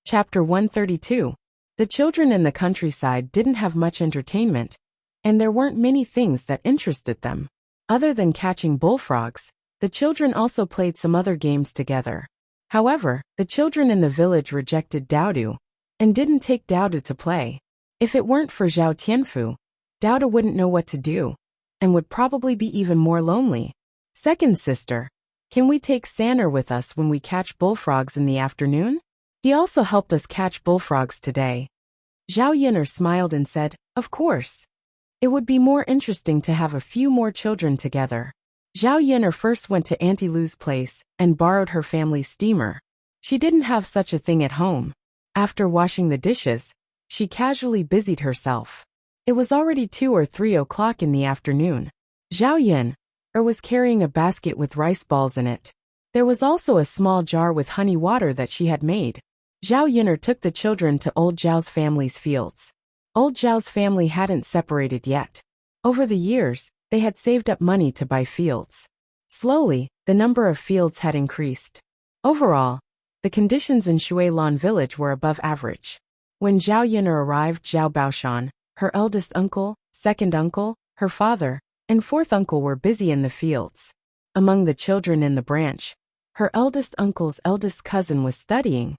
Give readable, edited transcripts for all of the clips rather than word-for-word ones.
Chapter 132. The children in the countryside didn't have much entertainment, and there weren't many things that interested them. Other than catching bullfrogs, the children also played some other games together. However, the children in the village rejected Daodu, and didn't take Daodu to play. If it weren't for Zhao Tianfu, Daodu wouldn't know what to do, and would probably be even more lonely. Second sister, can we take Sanner with us when we catch bullfrogs in the afternoon? He also helped us catch bullfrogs today. Zhao Yin'er smiled and said, of course. It would be more interesting to have a few more children together. Zhao Yin'er first went to Auntie Lu's place and borrowed her family's steamer. She didn't have such a thing at home. After washing the dishes, she casually busied herself. It was already 2 or 3 o'clock in the afternoon. Zhao Yin'er was carrying a basket with rice balls in it. There was also a small jar with honey water that she had made. Zhao Yin'er took the children to old Zhao's family's fields. Old Zhao's family hadn't separated yet. Over the years, they had saved up money to buy fields. Slowly, the number of fields had increased. Overall, the conditions in Shuilan village were above average. When Zhao Yin'er arrived, Zhao Baoshan, her eldest uncle, second uncle, her father, and fourth uncle were busy in the fields. Among the children in the branch, her eldest uncle's eldest cousin was studying,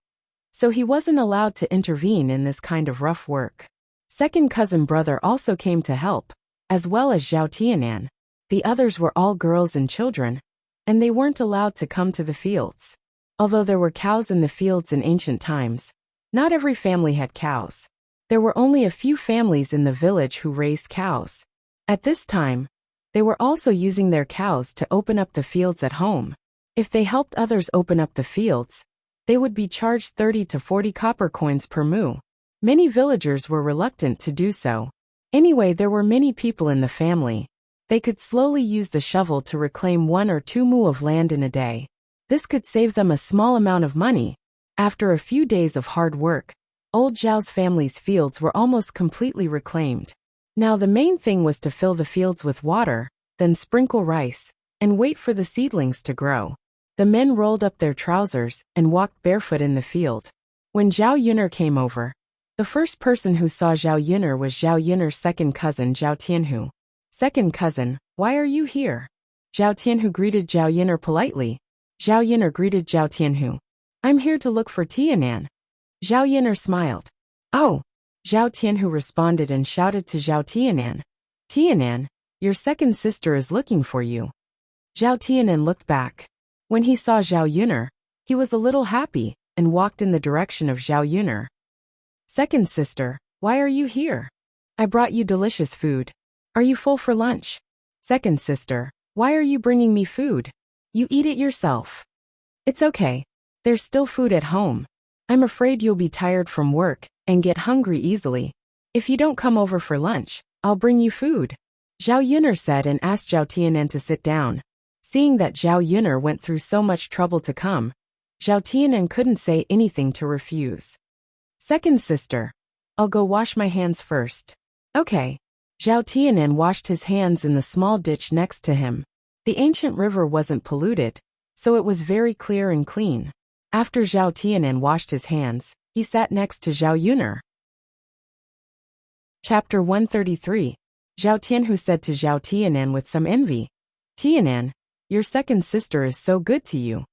so he wasn't allowed to intervene in this kind of rough work. Second cousin brother also came to help, as well as Zhao Tianan. The others were all girls and children, and they weren't allowed to come to the fields. Although there were cows in the fields in ancient times, not every family had cows. There were only a few families in the village who raised cows. At this time, they were also using their cows to open up the fields at home. If they helped others open up the fields, they would be charged 30 to 40 copper coins per moo. Many villagers were reluctant to do so. Anyway, there were many people in the family. They could slowly use the shovel to reclaim 1 or 2 moo of land in a day. This could save them a small amount of money. After a few days of hard work, old Zhao's family's fields were almost completely reclaimed. Now the main thing was to fill the fields with water, then sprinkle rice, and wait for the seedlings to grow. The men rolled up their trousers and walked barefoot in the field. When Zhao Yin'er came over, the first person who saw Zhao Yin'er was Zhao Yin'er's second cousin Zhao Tianhu. Second cousin, why are you here? Zhao Tianhu greeted Zhao Yin'er politely. Zhao Yin'er greeted Zhao Tianhu. I'm here to look for Tianan. Zhao Yin'er smiled. Oh! Zhao Tianhu responded and shouted to Zhao Tianan. Tianan, your second sister is looking for you. Zhao Tianan looked back. When he saw Zhao Yin'er, he was a little happy and walked in the direction of Zhao Yin'er. Second sister, why are you here? I brought you delicious food. Are you full for lunch? Second sister, why are you bringing me food? You eat it yourself. It's okay. There's still food at home. I'm afraid you'll be tired from work and get hungry easily. If you don't come over for lunch, I'll bring you food. Zhao Yin'er said and asked Zhao Tianan to sit down. Seeing that Zhao Yin'er went through so much trouble to come, Zhao Tianan couldn't say anything to refuse. Second sister, I'll go wash my hands first. Okay. Zhao Tianan washed his hands in the small ditch next to him. The ancient river wasn't polluted, so it was very clear and clean. After Zhao Tianan washed his hands, he sat next to Zhao Yin'er. Chapter 133. Zhao Tianhu said to Zhao Tianan with some envy, Tianan, your second sister is so good to you.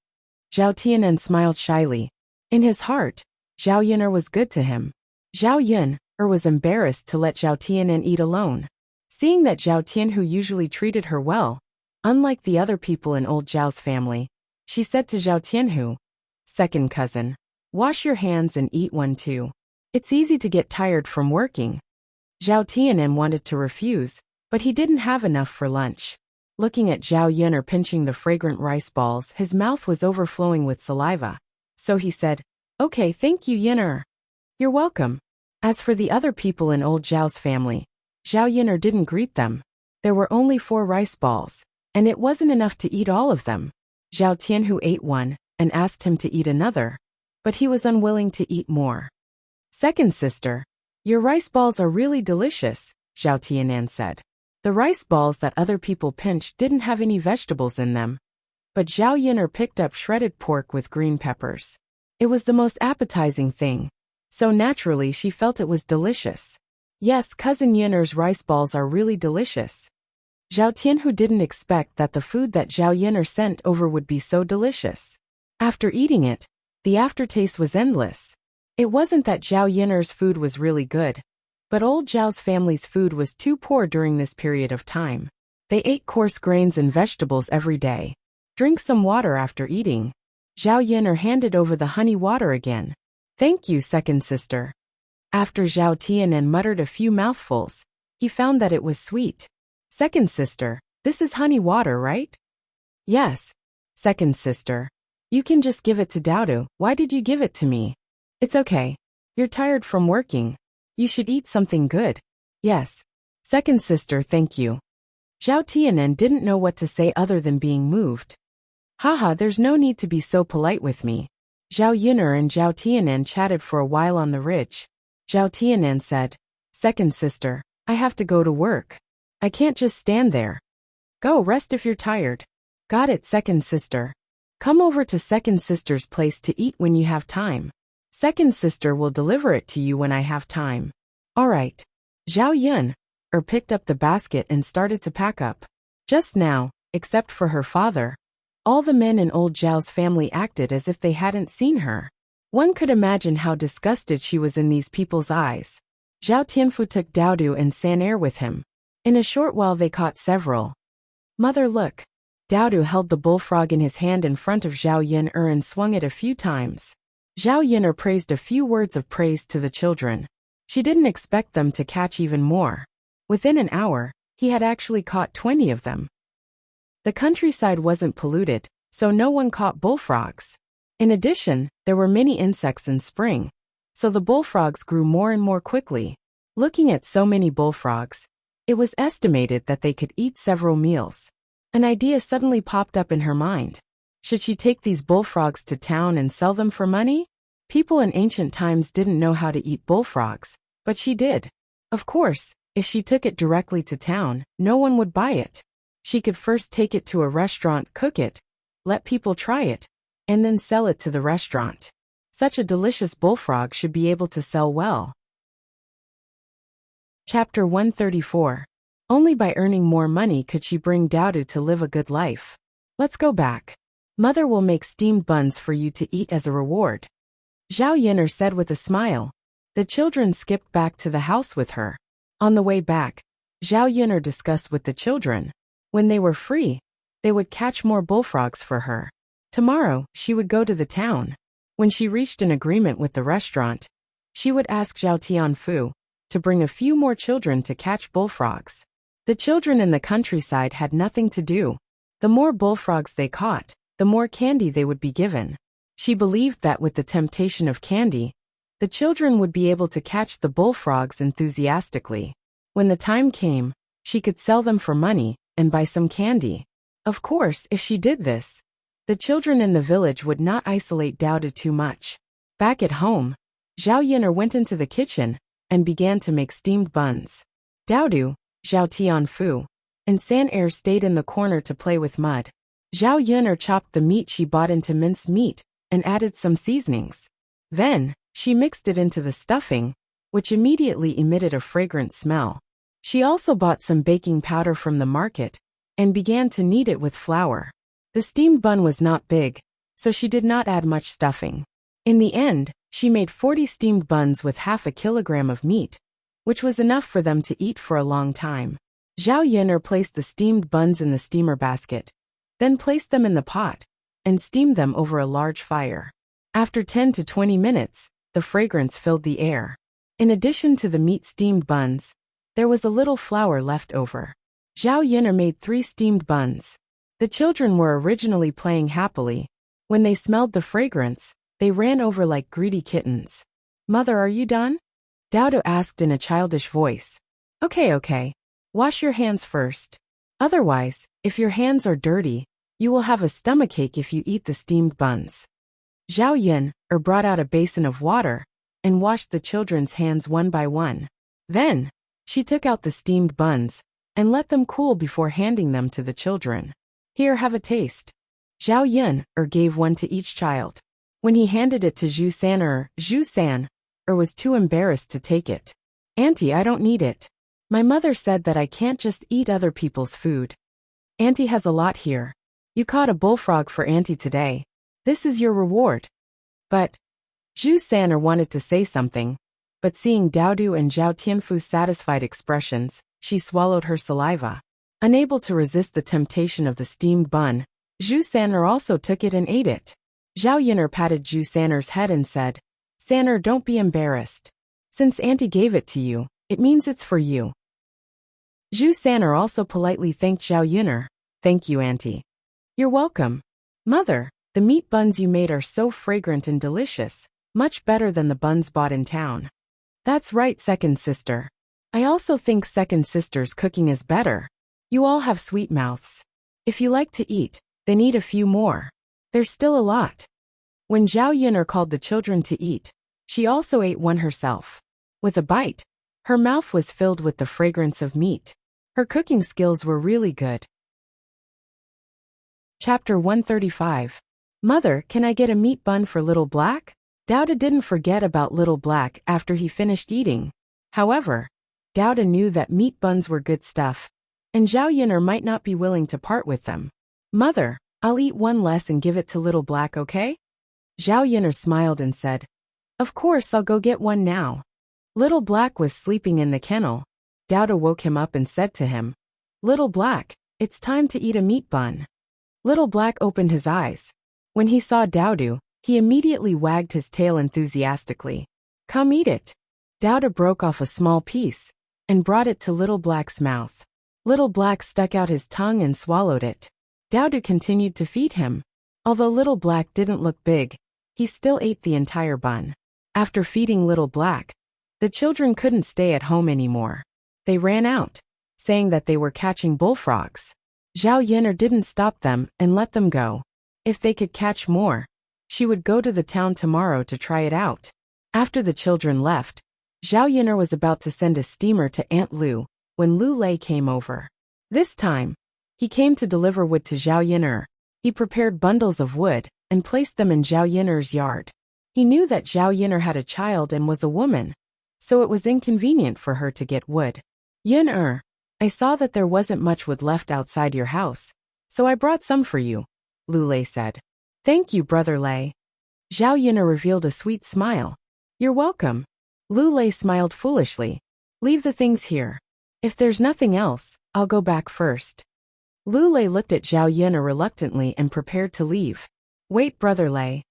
Zhao Tianan smiled shyly. In his heart, Zhao Yin'er was good to him. Zhao Yin'er was embarrassed to let Zhao Tianan eat alone. Seeing that Zhao Tianhu usually treated her well, unlike the other people in old Zhao's family, she said to Zhao Tianhu, second cousin, wash your hands and eat one too. It's easy to get tired from working. Zhao Tianan wanted to refuse, but he didn't have enough for lunch. Looking at Zhao Yin'er pinching the fragrant rice balls, his mouth was overflowing with saliva. So he said, okay, thank you, Yin'er. You're welcome. As for the other people in old Zhao's family, Zhao Yin'er didn't greet them. There were only 4 rice balls, and it wasn't enough to eat all of them. Zhao Tianhu ate one and asked him to eat another, but he was unwilling to eat more. Second sister, your rice balls are really delicious, Zhao Tianan said. The rice balls that other people pinched didn't have any vegetables in them, but Zhao Yin'er picked up shredded pork with green peppers. It was the most appetizing thing. So naturally she felt it was delicious. Yes, Cousin Yin'er's rice balls are really delicious. Zhao Tianhu didn't expect that the food that Zhao Yin'er sent over would be so delicious. After eating it, the aftertaste was endless. It wasn't that Zhao Yin'er's food was really good, but old Zhao's family's food was too poor during this period of time. They ate coarse grains and vegetables every day. Drink some water after eating. Zhao Yin'er handed over the honey water again. Thank you, second sister. After Zhao Tianan muttered a few mouthfuls, he found that it was sweet. Second sister, this is honey water, right? Yes. Second sister. You can just give it to Daodu. Why did you give it to me? It's okay. You're tired from working. You should eat something good. Yes. Second sister, thank you. Zhao Tianan didn't know what to say other than being moved. Haha, there's no need to be so polite with me. Zhao Yin'er and Zhao Tianan chatted for a while on the ridge. Zhao Tianan said, Second sister, I have to go to work. I can't just stand there. Go rest if you're tired. Got it, second sister. Come over to second sister's place to eat when you have time. Second sister will deliver it to you when I have time. Alright. Zhao Yin'er picked up the basket and started to pack up. Just now, except for her father, all the men in old Zhao's family acted as if they hadn't seen her. One could imagine how disgusted she was in these people's eyes. Zhao Tianfu took Daodu and Sanair with him. In a short while they caught several. Mother, look. Daodu held the bullfrog in his hand in front of Zhao Yin'er and swung it a few times. Zhao Yin'er praised a few words of praise to the children. She didn't expect them to catch even more. Within an hour, he had actually caught 20 of them. The countryside wasn't polluted, so no one caught bullfrogs. In addition, there were many insects in spring, so the bullfrogs grew more and more quickly. Looking at so many bullfrogs, it was estimated that they could eat several meals. An idea suddenly popped up in her mind. Should she take these bullfrogs to town and sell them for money? People in ancient times didn't know how to eat bullfrogs, but she did. Of course, if she took it directly to town, no one would buy it. She could first take it to a restaurant, cook it, let people try it, and then sell it to the restaurant. Such a delicious bullfrog should be able to sell well. Chapter 134. Only by earning more money could she bring Daodu to live a good life. Let's go back. Mother will make steamed buns for you to eat as a reward. Zhao Yin'er said with a smile. The children skipped back to the house with her. On the way back, Zhao Yin'er discussed with the children. When they were free, they would catch more bullfrogs for her. Tomorrow, she would go to the town. When she reached an agreement with the restaurant, she would ask Zhao Tianfu to bring a few more children to catch bullfrogs. The children in the countryside had nothing to do. The more bullfrogs they caught, the more candy they would be given. She believed that with the temptation of candy, the children would be able to catch the bullfrogs enthusiastically. When the time came, she could sell them for money and buy some candy. Of course, if she did this, the children in the village would not isolate Daodu too much. Back at home, Zhao Yin'er went into the kitchen and began to make steamed buns. Daodu, Zhao Tianfu, and Sanair stayed in the corner to play with mud. Zhao Yin'er chopped the meat she bought into minced meat and added some seasonings. Then, she mixed it into the stuffing, which immediately emitted a fragrant smell. She also bought some baking powder from the market and began to knead it with flour. The steamed bun was not big, so she did not add much stuffing. In the end, she made 40 steamed buns with half a kilogram of meat, which was enough for them to eat for a long time. Zhao Yin'er placed the steamed buns in the steamer basket, then placed them in the pot, and steamed them over a large fire. After 10 to 20 minutes, the fragrance filled the air. In addition to the meat steamed buns, there was a little flour left over. Zhao Yin'er made 3 steamed buns. The children were originally playing happily. When they smelled the fragrance, they ran over like greedy kittens. Mother, are you done? Daodu asked in a childish voice. Okay. Wash your hands first. Otherwise, if your hands are dirty, you will have a stomachache if you eat the steamed buns. Zhao Yin'er brought out a basin of water and washed the children's hands one by one. Then, she took out the steamed buns and let them cool before handing them to the children. Here, have a taste. Zhao Yin'er gave one to each child. When he handed it to Zhu San was too embarrassed to take it. Auntie, I don't need it. My mother said that I can't just eat other people's food. Auntie has a lot here. You caught a bullfrog for Auntie today. This is your reward. But Zhu San wanted to say something, but seeing Daodu and Zhao Tianfu's satisfied expressions, she swallowed her saliva. Unable to resist the temptation of the steamed bun, Zhu San also took it and ate it. Zhao Yun'er patted Zhu San's head and said, San'er, don't be embarrassed. Since Auntie gave it to you, it means it's for you. Zhu San'er also politely thanked Zhao Yun'er. Thank you, Auntie. You're welcome. Mother, the meat buns you made are so fragrant and delicious, much better than the buns bought in town. That's right, second sister. I also think second sister's cooking is better. You all have sweet mouths. If you like to eat, then eat a few more. There's still a lot. When Zhao Yun'er called the children to eat, she also ate one herself. With a bite, her mouth was filled with the fragrance of meat. Her cooking skills were really good. Chapter 135. Mother, can I get a meat bun for Little Black? Daoda didn't forget about Little Black after he finished eating. However, Daoda knew that meat buns were good stuff, and Zhao Yun'er might not be willing to part with them. Mother, I'll eat one less and give it to Little Black, okay? Zhao Yun'er smiled and said, Of course, I'll go get one now. Little Black was sleeping in the kennel. Daoda woke him up and said to him, Little Black, it's time to eat a meat bun. Little Black opened his eyes. When he saw Daodu, he immediately wagged his tail enthusiastically. Come eat it. Daoda broke off a small piece and brought it to Little Black's mouth. Little Black stuck out his tongue and swallowed it. Daodu continued to feed him. Although Little Black didn't look big, he still ate the entire bun. After feeding Little Black, the children couldn't stay at home anymore. They ran out, saying that they were catching bullfrogs. Zhao Yun'er didn't stop them and let them go. If they could catch more, she would go to the town tomorrow to try it out. After the children left, Zhao Yun'er was about to send a steamer to Aunt Lu when Lu Lei came over. This time, he came to deliver wood to Zhao Yun'er. He prepared bundles of wood and placed them in Zhao Yun'er's yard. He knew that Zhao Yun'er had a child and was a woman, so it was inconvenient for her to get wood. Yun'er, I saw that there wasn't much wood left outside your house, so I brought some for you, Lu Lei said. Thank you, Brother Lei. Zhao Yun'er revealed a sweet smile. You're welcome. Lu Lei smiled foolishly. Leave the things here. If there's nothing else, I'll go back first. Lu Lei looked at Zhao Yun'er reluctantly and prepared to leave. Wait, Brother Lei.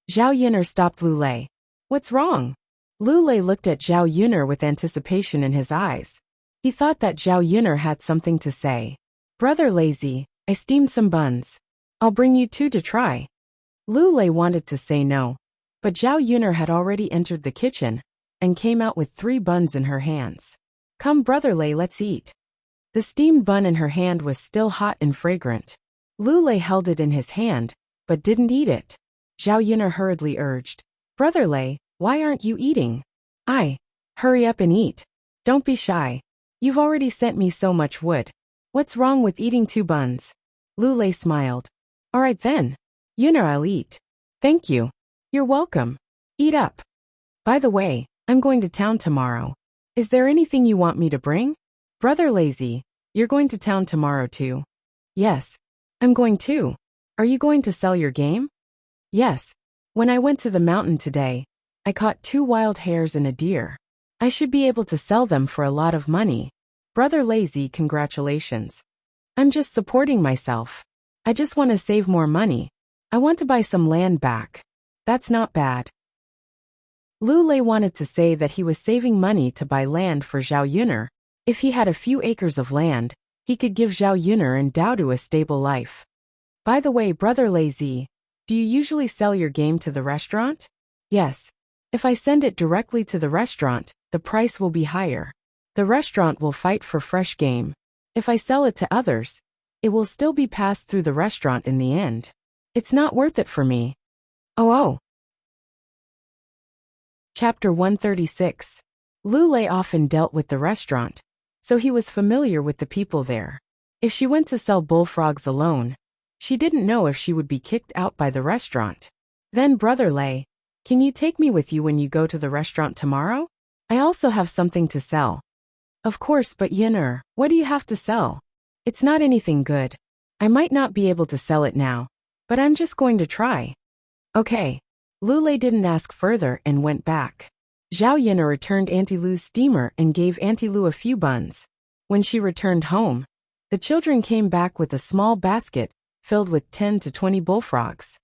Zhao Yun'er stopped Lu Lei. What's wrong? Lu Lei looked at Zhao Yun'er with anticipation in his eyes. He thought that Zhao Yun'er had something to say. Brother Lazy, I steamed some buns. I'll bring you 2 to try. Lu Lei wanted to say no, but Zhao Yun'er had already entered the kitchen and came out with 3 buns in her hands. Come, Brother Lei, let's eat. The steamed bun in her hand was still hot and fragrant. Lu Lei held it in his hand, but didn't eat it. Zhao Yun'er hurriedly urged, Brother Lei, why aren't you eating? Hurry up and eat. Don't be shy. You've already sent me so much wood. What's wrong with eating 2 buns? Lu Lei smiled. All right then. Yun'er, I'll eat. Thank you. You're welcome. Eat up. By the way, I'm going to town tomorrow. Is there anything you want me to bring? Brother Lazy, you're going to town tomorrow too? Yes. I'm going too. Are you going to sell your game? Yes. When I went to the mountain today, I caught 2 wild hares and a deer. I should be able to sell them for a lot of money. Brother Lazy, congratulations. I'm just supporting myself. I just want to save more money. I want to buy some land back. That's not bad. Lu Lei wanted to say that he was saving money to buy land for Zhao Yun'er. If he had a few acres of land, he could give Zhao Yun'er and Daodu a stable life. By the way, Brother Lazy, do you usually sell your game to the restaurant? Yes. If I send it directly to the restaurant, the price will be higher. The restaurant will fight for fresh game. If I sell it to others, it will still be passed through the restaurant in the end. It's not worth it for me. Oh. Chapter 136. Lu Lei often dealt with the restaurant, so he was familiar with the people there. If she went to sell bullfrogs alone, she didn't know if she would be kicked out by the restaurant. Then Brother Lei, can you take me with you when you go to the restaurant tomorrow? I also have something to sell. Of course, but Yin'er, what do you have to sell? It's not anything good. I might not be able to sell it now, but I'm just going to try. Okay. Lu Lei didn't ask further and went back. Zhao Yin'er returned Auntie Lu's steamer and gave Auntie Lu a few buns. When she returned home, the children came back with a small basket filled with 10 to 20 bullfrogs.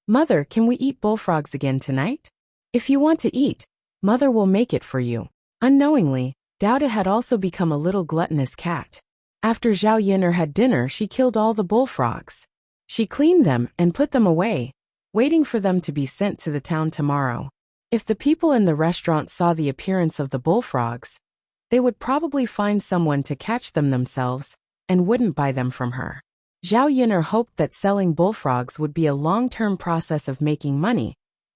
Mother, can we eat bullfrogs again tonight? If you want to eat, Mother will make it for you. Unknowingly, Dauda had also become a little gluttonous cat. After Zhao Yin'er had dinner, she killed all the bullfrogs. She cleaned them and put them away, waiting for them to be sent to the town tomorrow. If the people in the restaurant saw the appearance of the bullfrogs, they would probably find someone to catch them themselves and wouldn't buy them from her. Zhao Yin'er hoped that selling bullfrogs would be a long-term process of making money,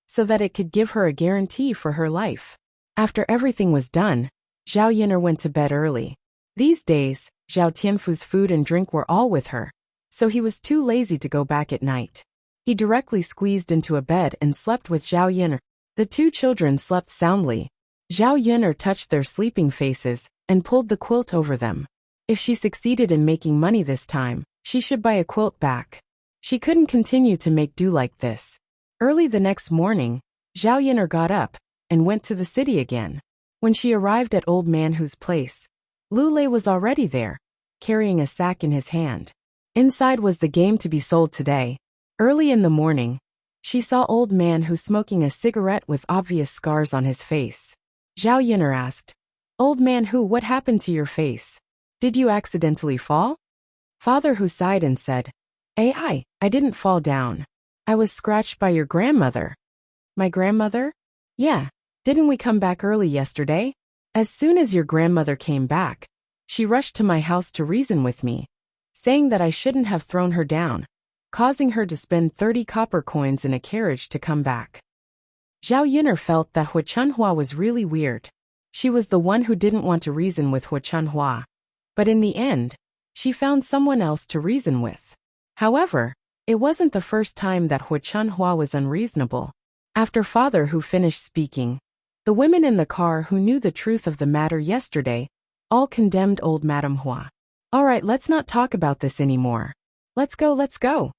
so that it could give her a guarantee for her life. After everything was done, Zhao Yin'er went to bed early. These days, Zhao Tianfu's food and drink were all with her, so he was too lazy to go back at night. He directly squeezed into a bed and slept with Zhao Yin'er. The two children slept soundly. Zhao Yin'er touched their sleeping faces and pulled the quilt over them. If she succeeded in making money this time, she should buy a quilt back. She couldn't continue to make do like this. Early the next morning, Zhao Yin'er got up and went to the city again. When she arrived at Old Man Hu's place, Lu Lei was already there, carrying a sack in his hand. Inside was the game to be sold today. Early in the morning, she saw Old Man Hu smoking a cigarette with obvious scars on his face. Zhao Yin'er asked, Old Man Hu, what happened to your face? Did you accidentally fall? Father Hu sighed and said, I didn't fall down. I was scratched by your grandmother. My grandmother? Yeah. Didn't we come back early yesterday? As soon as your grandmother came back, she rushed to my house to reason with me, saying that I shouldn't have thrown her down, causing her to spend 30 copper coins in a carriage to come back. Zhao Yin'er felt that Hu Chunhua was really weird. She was the one who didn't want to reason with Hu Chunhua. But in the end, she found someone else to reason with. However, it wasn't the first time that Hu Chunhua was unreasonable. After Father Hu finished speaking, the women in the car who knew the truth of the matter yesterday all condemned old Madame Hua. All right, let's not talk about this anymore. Let's go.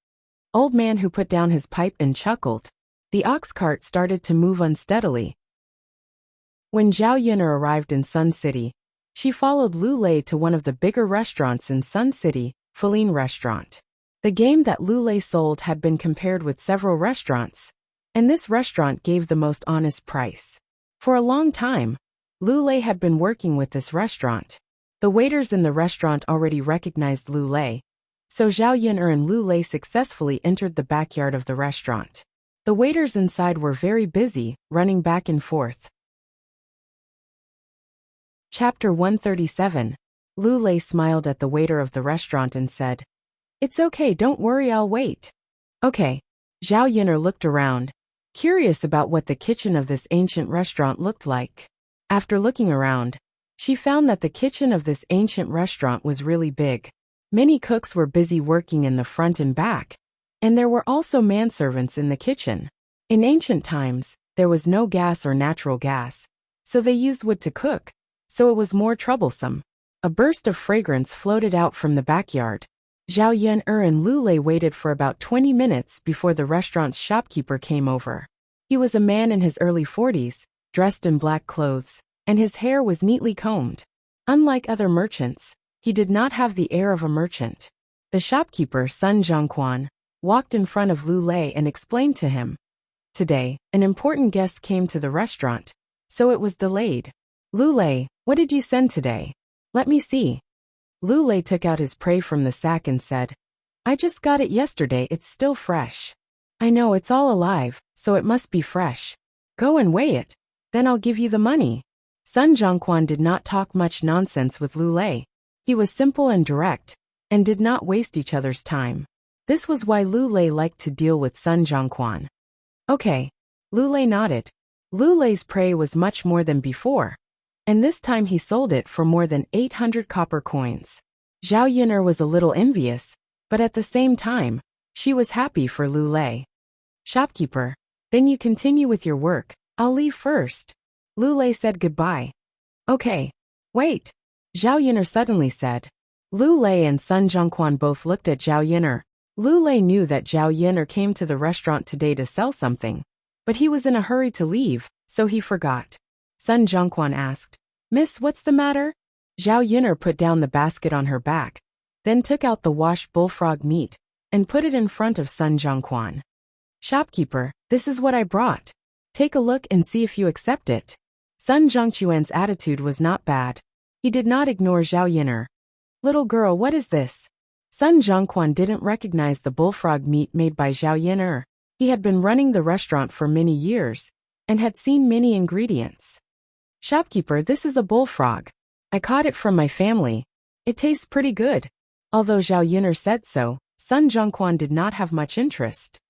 Old Man Hu put down his pipe and chuckled. The ox cart started to move unsteadily. When Zhao Yin'er arrived in Sun City, she followed Lu Lei to one of the bigger restaurants in Sun City, Feline Restaurant. The game that Lu Lei sold had been compared with several restaurants, and this restaurant gave the most honest price. For a long time, Lu Lei had been working with this restaurant. The waiters in the restaurant already recognized Lu Lei, so Zhao Yin'er and Lu Lei successfully entered the backyard of the restaurant. The waiters inside were very busy, running back and forth. Chapter 137. Lu Lei smiled at the waiter of the restaurant and said, It's okay, don't worry, I'll wait. Okay. Zhao Yin'er looked around, curious about what the kitchen of this ancient restaurant looked like. After looking around, she found that the kitchen of this ancient restaurant was really big. Many cooks were busy working in the front and back, and there were also manservants in the kitchen. In ancient times, there was no gas or natural gas, so they used wood to cook, so it was more troublesome. A burst of fragrance floated out from the backyard. Zhao Yin'er and Lu Lei waited for about 20 minutes before the restaurant's shopkeeper came over. He was a man in his early 40s, dressed in black clothes, and his hair was neatly combed. Unlike other merchants, he did not have the air of a merchant. The shopkeeper, Sun Zhongquan, walked in front of Lu Lei and explained to him. Today, an important guest came to the restaurant, so it was delayed. Lu Lei, what did you send today? Let me see. Lu Lei took out his prey from the sack and said, I just got it yesterday, it's still fresh. I know, it's all alive, so it must be fresh. Go and weigh it, then I'll give you the money. Sun Zhongquan did not talk much nonsense with Lu Lei. He was simple and direct, and did not waste each other's time. This was why Lu Lei liked to deal with Sun Zhongquan. Okay. Lu Lei nodded. Lu Lei's prey was much more than before, and this time he sold it for more than 800 copper coins. Zhao Yin'er was a little envious, but at the same time, she was happy for Lu Lei. Shopkeeper, Then you continue with your work. I'll leave first. Lu Lei said goodbye. Okay. Wait. Zhao Yin'er suddenly said. Lu Lei and Sun Zhongquan both looked at Zhao Yin'er. Lu Lei knew that Zhao Yin'er came to the restaurant today to sell something, but he was in a hurry to leave, so he forgot. Sun Zhongquan asked, Miss, what's the matter? Zhao Yin'er put down the basket on her back, then took out the washed bullfrog meat and put it in front of Sun Zhongquan. Shopkeeper, this is what I brought. Take a look and see if you accept it. Sun Zhongquan's attitude was not bad. He did not ignore Zhao Yin'er. Little girl, what is this? Sun Zhongquan didn't recognize the bullfrog meat made by Zhao Yin'er. He had been running the restaurant for many years and had seen many ingredients. Shopkeeper, this is a bullfrog. I caught it from my family. It tastes pretty good. Although Zhao Yin'er said so, Sun Zhongquan did not have much interest.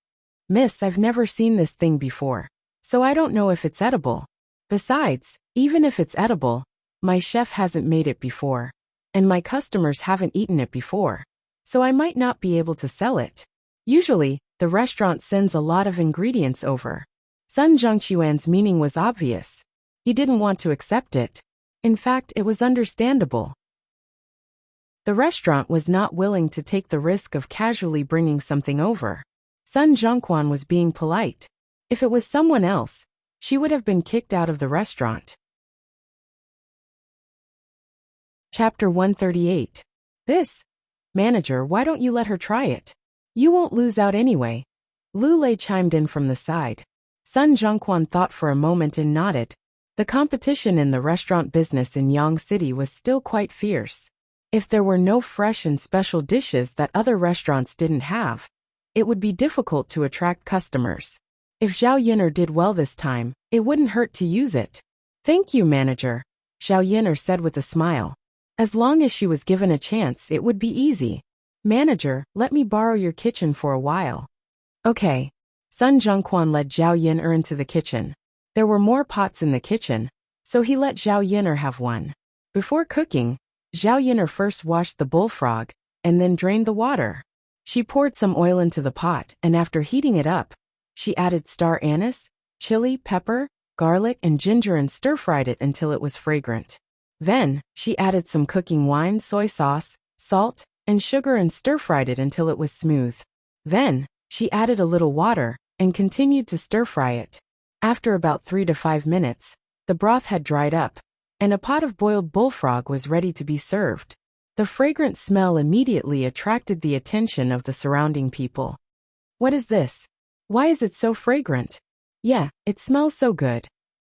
Miss, I've never seen this thing before, so I don't know if it's edible. Besides, even if it's edible, my chef hasn't made it before, and my customers haven't eaten it before, so I might not be able to sell it. Usually, the restaurant sends a lot of ingredients over. Sun Zhongquan's meaning was obvious. He didn't want to accept it. In fact, it was understandable. The restaurant was not willing to take the risk of casually bringing something over. Sun Zhongquan was being polite. If it was someone else, she would have been kicked out of the restaurant. Chapter 138. This. Manager, why don't you let her try it? You won't lose out anyway. Lu Lei chimed in from the side. Sun Zhongquan thought for a moment and nodded. The competition in the restaurant business in Yang City was still quite fierce. If there were no fresh and special dishes that other restaurants didn't have, it would be difficult to attract customers. If Zhao Yin'er did well this time, it wouldn't hurt to use it. Thank you, manager, Zhao Yin'er said with a smile. As long as she was given a chance, it would be easy. Manager, let me borrow your kitchen for a while. Okay. Sun Zhongquan led Zhao Yin'er into the kitchen. There were more pots in the kitchen, so he let Zhao Yin'er have one. Before cooking, Zhao Yin'er first washed the bullfrog, and then drained the water. She poured some oil into the pot, and after heating it up, she added star anise, chili, pepper, garlic, and ginger and stir-fried it until it was fragrant. Then, she added some cooking wine, soy sauce, salt, and sugar and stir-fried it until it was smooth. Then, she added a little water, and continued to stir-fry it. After about 3 to 5 minutes, the broth had dried up, and a pot of boiled bullfrog was ready to be served. The fragrant smell immediately attracted the attention of the surrounding people. What is this? Why is it so fragrant? Yeah, it smells so good.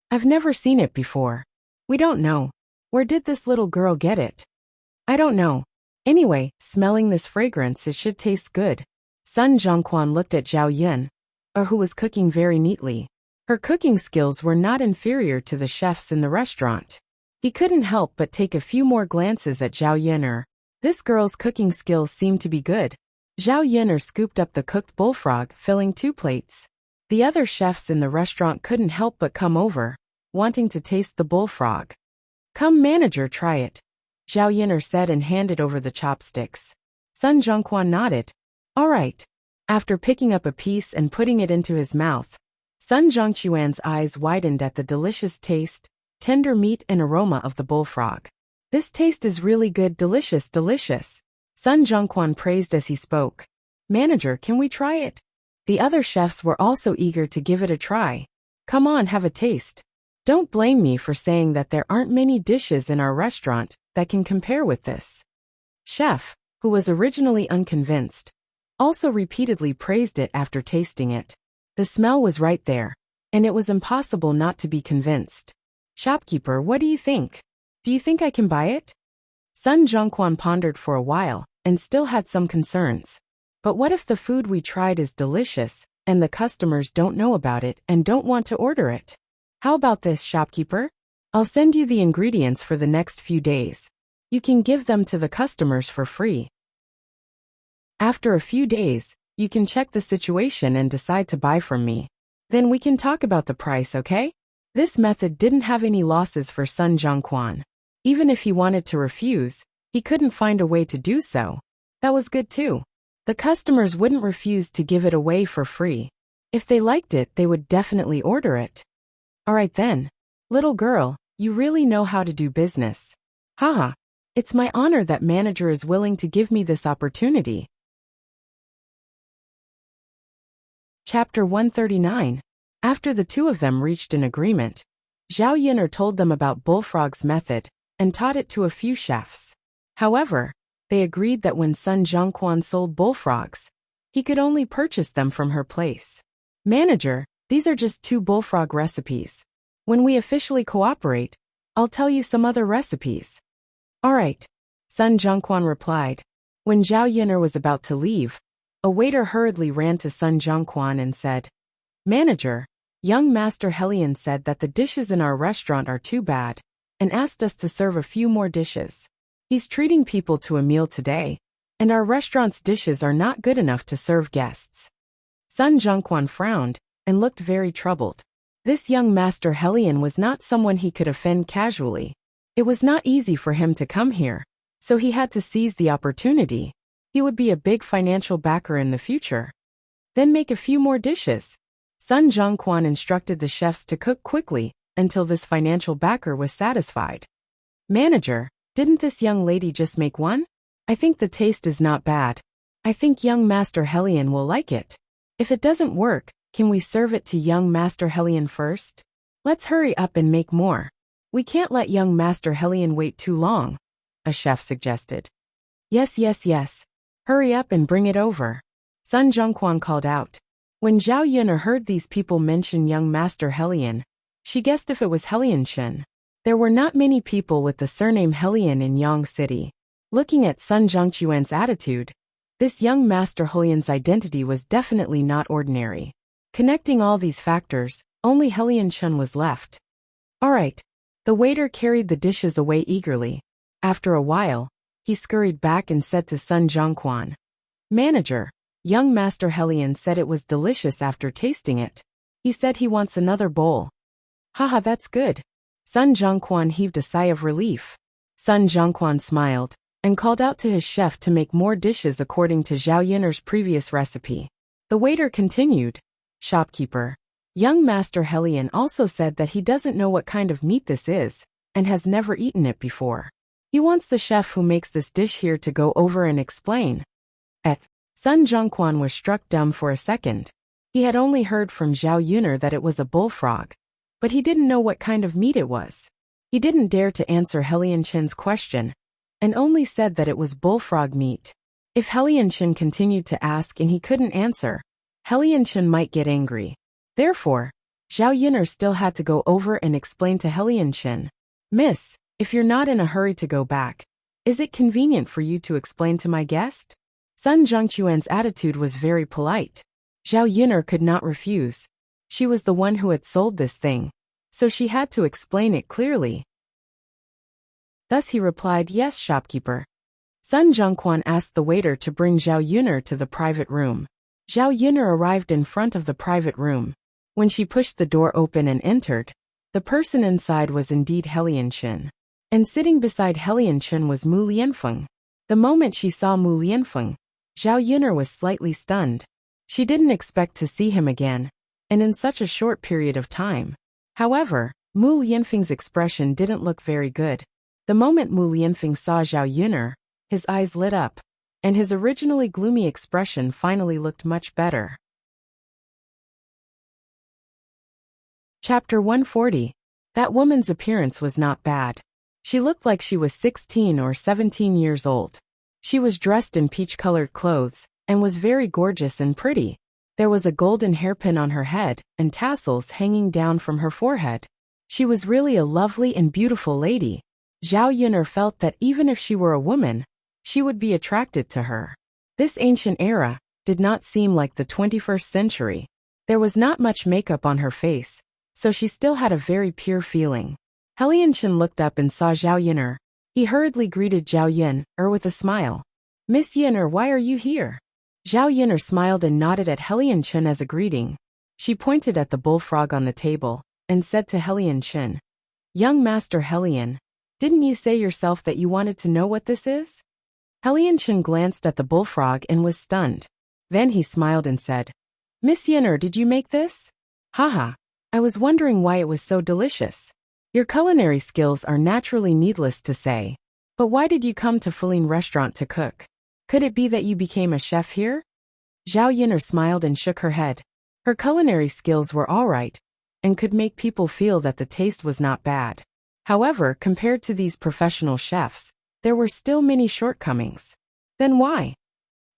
I've never seen it before. We don't know. Where did this little girl get it? I don't know. Anyway, smelling this fragrance, it should taste good. Sun Zhongquan looked at Zhao Yin'er, who was cooking very neatly. Her cooking skills were not inferior to the chefs in the restaurant. He couldn't help but take a few more glances at Zhao Yin'er. This girl's cooking skills seemed to be good. Zhao Yin'er scooped up the cooked bullfrog, filling 2 plates. The other chefs in the restaurant couldn't help but come over, wanting to taste the bullfrog. Come, manager, try it, Zhao Yin'er said and handed over the chopsticks. Sun Zhongquan nodded. All right. After picking up a piece and putting it into his mouth, Sun Zhongquan's eyes widened at the delicious taste, tender meat and aroma of the bullfrog. This taste is really good, delicious, delicious. Sun Zhongquan praised as he spoke. Manager, can we try it? The other chefs were also eager to give it a try. Come on, have a taste. Don't blame me for saying that there aren't many dishes in our restaurant that can compare with this. Chef, who was originally unconvinced, also repeatedly praised it after tasting it. The smell was right there, and it was impossible not to be convinced. Shopkeeper, what do you think? Do you think I can buy it? Sun Zhongquan pondered for a while, and still had some concerns. But what if the food we tried is delicious, and the customers don't know about it and don't want to order it? How about this, shopkeeper? I'll send you the ingredients for the next few days. You can give them to the customers for free. After a few days, you can check the situation and decide to buy from me. Then we can talk about the price, okay? This method didn't have any losses for Sun Zhongquan. Even if he wanted to refuse, he couldn't find a way to do so. That was good too. The customers wouldn't refuse to give it away for free. If they liked it, they would definitely order it. All right then. Little girl, you really know how to do business. Haha. It's my honor that manager is willing to give me this opportunity. Chapter 139. After the two of them reached an agreement, Zhao Yun'er told them about Bullfrog's method and taught it to a few chefs. However, they agreed that when Sun Zhongquan sold bullfrogs, he could only purchase them from her place. Manager, these are just 2 bullfrog recipes. When we officially cooperate, I'll tell you some other recipes. All right, Sun Zhongquan replied. When Zhao Yun'er was about to leave, a waiter hurriedly ran to Sun Zhongquan and said, Manager, young Master Helian said that the dishes in our restaurant are too bad and asked us to serve a few more dishes. He's treating people to a meal today, and our restaurant's dishes are not good enough to serve guests. Sun Zhongquan frowned and looked very troubled. This young Master Helian was not someone he could offend casually. It was not easy for him to come here, so he had to seize the opportunity. He would be a big financial backer in the future. Then make a few more dishes. Sun Zhongquan instructed the chefs to cook quickly until this financial backer was satisfied. Manager, didn't this young lady just make one? I think the taste is not bad. I think young Master Helian will like it. If it doesn't work, can we serve it to young Master Helian first? Let's hurry up and make more. We can't let young Master Helian wait too long, a chef suggested. Yes. Hurry up and bring it over, Sun Zhongquan called out. When Zhao Yun'er heard these people mention young Master Helian, she guessed if it was Helian Chen. There were not many people with the surname Helian in Yang City. Looking at Sun Zhongquan's attitude, this young Master Helian's identity was definitely not ordinary. Connecting all these factors, only Helian Chen was left. All right. The waiter carried the dishes away eagerly. After a while, he scurried back and said to Sun Zhongquan, Manager, young Master Helian said it was delicious after tasting it. He said he wants another bowl. Haha, that's good. Sun Zhongquan heaved a sigh of relief. Sun Zhongquan smiled and called out to his chef to make more dishes according to Zhao Yun'er's previous recipe. The waiter continued, Shopkeeper, young Master Helian also said that he doesn't know what kind of meat this is and has never eaten it before. He wants the chef who makes this dish here to go over and explain. Sun Zhongquan was struck dumb for a second. He had only heard from Zhao Yun'er that it was a bullfrog, but he didn't know what kind of meat it was. He didn't dare to answer Helian Chen's question, and only said that it was bullfrog meat. If Helian Chen continued to ask and he couldn't answer, Helian Chen might get angry. Therefore, Zhao Yun'er still had to go over and explain to Helian Chen. Miss, if you're not in a hurry to go back, is it convenient for you to explain to my guest? Sun Zhongquan's attitude was very polite. Zhao Yun'er could not refuse. She was the one who had sold this thing, so she had to explain it clearly. Thus he replied, Yes, shopkeeper. Sun Zhongquan asked the waiter to bring Zhao Yun'er to the private room. Zhao Yun'er arrived in front of the private room. When she pushed the door open and entered, the person inside was indeed Helian Chen. And sitting beside Helian Chen was Mu Lianfeng. The moment she saw Mu Lianfeng, Zhao Yun'er was slightly stunned. She didn't expect to see him again, and in such a short period of time. However, Mu Lianfeng's expression didn't look very good. The moment Mu Lianfeng saw Zhao Yun'er, his eyes lit up, and his originally gloomy expression finally looked much better. Chapter 140. That woman's appearance was not bad. She looked like she was 16 or 17 years old. She was dressed in peach-colored clothes and was very gorgeous and pretty. There was a golden hairpin on her head and tassels hanging down from her forehead. She was really a lovely and beautiful lady. Zhao Yun'er felt that even if she were a woman, she would be attracted to her. This ancient era did not seem like the 21st century. There was not much makeup on her face, so she still had a very pure feeling. Helian Chen looked up and saw Zhao Yun'er. He hurriedly greeted Zhao Yun'er with a smile. Miss Yun'er, why are you here? Zhao Yun'er smiled and nodded at Helian Chen as a greeting. She pointed at the bullfrog on the table and said to Helian Chen, Young Master Helian, didn't you say yourself that you wanted to know what this is? Helian Chen glanced at the bullfrog and was stunned. Then he smiled and said, Miss Yinner, did you make this? Haha. I was wondering why it was so delicious. Your culinary skills are naturally needless to say. But why did you come to Feline restaurant to cook? Could it be that you became a chef here? Zhao Yinner smiled and shook her head. Her culinary skills were all right, and could make people feel that the taste was not bad. However, compared to these professional chefs, there were still many shortcomings. Then why?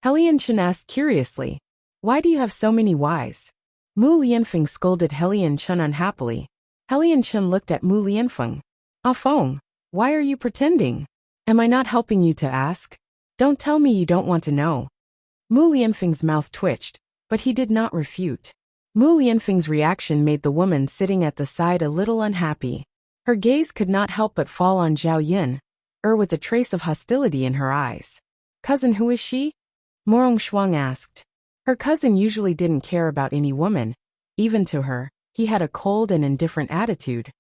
Helianchen asked curiously. Why do you have so many whys? Mu Lianfeng scolded Helianchen unhappily. Helianchen looked at Mu Lianfeng. Ah Feng, why are you pretending? Am I not helping you to ask? Don't tell me you don't want to know. Mu Lianfeng's mouth twitched, but he did not refute. Mu Lianfeng's reaction made the woman sitting at the side a little unhappy. Her gaze could not help but fall on Zhao Yin, with a trace of hostility in her eyes. Cousin, who is she? Morong Shuang asked. Her cousin usually didn't care about any woman. Even to her, he had a cold and indifferent attitude.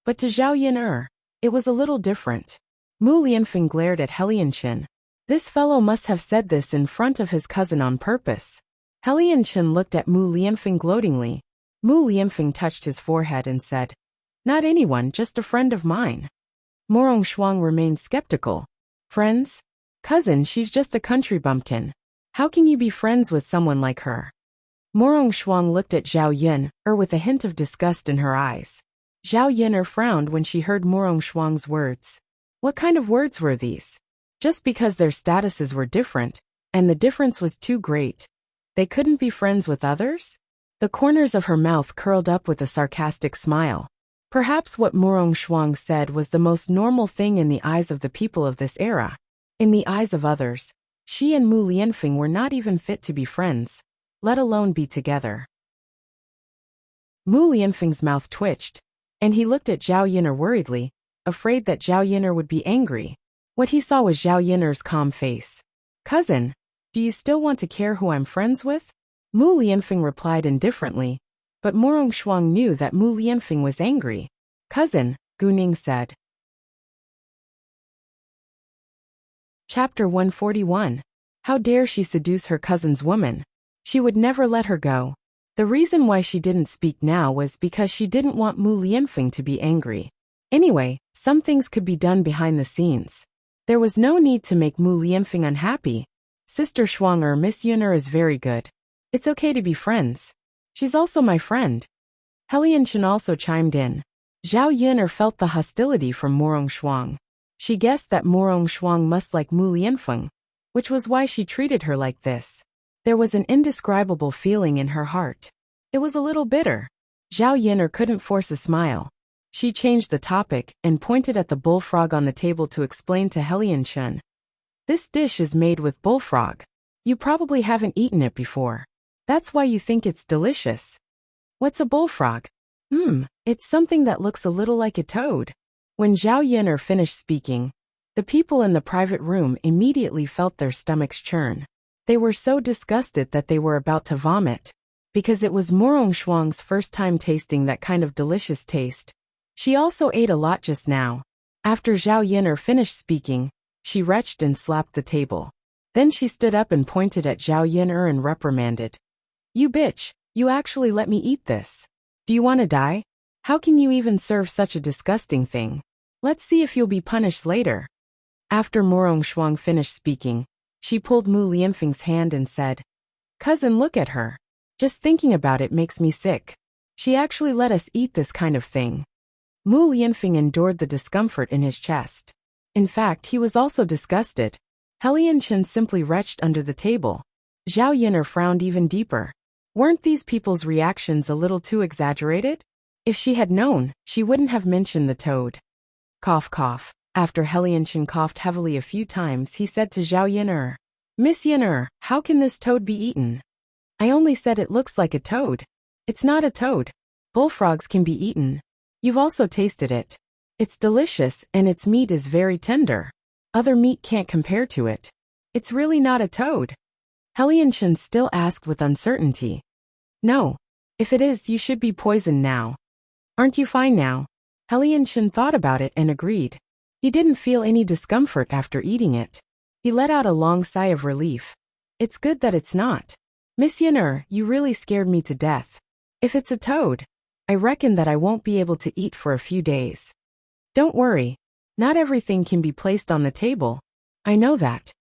But to Zhao Yin it was a little different. Mu Lianfeng glared at Helianchen. This fellow must have said this in front of his cousin on purpose. Helianchen looked at Mu Lianfeng gloatingly. Mu Lianfeng touched his forehead and said, Not anyone, just a friend of mine. Morong Shuang remained skeptical. Friends? Cousin, she's just a country bumpkin. How can you be friends with someone like her? Morong Shuang looked at Zhao Yin, with a hint of disgust in her eyes. Zhao Yin frowned when she heard Morong Shuang's words. What kind of words were these? Just because their statuses were different, and the difference was too great, they couldn't be friends with others? The corners of her mouth curled up with a sarcastic smile. Perhaps what Morong Shuang said was the most normal thing in the eyes of the people of this era. In the eyes of others, she and Mu Lianfeng were not even fit to be friends, let alone be together. Mu Lianfeng's mouth twitched, and he looked at Zhao Yinner worriedly, afraid that Zhao Yinner would be angry. What he saw was Zhao Yinner's calm face. Cousin, do you still want to care who I'm friends with? Mu Lianfeng replied indifferently, but Morong Shuang knew that Mu Lianfeng was angry. Cousin, Gu Ning said. Chapter 141. How dare she seduce her cousin's woman? She would never let her go. The reason why she didn't speak now was because she didn't want Mu Lianfeng to be angry. Anyway, some things could be done behind the scenes. There was no need to make Mu Lianfeng unhappy. Sister Shuang Miss Yun'er is very good. It's okay to be friends. She's also my friend. Helianchen also chimed in. Zhao Yin'er felt the hostility from Morong Shuang. She guessed that Morong Shuang must like Mu Lianfeng, which was why she treated her like this. There was an indescribable feeling in her heart. It was a little bitter. Zhao Yin'er couldn't force a smile. She changed the topic and pointed at the bullfrog on the table to explain to Helianchen. This dish is made with bullfrog. You probably haven't eaten it before. That's why you think it's delicious. What's a bullfrog? It's something that looks a little like a toad. When Zhao Yin'er finished speaking, the people in the private room immediately felt their stomachs churn. They were so disgusted that they were about to vomit. Because it was Morong Shuang's first time tasting that kind of delicious taste. She also ate a lot just now. After Zhao Yin'er finished speaking, she retched and slapped the table. Then she stood up and pointed at Zhao Yin'er and reprimanded. You bitch, you actually let me eat this. Do you want to die? How can you even serve such a disgusting thing? Let's see if you'll be punished later. After Morong Shuang finished speaking, she pulled Mu Lianfeng's hand and said, Cousin, look at her. Just thinking about it makes me sick. She actually let us eat this kind of thing. Mu Lianfeng endured the discomfort in his chest. In fact, he was also disgusted. Helianchen simply retched under the table. Zhao Yin'er frowned even deeper. Weren't these people's reactions a little too exaggerated? If she had known, she wouldn't have mentioned the toad. Cough cough. After Helianchen coughed heavily a few times, he said to Zhao Yin'er, Miss Yin'er, how can this toad be eaten? I only said it looks like a toad. It's not a toad. Bullfrogs can be eaten. You've also tasted it. It's delicious and its meat is very tender. Other meat can't compare to it. It's really not a toad. Helianchen still asked with uncertainty. No. If it is, you should be poisoned now. Aren't you fine now? Helianchen thought about it and agreed. He didn't feel any discomfort after eating it. He let out a long sigh of relief. It's good that it's not. Miss Yenner, you really scared me to death. If it's a toad, I reckon that I won't be able to eat for a few days. Don't worry. Not everything can be placed on the table. I know that.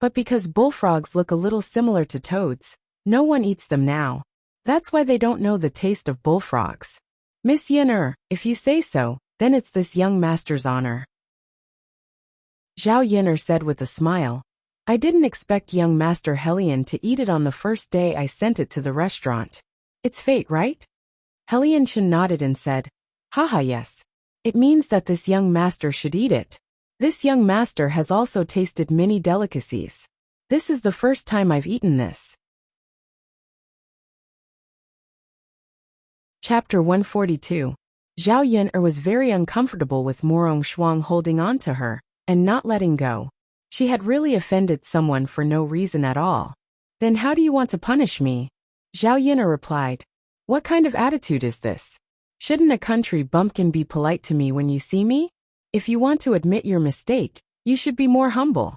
But because bullfrogs look a little similar to toads, no one eats them now. That's why they don't know the taste of bullfrogs. Miss Yenner, if you say so, then it's this young master's honor. Zhao Yenner said with a smile. I didn't expect young Master Helian to eat it on the first day I sent it to the restaurant. It's fate, right? Helian Chen nodded and said, haha, yes. It means that this young master should eat it. This young master has also tasted many delicacies. This is the first time I've eaten this. Chapter 142. Zhao Yun'er was very uncomfortable with Morong Shuang holding on to her and not letting go. She had really offended someone for no reason at all. Then how do you want to punish me? Zhao Yun'er replied. What kind of attitude is this? Shouldn't a country bumpkin be polite to me when you see me? If you want to admit your mistake, you should be more humble.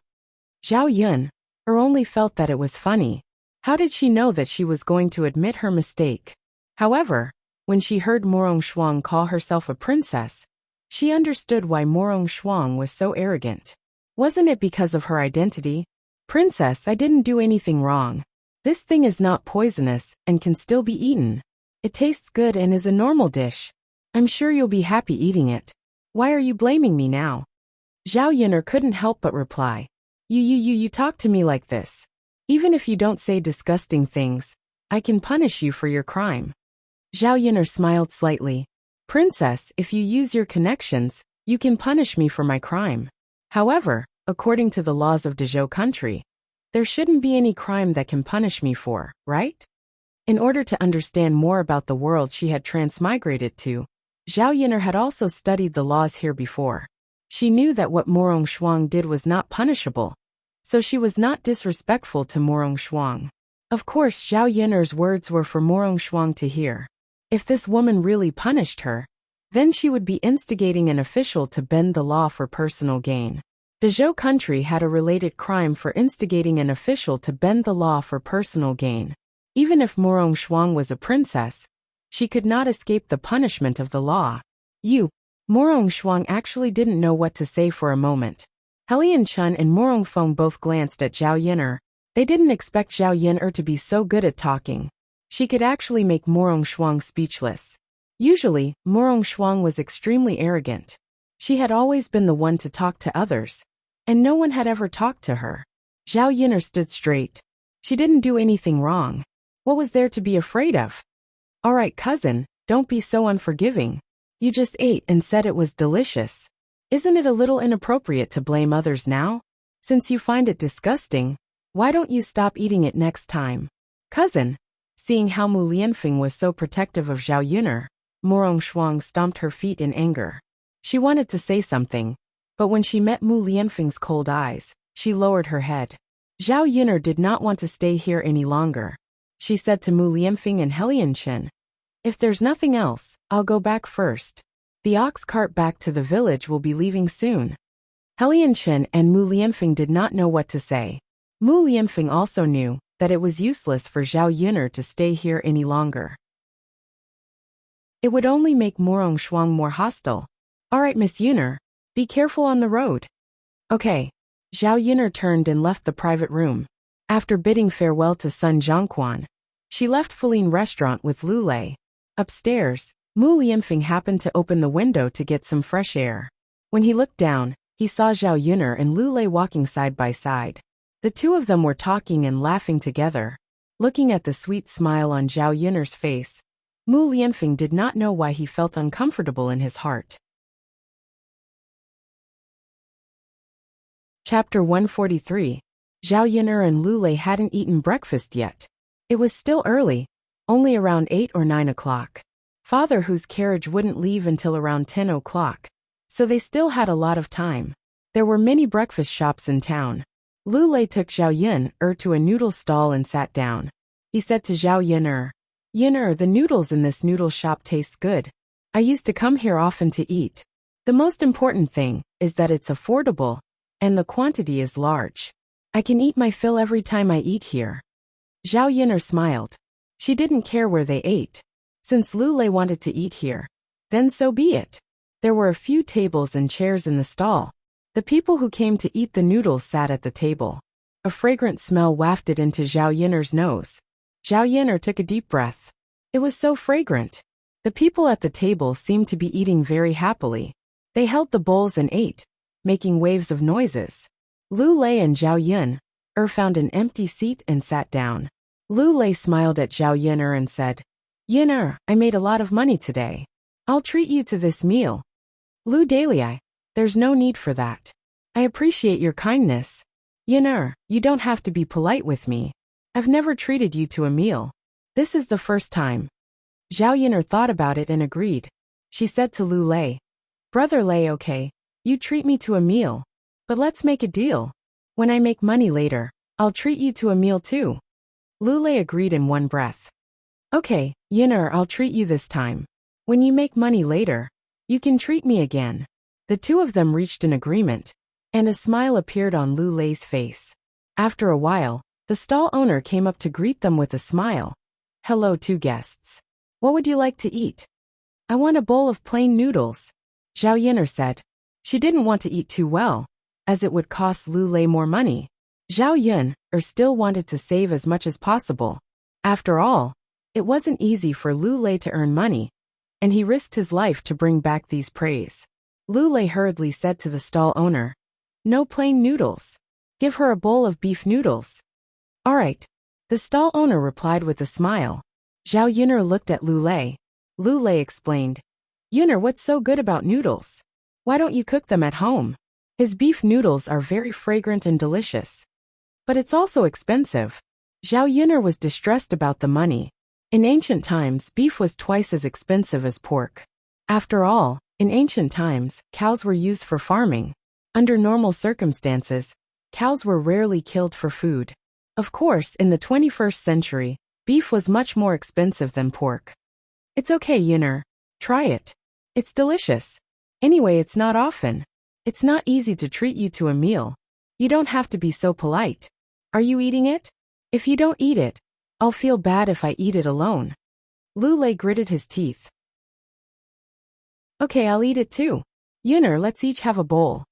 Zhao Yun'er only felt that it was funny. How did she know that she was going to admit her mistake? However, when she heard Morong Shuang call herself a princess, she understood why Morong Shuang was so arrogant. Wasn't it because of her identity? Princess, I didn't do anything wrong. This thing is not poisonous and can still be eaten. It tastes good and is a normal dish. I'm sure you'll be happy eating it. Why are you blaming me now? Zhao Yun'er couldn't help but reply. You talk to me like this. Even if you don't say disgusting things, I can punish you for your crime. Zhao Yun'er smiled slightly. Princess, if you use your connections, you can punish me for my crime. However, according to the laws of Dezhou country, there shouldn't be any crime that can punish me for, right? In order to understand more about the world she had transmigrated to, Zhao Yun'er had also studied the laws here before. She knew that what Morong Shuang did was not punishable, so she was not disrespectful to Morong Shuang. Of course, Zhao Yun'er's words were for Morong Shuang to hear. If this woman really punished her, then she would be instigating an official to bend the law for personal gain. Dezhou country had a related crime for instigating an official to bend the law for personal gain. Even if Morong Shuang was a princess, she could not escape the punishment of the law. Morong Shuang actually didn't know what to say for a moment. Helian Chun and Morong Feng both glanced at Zhao Yun'er. They didn't expect Zhao Yun'er to be so good at talking. She could actually make Morong Shuang speechless. Usually, Morong Shuang was extremely arrogant. She had always been the one to talk to others, and no one had ever talked to her. Zhao Yun'er stood straight. She didn't do anything wrong. What was there to be afraid of? All right, cousin, don't be so unforgiving. You just ate and said it was delicious. Isn't it a little inappropriate to blame others now? Since you find it disgusting, why don't you stop eating it next time? Cousin. Seeing how Mu Lianfeng was so protective of Zhao Yun'er, Morong Shuang stomped her feet in anger. She wanted to say something, but when she met Mu Lianfeng's cold eyes, she lowered her head. Zhao Yun'er did not want to stay here any longer. She said to Mu Lianfeng and Helian Chen, if there's nothing else, I'll go back first. The ox cart back to the village will be leaving soon. Helian Chen and Mu Lianfeng did not know what to say. Mu Lianfeng also knew that it was useless for Zhao Yun'er to stay here any longer. It would only make Morong Shuang more hostile. All right, Miss Yun'er, be careful on the road. Okay. Zhao Yun'er turned and left the private room. After bidding farewell to Sun Zhongquan, she left Feline restaurant with Lu Lei. Upstairs, Mu Lianfeng happened to open the window to get some fresh air. When he looked down, he saw Zhao Yun'er and Lu Lei walking side by side. The two of them were talking and laughing together. Looking at the sweet smile on Zhao Yun'er's face, Mu Lianfeng did not know why he felt uncomfortable in his heart. Chapter 143. Zhao Yun'er and Lu Lei hadn't eaten breakfast yet. It was still early, only around 8 or 9 o'clock. Father whose carriage wouldn't leave until around 10 o'clock, so they still had a lot of time. There were many breakfast shops in town. Lu Lei took Zhao Yun'er to a noodle stall and sat down. He said to Zhao Yun'er, Yun'er, the noodles in this noodle shop taste good. I used to come here often to eat. The most important thing is that it's affordable, and the quantity is large. I can eat my fill every time I eat here. Zhao Yin'er smiled. She didn't care where they ate. Since Lu Lei wanted to eat here, then so be it. There were a few tables and chairs in the stall. The people who came to eat the noodles sat at the table. A fragrant smell wafted into Zhao Yin'er's nose. Zhao Yin'er took a deep breath. It was so fragrant. The people at the table seemed to be eating very happily. They held the bowls and ate, making waves of noises. Lu Lei and Zhao Yin'er found an empty seat and sat down. Lu Lei smiled at Zhao Yin'er and said, "Yin'er, I made a lot of money today. I'll treat you to this meal." "Lu Dalai, there's no need for that. I appreciate your kindness. Yin'er, you don't have to be polite with me. I've never treated you to a meal. This is the first time." Zhao Yin'er thought about it and agreed. She said to Lu Lei, "Brother Lei, okay, you treat me to a meal. But let's make a deal. When I make money later, I'll treat you to a meal too." Lu Lei agreed in one breath. "Okay, Yin'er, I'll treat you this time. When you make money later, you can treat me again." The two of them reached an agreement, and a smile appeared on Lu Lei's face. After a while, the stall owner came up to greet them with a smile. "Hello, two guests. What would you like to eat?" "I want a bowl of plain noodles," Zhao Yin'er said. She didn't want to eat too well, as it would cost Lu Lei more money. Zhao Yin'er still wanted to save as much as possible. After all, it wasn't easy for Lu Lei to earn money, and he risked his life to bring back these praise. Lu Lei hurriedly said to the stall owner, "No plain noodles. Give her a bowl of beef noodles." "All right," the stall owner replied with a smile. Zhao Yin'er looked at Lu Lei. Lu Lei explained, "Yin'er, what's so good about noodles? Why don't you cook them at home? His beef noodles are very fragrant and delicious." "But it's also expensive." Zhao Yin'er was distressed about the money. In ancient times, beef was twice as expensive as pork. After all, in ancient times, cows were used for farming. Under normal circumstances, cows were rarely killed for food. Of course, in the 21st century, beef was much more expensive than pork. "It's okay, Yin'er. Try it. It's delicious. Anyway, it's not often. It's not easy to treat you to a meal. You don't have to be so polite. Are you eating it? If you don't eat it, I'll feel bad if I eat it alone." Lu Lei gritted his teeth. "Okay, I'll eat it too. Yin'er, let's each have a bowl."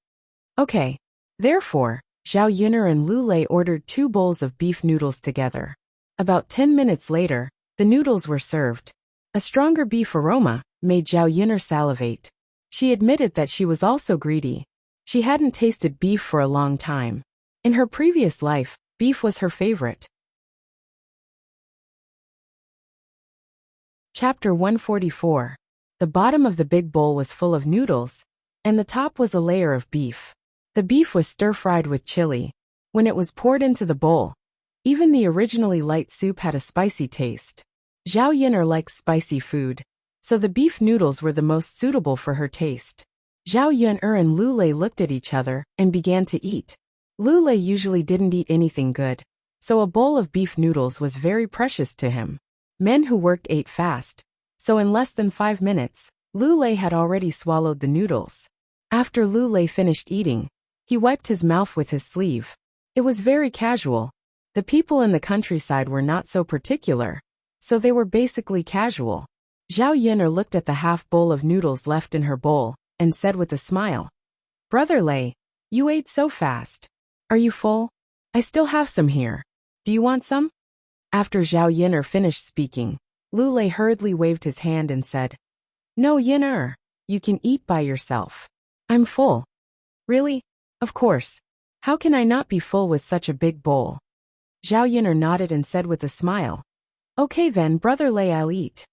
"Okay." Therefore, Zhao Yin'er and Lu Lei ordered 2 bowls of beef noodles together. About 10 minutes later, the noodles were served. A stronger beef aroma made Zhao Yin'er salivate. She admitted that she was also greedy. She hadn't tasted beef for a long time. In her previous life, beef was her favorite. Chapter 144. The bottom of the big bowl was full of noodles, and the top was a layer of beef. The beef was stir-fried with chili. When it was poured into the bowl, even the originally light soup had a spicy taste. Zhao Yin'er likes spicy food, so the beef noodles were the most suitable for her taste. Zhao Yin'er and Lu Lei looked at each other and began to eat. Lu Lei usually didn't eat anything good, so a bowl of beef noodles was very precious to him. Men who worked ate fast, so in less than 5 minutes, Lu Lei had already swallowed the noodles. After Lu Lei finished eating, he wiped his mouth with his sleeve. It was very casual. The people in the countryside were not so particular, so they were basically casual. Zhao Yin'er looked at the half bowl of noodles left in her bowl and said with a smile, "Brother Lei, you ate so fast. Are you full? I still have some here. Do you want some?" After Zhao Yin'er finished speaking, Lu Lei hurriedly waved his hand and said, "No, Yin'er, you can eat by yourself. I'm full." "Really? Of course. How can I not be full with such a big bowl?" Zhao Yin'er nodded and said with a smile, "Okay then, Brother Lei, I'll eat."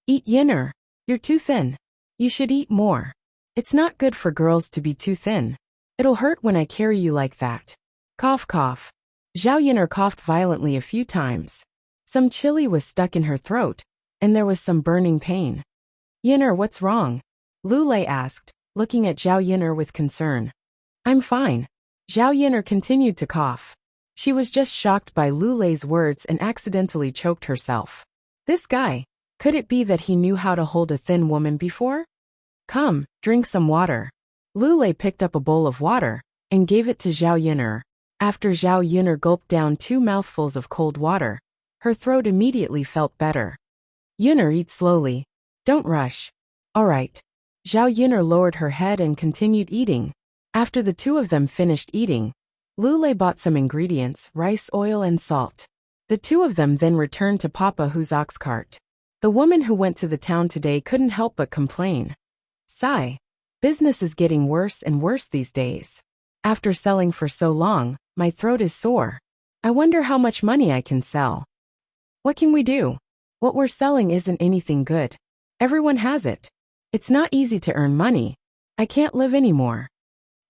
"Eat, Yin'er. You're too thin. You should eat more. It's not good for girls to be too thin. It'll hurt when I carry you like that." Cough, cough. Zhao Yin'er coughed violently a few times. Some chili was stuck in her throat, and there was some burning pain. "Yin'er, what's wrong?" Lu Lei asked, looking at Zhao Yin'er with concern. "I'm fine." Zhao Yin'er continued to cough. She was just shocked by Lu Lei's words and accidentally choked herself. This guy, could it be that he knew how to hold a thin woman before? "Come, drink some water." Lu Lei picked up a bowl of water and gave it to Zhao Yin'er. After Zhao Yin'er gulped down 2 mouthfuls of cold water, Her throat immediately felt better. Yuner, eat slowly. Don't rush. All right. Zhao Yuner lowered her head and continued eating. After the two of them finished eating, Lulei bought some ingredients, rice, oil, and salt. The two of them then returned to Papa Hu's ox cart. The woman who went to the town today couldn't help but complain. Sigh. Business is getting worse and worse these days. After selling for so long, my throat is sore. I wonder how much money I can sell. What can we do? What we're selling isn't anything good. Everyone has it. It's not easy to earn money. I can't live anymore.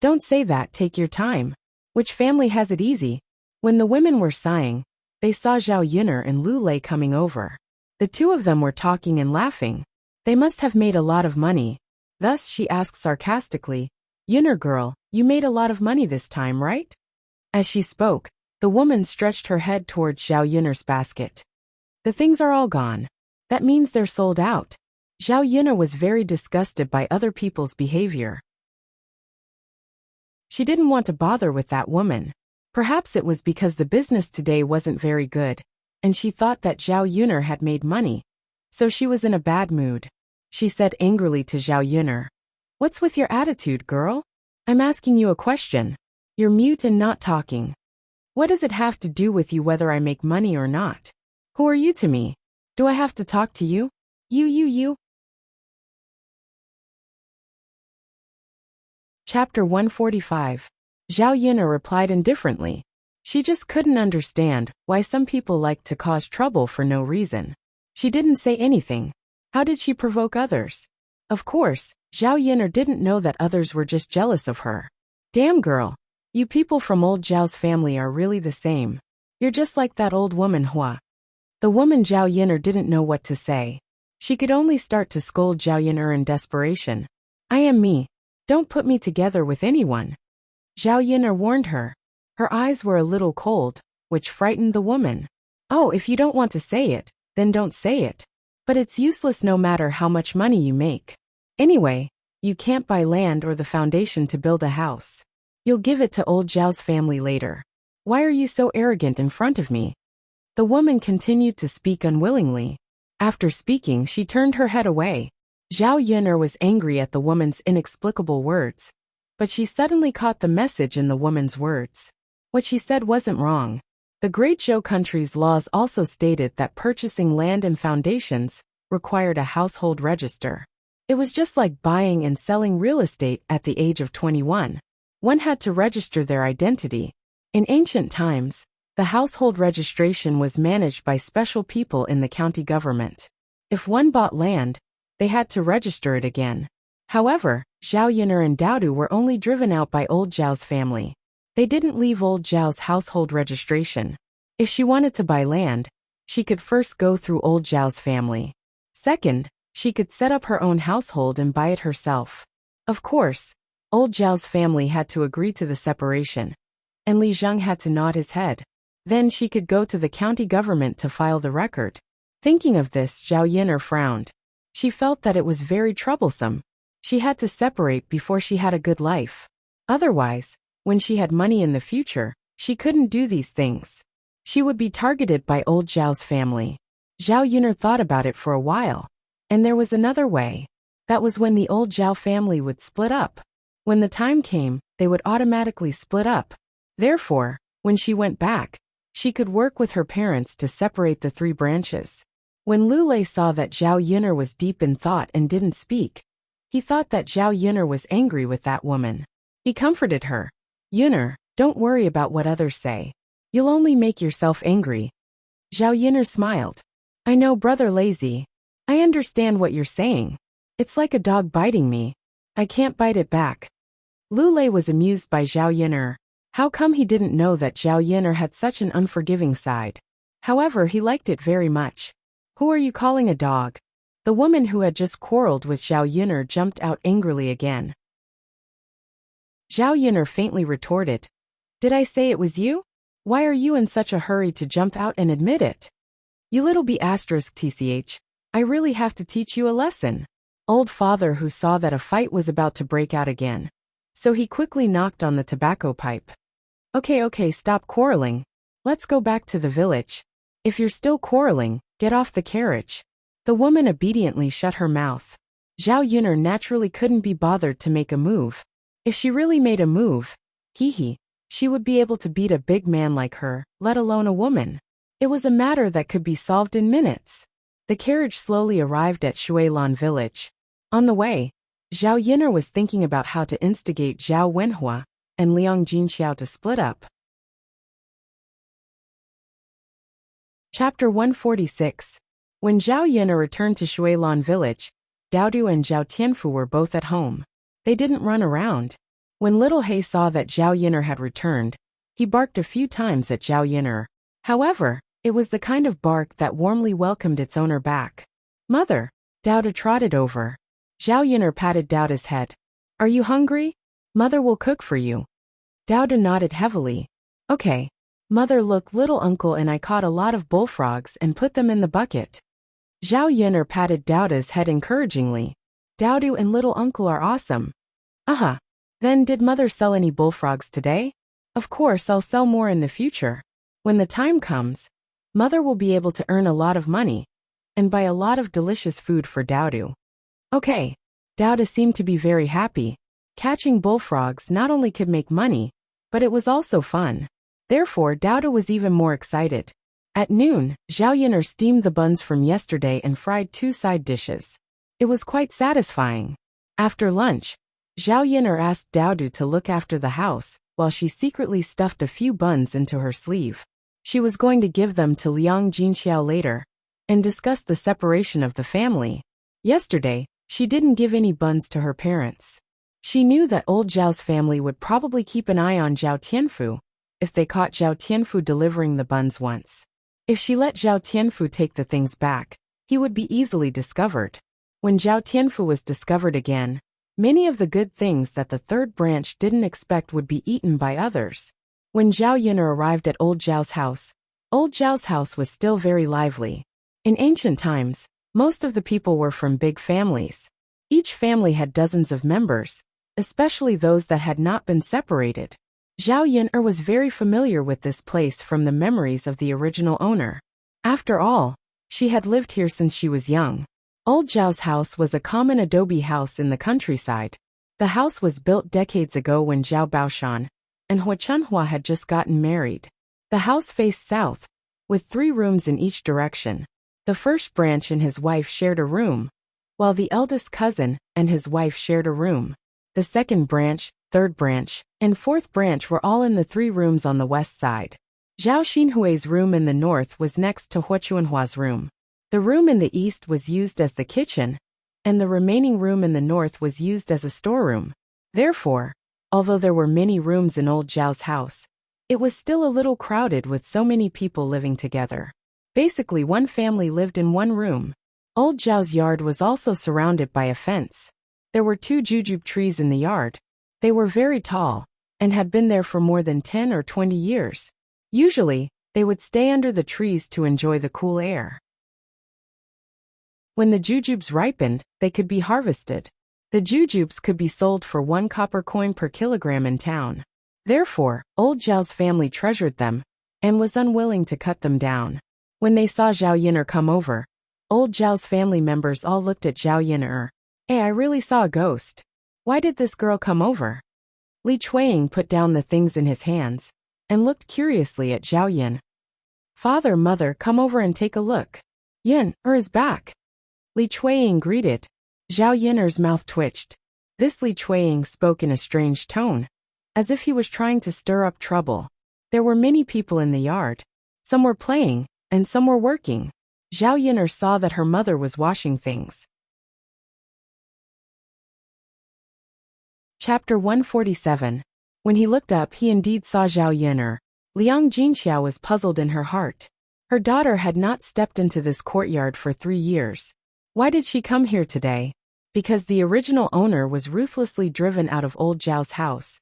Don't say that, take your time. Which family has it easy? When the women were sighing, they saw Zhao Yuner and Lulei coming over. The two of them were talking and laughing. They must have made a lot of money. Thus she asked sarcastically, Yuner girl, you made a lot of money this time, right? As she spoke, the woman stretched her head towards Zhao Yuner's basket. The things are all gone. That means they're sold out. Zhao Yuner was very disgusted by other people's behavior. She didn't want to bother with that woman. Perhaps it was because the business today wasn't very good, and she thought that Zhao Yuner had made money. So she was in a bad mood. She said angrily to Zhao Yuner, What's with your attitude, girl? I'm asking you a question. You're mute and not talking. What does it have to do with you whether I make money or not? Who are you to me? Do I have to talk to you? You. Chapter 145. Zhao Yuner replied indifferently. She just couldn't understand why some people like to cause trouble for no reason. She didn't say anything. How did she provoke others? Of course, Zhao Yuner didn't know that others were just jealous of her. Damn girl. You people from old Zhao's family are really the same. You're just like that old woman Hua. The woman Zhao Yuner didn't know what to say. She could only start to scold Zhao Yuner in desperation. I am me. Don't put me together with anyone. Zhao Yuner warned her. Her eyes were a little cold, which frightened the woman. Oh, if you don't want to say it, then don't say it. But it's useless no matter how much money you make. Anyway, you can't buy land or the foundation to build a house. You'll give it to old Zhao's family later. Why are you so arrogant in front of me? The woman continued to speak unwillingly. After speaking, she turned her head away. Zhao Yuner was angry at the woman's inexplicable words. But she suddenly caught the message in the woman's words. What she said wasn't wrong. The Great Zhou country's laws also stated that purchasing land and foundations required a household register. It was just like buying and selling real estate at the age of 21. One had to register their identity. In ancient times, the household registration was managed by special people in the county government. If one bought land, they had to register it again. However, Zhao Yuner and Daodu were only driven out by old Zhao's family. They didn't leave old Zhao's household registration. If she wanted to buy land, she could first go through old Zhao's family. Second, she could set up her own household and buy it herself. Of course, old Zhao's family had to agree to the separation, and Li Zheng had to nod his head. Then she could go to the county government to file the record. Thinking of this, Zhao Yuner frowned. She felt that it was very troublesome. She had to separate before she had a good life. Otherwise, when she had money in the future, she couldn't do these things. She would be targeted by old Zhao's family. Zhao Yuner thought about it for a while. And there was another way. That was when the old Zhao family would split up. When the time came, they would automatically split up. Therefore, when she went back, she could work with her parents to separate the three branches. When Lulei saw that Zhao Yuner was deep in thought and didn't speak, he thought that Zhao Yuner was angry with that woman. He comforted her. Yuner, don't worry about what others say. You'll only make yourself angry. Zhao Yuner smiled. I know, brother lazy. I understand what you're saying. It's like a dog biting me. I can't bite it back. Lulei was amused by Zhao Yuner. How come he didn't know that Zhao Yuner had such an unforgiving side? However, he liked it very much. Who are you calling a dog? The woman who had just quarreled with Zhao Yuner jumped out angrily again. Zhao Yuner faintly retorted. Did I say it was you? Why are you in such a hurry to jump out and admit it? You little tch. I really have to teach you a lesson. Old father who saw that a fight was about to break out again. So he quickly knocked on the tobacco pipe. Okay, stop quarreling. Let's go back to the village. If you're still quarreling, get off the carriage. The woman obediently shut her mouth. Zhao Yuner naturally couldn't be bothered to make a move. If she really made a move, she would be able to beat a big man like her, let alone a woman. It was a matter that could be solved in minutes. The carriage slowly arrived at Shuilan village. On the way, Zhao Yuner was thinking about how to instigate Zhao Wenhua and Liang Jinxiao to split up. Chapter 146. When Zhao Yuner returned to Shuilan village, Daodu and Zhao Tianfu were both at home. They didn't run around. When Little He saw that Zhao Yuner had returned, he barked a few times at Zhao Yuner. However, it was the kind of bark that warmly welcomed its owner back. Mother, Daodu trotted over. Zhao Yuner patted Daodu's head. Are you hungry? Mother will cook for you. Daodu nodded heavily. Okay. Mother, look, little uncle and I caught a lot of bullfrogs and put them in the bucket. Zhao Yuner patted Daodu's head encouragingly. Daodu and little uncle are awesome. Then did mother sell any bullfrogs today? Of course I'll sell more in the future. When the time comes, mother will be able to earn a lot of money and buy a lot of delicious food for Daodu. Okay. Daodu seemed to be very happy. Catching bullfrogs not only could make money, but it was also fun. Therefore, Daodu was even more excited. At noon, Zhao Yuner steamed the buns from yesterday and fried 2 side dishes. It was quite satisfying. After lunch, Zhao Yuner asked Daodu to look after the house, while she secretly stuffed a few buns into her sleeve. She was going to give them to Liang Jinxiao later, and discuss the separation of the family. Yesterday, she didn't give any buns to her parents. She knew that old Zhao's family would probably keep an eye on Zhao Tianfu, if they caught Zhao Tianfu delivering the buns once. If she let Zhao Tianfu take the things back, he would be easily discovered. When Zhao Tianfu was discovered again, many of the good things that the third branch didn't expect would be eaten by others. When Zhao Yuner arrived at old Zhao's house was still very lively. In ancient times, most of the people were from big families. Each family had dozens of members, especially those that had not been separated. Zhao Yuner was very familiar with this place from the memories of the original owner. After all, she had lived here since she was young. Old Zhao's house was a common adobe house in the countryside. The house was built decades ago when Zhao Baoshan and Hua Chunhua had just gotten married. The house faced south, with 3 rooms in each direction. The first branch and his wife shared a room, while the eldest cousin and his wife shared a room. The second branch, third branch, and fourth branch were all in the 3 rooms on the west side. Zhao Xinhui's room in the north was next to Hua Chunhua's room. The room in the east was used as the kitchen, and the remaining room in the north was used as a storeroom. Therefore, although there were many rooms in old Zhao's house, it was still a little crowded with so many people living together. Basically, one family lived in one room. Old Zhao's yard was also surrounded by a fence. There were 2 jujube trees in the yard. They were very tall, and had been there for more than 10 or 20 years. Usually, they would stay under the trees to enjoy the cool air. When the jujubes ripened, they could be harvested. The jujubes could be sold for 1 copper coin per kilogram in town. Therefore, old Zhao's family treasured them, and was unwilling to cut them down. When they saw Zhao Yuner come over, old Zhao's family members all looked at Zhao Yuner. Hey, I really saw a ghost. Why did this girl come over? Li Chuiying put down the things in his hands, and looked curiously at Zhao Yun. Father, mother, come over and take a look. Yun is back. Li Chuiying greeted. Zhao Yuner's mouth twitched. This Li Chuiying spoke in a strange tone, as if he was trying to stir up trouble. There were many people in the yard. Some were playing, and some were working. Zhao Yuner saw that her mother was washing things. Chapter 147. When he looked up, he indeed saw Zhao Yuner. Liang Jinxiao was puzzled in her heart. Her daughter had not stepped into this courtyard for 3 years. Why did she come here today? Because the original owner was ruthlessly driven out of old Zhao's house.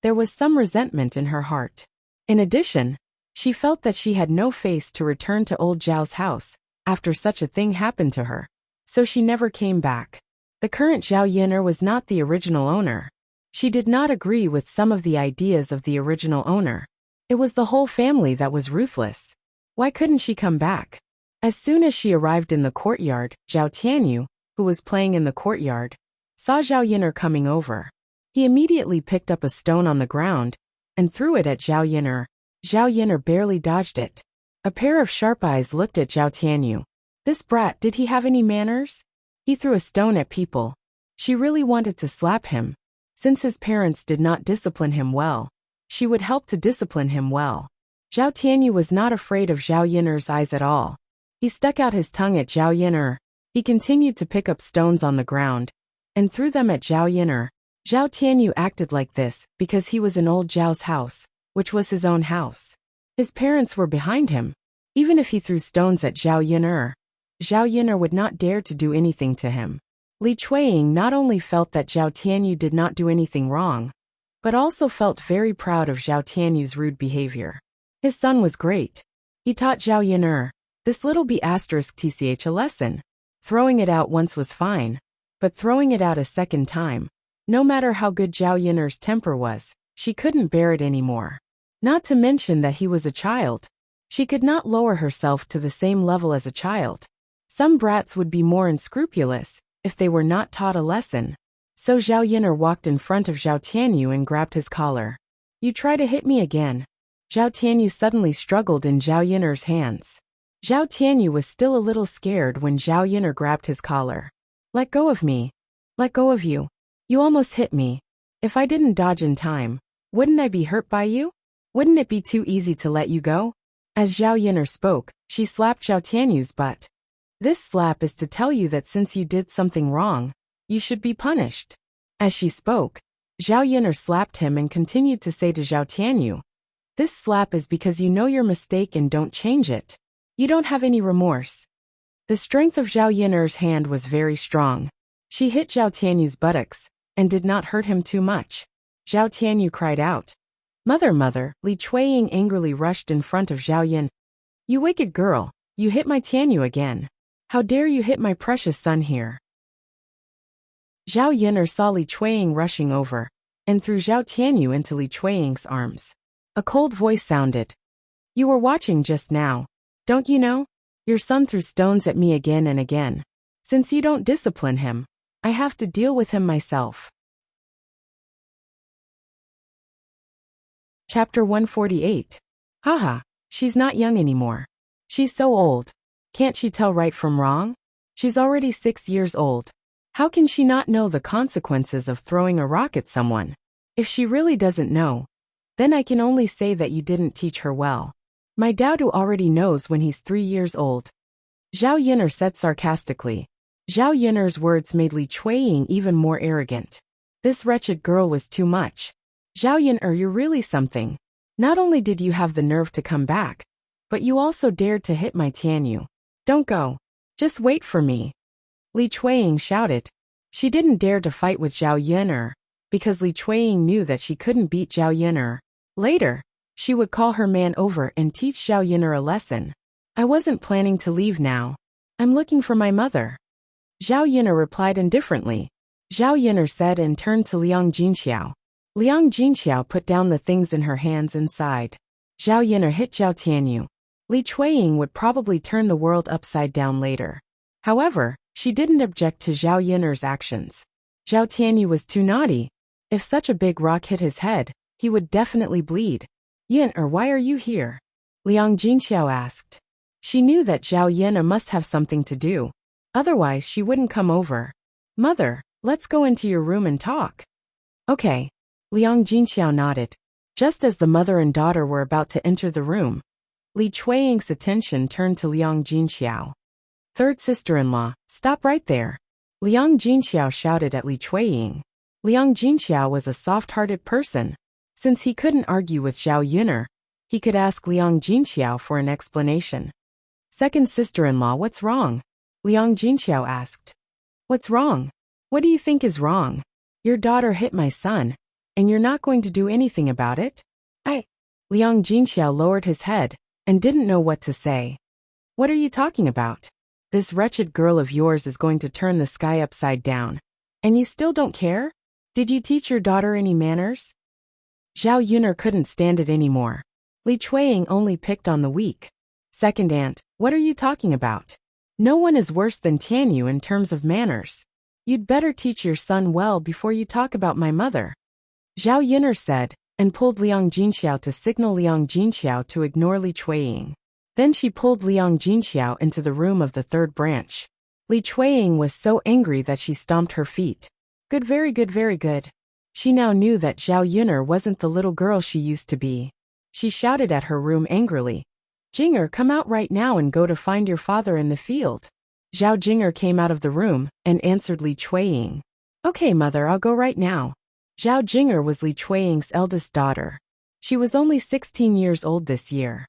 There was some resentment in her heart. In addition, she felt that she had no face to return to old Zhao's house after such a thing happened to her. So she never came back. The current Zhao Yuner was not the original owner. She did not agree with some of the ideas of the original owner. It was the whole family that was ruthless. Why couldn't she come back? As soon as she arrived in the courtyard, Zhao Tianyu, who was playing in the courtyard, saw Zhao Yin'er coming over. He immediately picked up a stone on the ground and threw it at Zhao Yin'er. Zhao Yin'er barely dodged it. A pair of sharp eyes looked at Zhao Tianyu. This brat, did he have any manners? He threw a stone at people. She really wanted to slap him. Since his parents did not discipline him well, she would help to discipline him well. Zhao Tianyu was not afraid of Zhao Yin'er's eyes at all. He stuck out his tongue at Zhao Yin'er. He continued to pick up stones on the ground and threw them at Zhao Yin'er. Zhao Tianyu acted like this because he was in old Zhao's house, which was his own house. His parents were behind him. Even if he threw stones at Zhao Yin'er would not dare to do anything to him. Li Chueying not only felt that Zhao Tianyu did not do anything wrong, but also felt very proud of Zhao Tianyu's rude behavior. His son was great. He taught Zhao Yin'er, this little b*tch a lesson. Throwing it out once was fine, but throwing it out a second time, no matter how good Zhao Yin'er's temper was, she couldn't bear it anymore. Not to mention that he was a child. She could not lower herself to the same level as a child. Some brats would be more unscrupulous if they were not taught a lesson. So Zhao Yin'er walked in front of Zhao Tianyu and grabbed his collar. You try to hit me again. Zhao Tianyu suddenly struggled in Zhao Yin'er's hands. Zhao Tianyu was still a little scared when Zhao Yin'er grabbed his collar. Let go of me. Let go of you. You almost hit me. If I didn't dodge in time, wouldn't I be hurt by you? Wouldn't it be too easy to let you go? As Zhao Yin'er spoke, she slapped Zhao Tianyu's butt. This slap is to tell you that since you did something wrong, you should be punished. As she spoke, Zhao Yin'er slapped him and continued to say to Zhao Tianyu, this slap is because you know your mistake and don't change it. You don't have any remorse. The strength of Zhao Yin'er's hand was very strong. She hit Zhao Tianyu's buttocks and did not hurt him too much. Zhao Tianyu cried out, Mother, mother! Li Chueying angrily rushed in front of Zhao Yin. You wicked girl, you hit my Tianyu again. How dare you hit my precious son here? Zhao Yin'er saw Li Chueying rushing over and threw Zhao Tianyu into Li Chueying's arms. A cold voice sounded. You were watching just now. Don't you know? Your son threw stones at me again and again. Since you don't discipline him, I have to deal with him myself. Chapter 148. Haha, she's not young anymore. She's so old. Can't she tell right from wrong? She's already 6 years old. How can she not know the consequences of throwing a rock at someone? If she really doesn't know, then I can only say that you didn't teach her well. My Daodu already knows when he's 3 years old. Zhao Yin'er said sarcastically. Zhao Yin'er's words made Li Chueying even more arrogant. This wretched girl was too much. Zhao Yin'er, you're really something. Not only did you have the nerve to come back, but you also dared to hit my Tianyu. Don't go. Just wait for me. Li Chueying shouted. She didn't dare to fight with Zhao Yin'er, because Li Chueying knew that she couldn't beat Zhao Yin'er. Later, she would call her man over and teach Zhao Yin'er a lesson. I wasn't planning to leave now. I'm looking for my mother. Zhao Yin'er replied indifferently. Zhao Yin'er said and turned to Liang Jinxiao. Liang Jinxiao put down the things in her hands and sighed. Zhao Yin'er hit Zhao Tianyu. Li Chueying would probably turn the world upside down later. However, she didn't object to Zhao Yin'er's actions. Zhao Tianyu was too naughty. If such a big rock hit his head, he would definitely bleed. Yin'er, why are you here? Liang Jinxiao asked. She knew that Zhao Yin'er must have something to do. Otherwise, she wouldn't come over. Mother, let's go into your room and talk. Okay. Liang Jinxiao nodded. Just as the mother and daughter were about to enter the room, Li Chueying's attention turned to Liang Jinxiao. Third sister-in-law, stop right there. Liang Jinxiao shouted at Li Chueying. Liang Jinxiao was a soft-hearted person. Since he couldn't argue with Zhao Yin'er, he could ask Liang Jinxiao for an explanation. Second sister-in-law, what's wrong? Liang Jinxiao asked. What's wrong? What do you think is wrong? Your daughter hit my son, and you're not going to do anything about it? Liang Jinxiao lowered his head and didn't know what to say. What are you talking about? This wretched girl of yours is going to turn the sky upside down. And you still don't care? Did you teach your daughter any manners? Zhao Yin'er couldn't stand it anymore. Li Chueying only picked on the weak. Second aunt, what are you talking about? No one is worse than Tianyu in terms of manners. You'd better teach your son well before you talk about my mother. Zhao Yin'er said, and pulled Liang Jinxiao to signal Liang Jinxiao to ignore Li Chuiying. Then she pulled Liang Jinxiao into the room of the third branch. Li Chuiying was so angry that she stomped her feet. Good, very good, very good. She now knew that Zhao Yin'er wasn't the little girl she used to be. She shouted at her room angrily. Jinger, come out right now and go to find your father in the field. Zhao Jinger came out of the room and answered Li Chuiying. Okay, mother, I'll go right now. Zhao Jinger was Li Chuiying's eldest daughter. She was only 16 years old this year.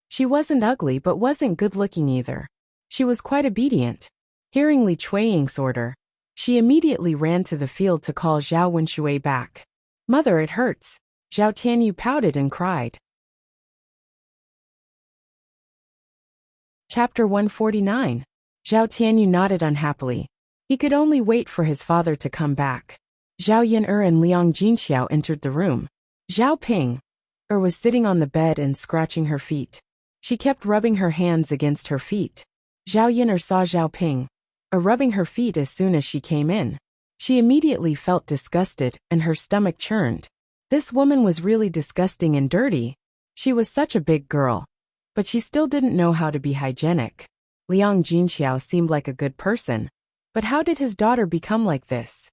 She wasn't ugly but wasn't good-looking either. She was quite obedient. Hearing Li Chuiying's order, she immediately ran to the field to call Zhao Wenshui back. Mother, it hurts. Zhao Tianyu pouted and cried. Chapter 149. Zhao Tianyu nodded unhappily. He could only wait for his father to come back. Zhao Yin'er and Liang Jinxiao entered the room. Zhao Ping was sitting on the bed and scratching her feet. She kept rubbing her hands against her feet. Zhao Yin'er saw Zhao Ping rubbing her feet as soon as she came in. She immediately felt disgusted and her stomach churned. This woman was really disgusting and dirty. She was such a big girl, but she still didn't know how to be hygienic. Liang Jinxiao seemed like a good person, but how did his daughter become like this?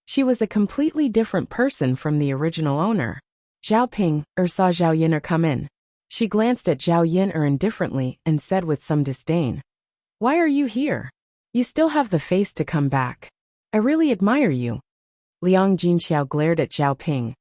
She was a completely different person from the original owner. Zhao Ping saw Zhao Yin'er come in. She glanced at Zhao Yin'er indifferently and said with some disdain, "Why are you here? You still have the face to come back. I really admire you." Liang Jinxiao glared at Zhao Ping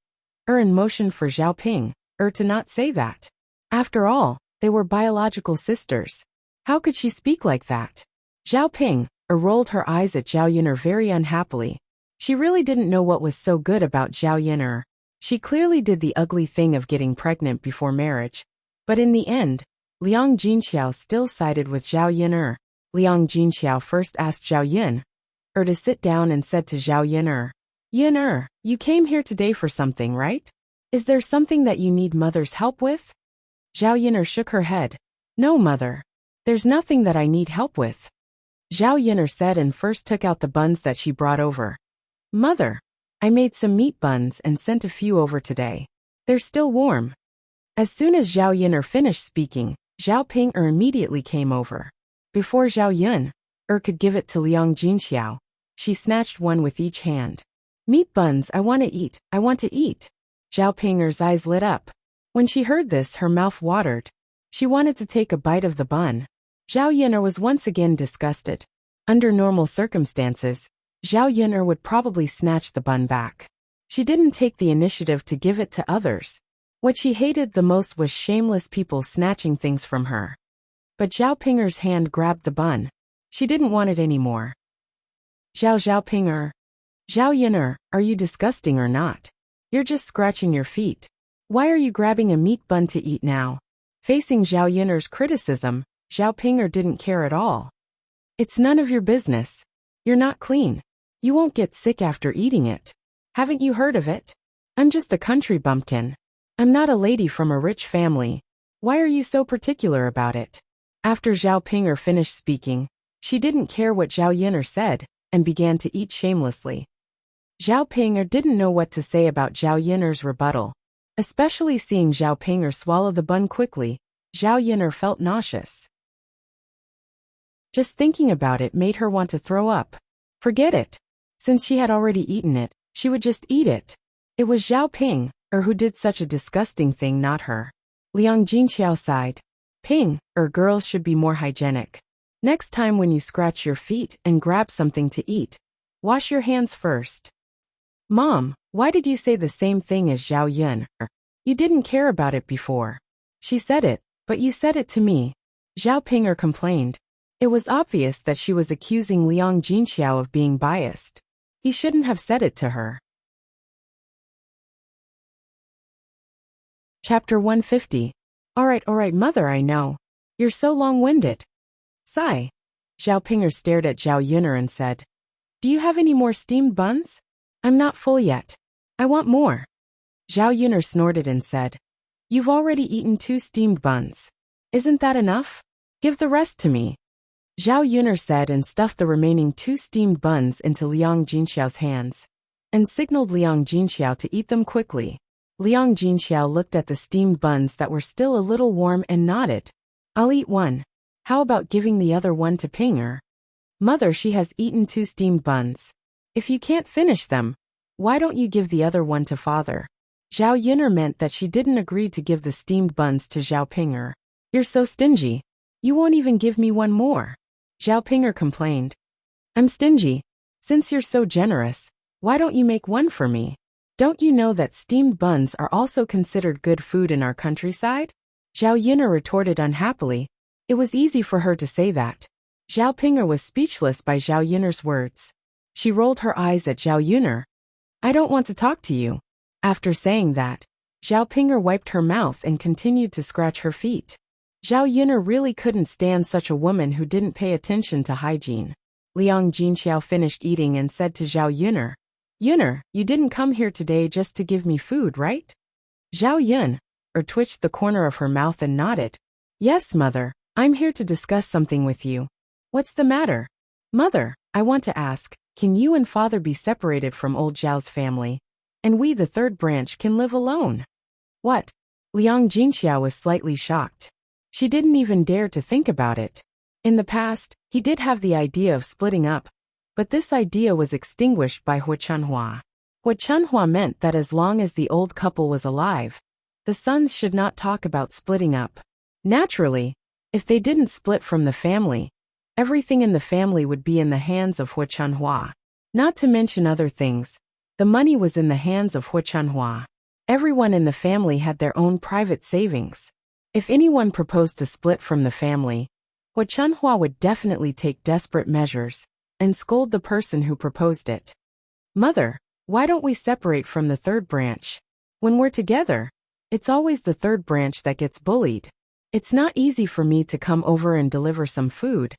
and motioned for Zhao Ping to not say that. After all, they were biological sisters. How could she speak like that? Zhao Ping rolled her eyes at Zhao Yin'er very unhappily. She really didn't know what was so good about Zhao Yin'er. She clearly did the ugly thing of getting pregnant before marriage. But in the end, Liang Jinxiao still sided with Zhao Yin'er. Liang Jinxiao first asked Zhao Yin'er to sit down and said to Zhao Yin'er, "Yin'er, you came here today for something, right? Is there something that you need mother's help with?" Zhao Yin'er shook her head. "No, mother. There's nothing that I need help with." Zhao Yin'er said and first took out the buns that she brought over. "Mother, I made some meat buns and sent a few over today. They're still warm." As soon as Zhao Yin'er finished speaking, Zhao Ping immediately came over. Before Zhao Yin'er could give it to Liang Jinxiao, she snatched one with each hand. "Meat buns, I want to eat, I want to eat." Zhao Ping's eyes lit up. When she heard this, her mouth watered. She wanted to take a bite of the bun. Zhao Yin'er was once again disgusted. Under normal circumstances, Zhao Yin'er would probably snatch the bun back. She didn't take the initiative to give it to others. What she hated the most was shameless people snatching things from her. But Zhao Ping's hand grabbed the bun. She didn't want it anymore. Zhao Pinger. Zhao Yin'er, are you disgusting or not? You're just scratching your feet. Why are you grabbing a meat bun to eat now? Facing Zhao Yin'er's criticism, Zhao Pinger didn't care at all. It's none of your business. You're not clean. You won't get sick after eating it. Haven't you heard of it? I'm just a country bumpkin. I'm not a lady from a rich family. Why are you so particular about it? After Zhao Pinger finished speaking, she didn't care what Zhao Yin'er said and began to eat shamelessly. Zhao Pinger didn't know what to say about Zhao Yin'er's rebuttal. Especially seeing Zhao Pinger swallow the bun quickly, Zhao Yin'er felt nauseous. Just thinking about it made her want to throw up. Forget it. Since she had already eaten it, she would just eat it. It was Zhao Ping who did such a disgusting thing, not her. Liang Jinxiao sighed. Ping, girls should be more hygienic. Next time when you scratch your feet and grab something to eat, wash your hands first. Mom, why did you say the same thing as Zhao Yin'er? You didn't care about it before. She said it, but you said it to me. Zhao Pinger complained. It was obvious that she was accusing Liang Jinxiao of being biased. He shouldn't have said it to her. Chapter 150. All right, mother, I know. You're so long-winded. Sigh. Zhao Pinger stared at Zhao Yin'er and said, "Do you have any more steamed buns? I'm not full yet. I want more." Zhao Yin'er snorted and said, "You've already eaten 2 steamed buns. Isn't that enough? Give the rest to me. Zhao Yuner said and stuffed the remaining 2 steamed buns into Liang Jinxiao's hands, and signaled Liang Jinxiao to eat them quickly. Liang Jinxiao looked at the steamed buns that were still a little warm and nodded. I'll eat one. How about giving the other one to Pinger? Mother, she has eaten 2 steamed buns. If you can't finish them, why don't you give the other one to father? Zhao Yuner meant that she didn't agree to give the steamed buns to Zhao Pinger. You're so stingy. You won't even give me one more. Zhao Pinger complained. I'm stingy. Since you're so generous, why don't you make one for me? Don't you know that steamed buns are also considered good food in our countryside? Zhao Yuner retorted unhappily. It was easy for her to say that. Zhao Pinger was speechless by Zhao Yuner's words. She rolled her eyes at Zhao Yuner. I don't want to talk to you. After saying that, Zhao Pinger wiped her mouth and continued to scratch her feet. Zhao Yuner really couldn't stand such a woman who didn't pay attention to hygiene. Liang Jinxiao finished eating and said to Zhao Yuner, Yuner, you didn't come here today just to give me food, right? Zhao Yuner twitched the corner of her mouth and nodded. Yes, mother, I'm here to discuss something with you. What's the matter? Mother, I want to ask, can you and father be separated from old Zhao's family, and we the third branch can live alone? What? Liang Jinxiao was slightly shocked. She didn't even dare to think about it. In the past, he did have the idea of splitting up, but this idea was extinguished by Hua Chunhua. Hua Chunhua meant that as long as the old couple was alive, the sons should not talk about splitting up. Naturally, if they didn't split from the family, everything in the family would be in the hands of Hua Chunhua. Not to mention other things, the money was in the hands of Hua Chunhua. Everyone in the family had their own private savings. If anyone proposed to split from the family, Hua Chunhua would definitely take desperate measures and scold the person who proposed it. Mother, why don't we separate from the third branch? When we're together, it's always the third branch that gets bullied. It's not easy for me to come over and deliver some food,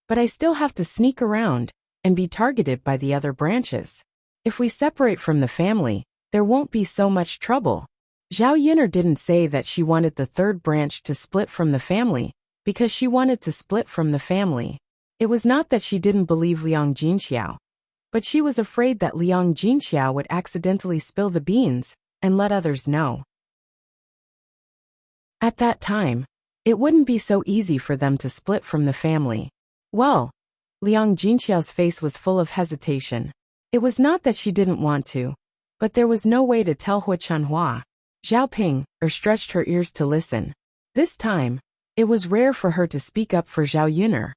but I still have to sneak around and be targeted by the other branches. If we separate from the family, there won't be so much trouble. Zhao Yuner didn't say that she wanted the third branch to split from the family, because she wanted to split from the family. It was not that she didn't believe Liang Jinxiao, but she was afraid that Liang Jinxiao would accidentally spill the beans and let others know. At that time, it wouldn't be so easy for them to split from the family. Well, Liang Jinxiao's face was full of hesitation. It was not that she didn't want to, but there was no way to tell Hua Chunhua. Zhao Ping stretched her ears to listen. This time, it was rare for her to speak up for Zhao Yuner.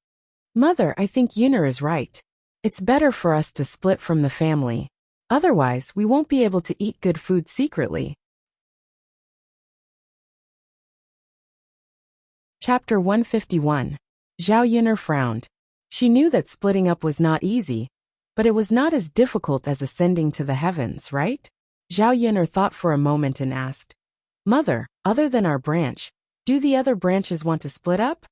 Mother, I think Yuner is right. It's better for us to split from the family. Otherwise, we won't be able to eat good food secretly. Chapter 151. Zhao Yuner frowned. She knew that splitting up was not easy, but it was not as difficult as ascending to the heavens, right? Zhao Yuner thought for a moment and asked, Mother, other than our branch, do the other branches want to split up?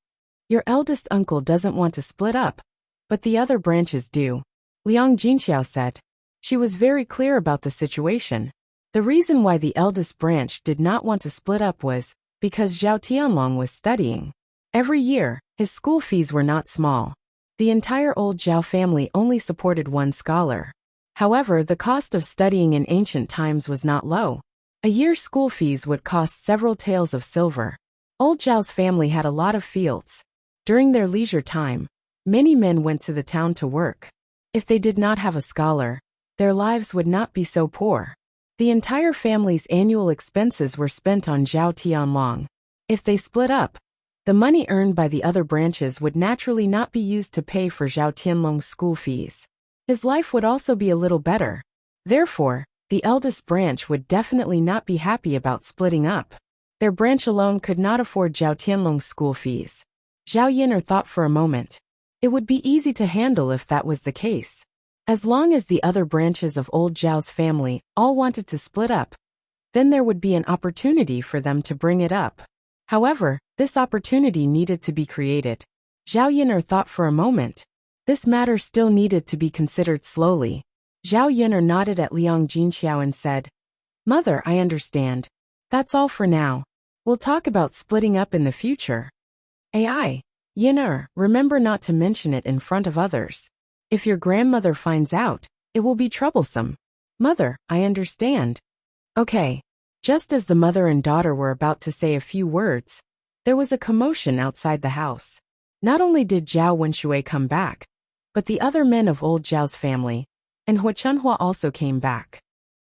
Your eldest uncle doesn't want to split up, but the other branches do. Liang Jinxiao said. She was very clear about the situation. The reason why the eldest branch did not want to split up was because Zhao Tianlong was studying. Every year, his school fees were not small. The entire old Zhao family only supported one scholar. However, the cost of studying in ancient times was not low. A year's school fees would cost several taels of silver. Old Zhao's family had a lot of fields. During their leisure time, many men went to the town to work. If they did not have a scholar, their lives would not be so poor. The entire family's annual expenses were spent on Zhao Tianlong. If they split up, the money earned by the other branches would naturally not be used to pay for Zhao Tianlong's school fees. His life would also be a little better. Therefore, the eldest branch would definitely not be happy about splitting up. Their branch alone could not afford Zhao Tianlong's school fees. Zhao Yuner thought for a moment. It would be easy to handle if that was the case. As long as the other branches of old Zhao's family all wanted to split up, then there would be an opportunity for them to bring it up. However, this opportunity needed to be created. Zhao Yuner thought for a moment. This matter still needed to be considered slowly. Zhao Yuner nodded at Liang Jinxiao and said, Mother, I understand. That's all for now. We'll talk about splitting up in the future. AI. Yin'er, remember not to mention it in front of others. If your grandmother finds out, it will be troublesome. Mother, I understand. Okay. Just as the mother and daughter were about to say a few words, there was a commotion outside the house. Not only did Zhao Wenshui come back, but the other men of old Zhao's family, and Hua Chunhua also came back.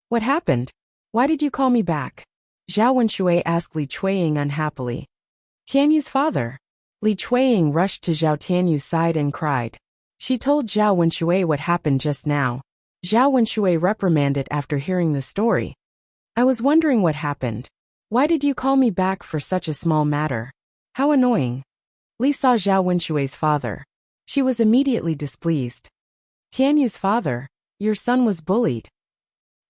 What happened? Why did you call me back? Zhao Wenshui asked Li Chuiying unhappily. Tianyu's father. Li Chuiying rushed to Zhao Tianyu's side and cried. She told Zhao Wenshui what happened just now. Zhao Wenshui reprimanded after hearing the story. I was wondering what happened. Why did you call me back for such a small matter? How annoying. Li saw Zhao Wenshui's father. She was immediately displeased. Tianyu's father, your son was bullied.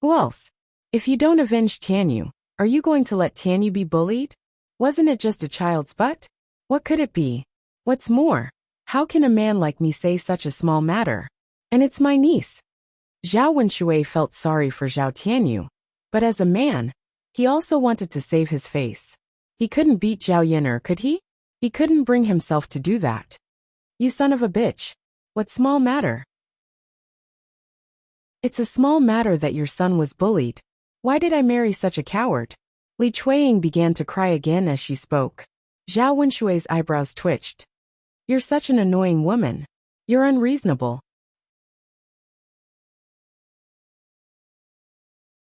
Who else? If you don't avenge Tianyu, are you going to let Tianyu be bullied? Wasn't it just a child's butt? What could it be? What's more, how can a man like me say such a small matter? And it's my niece. Zhao Wenshui felt sorry for Zhao Tianyu, but as a man, he also wanted to save his face. He couldn't beat Zhao Yin'er, could he? He couldn't bring himself to do that. You son of a bitch. What small matter? It's a small matter that your son was bullied. Why did I marry such a coward? Li Chuiying began to cry again as she spoke. Zhao Wenshui's eyebrows twitched. You're such an annoying woman. You're unreasonable.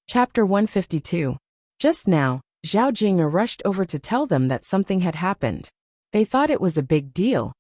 Chapter 152. Just now, Zhao Jing'er rushed over to tell them that something had happened. They thought it was a big deal,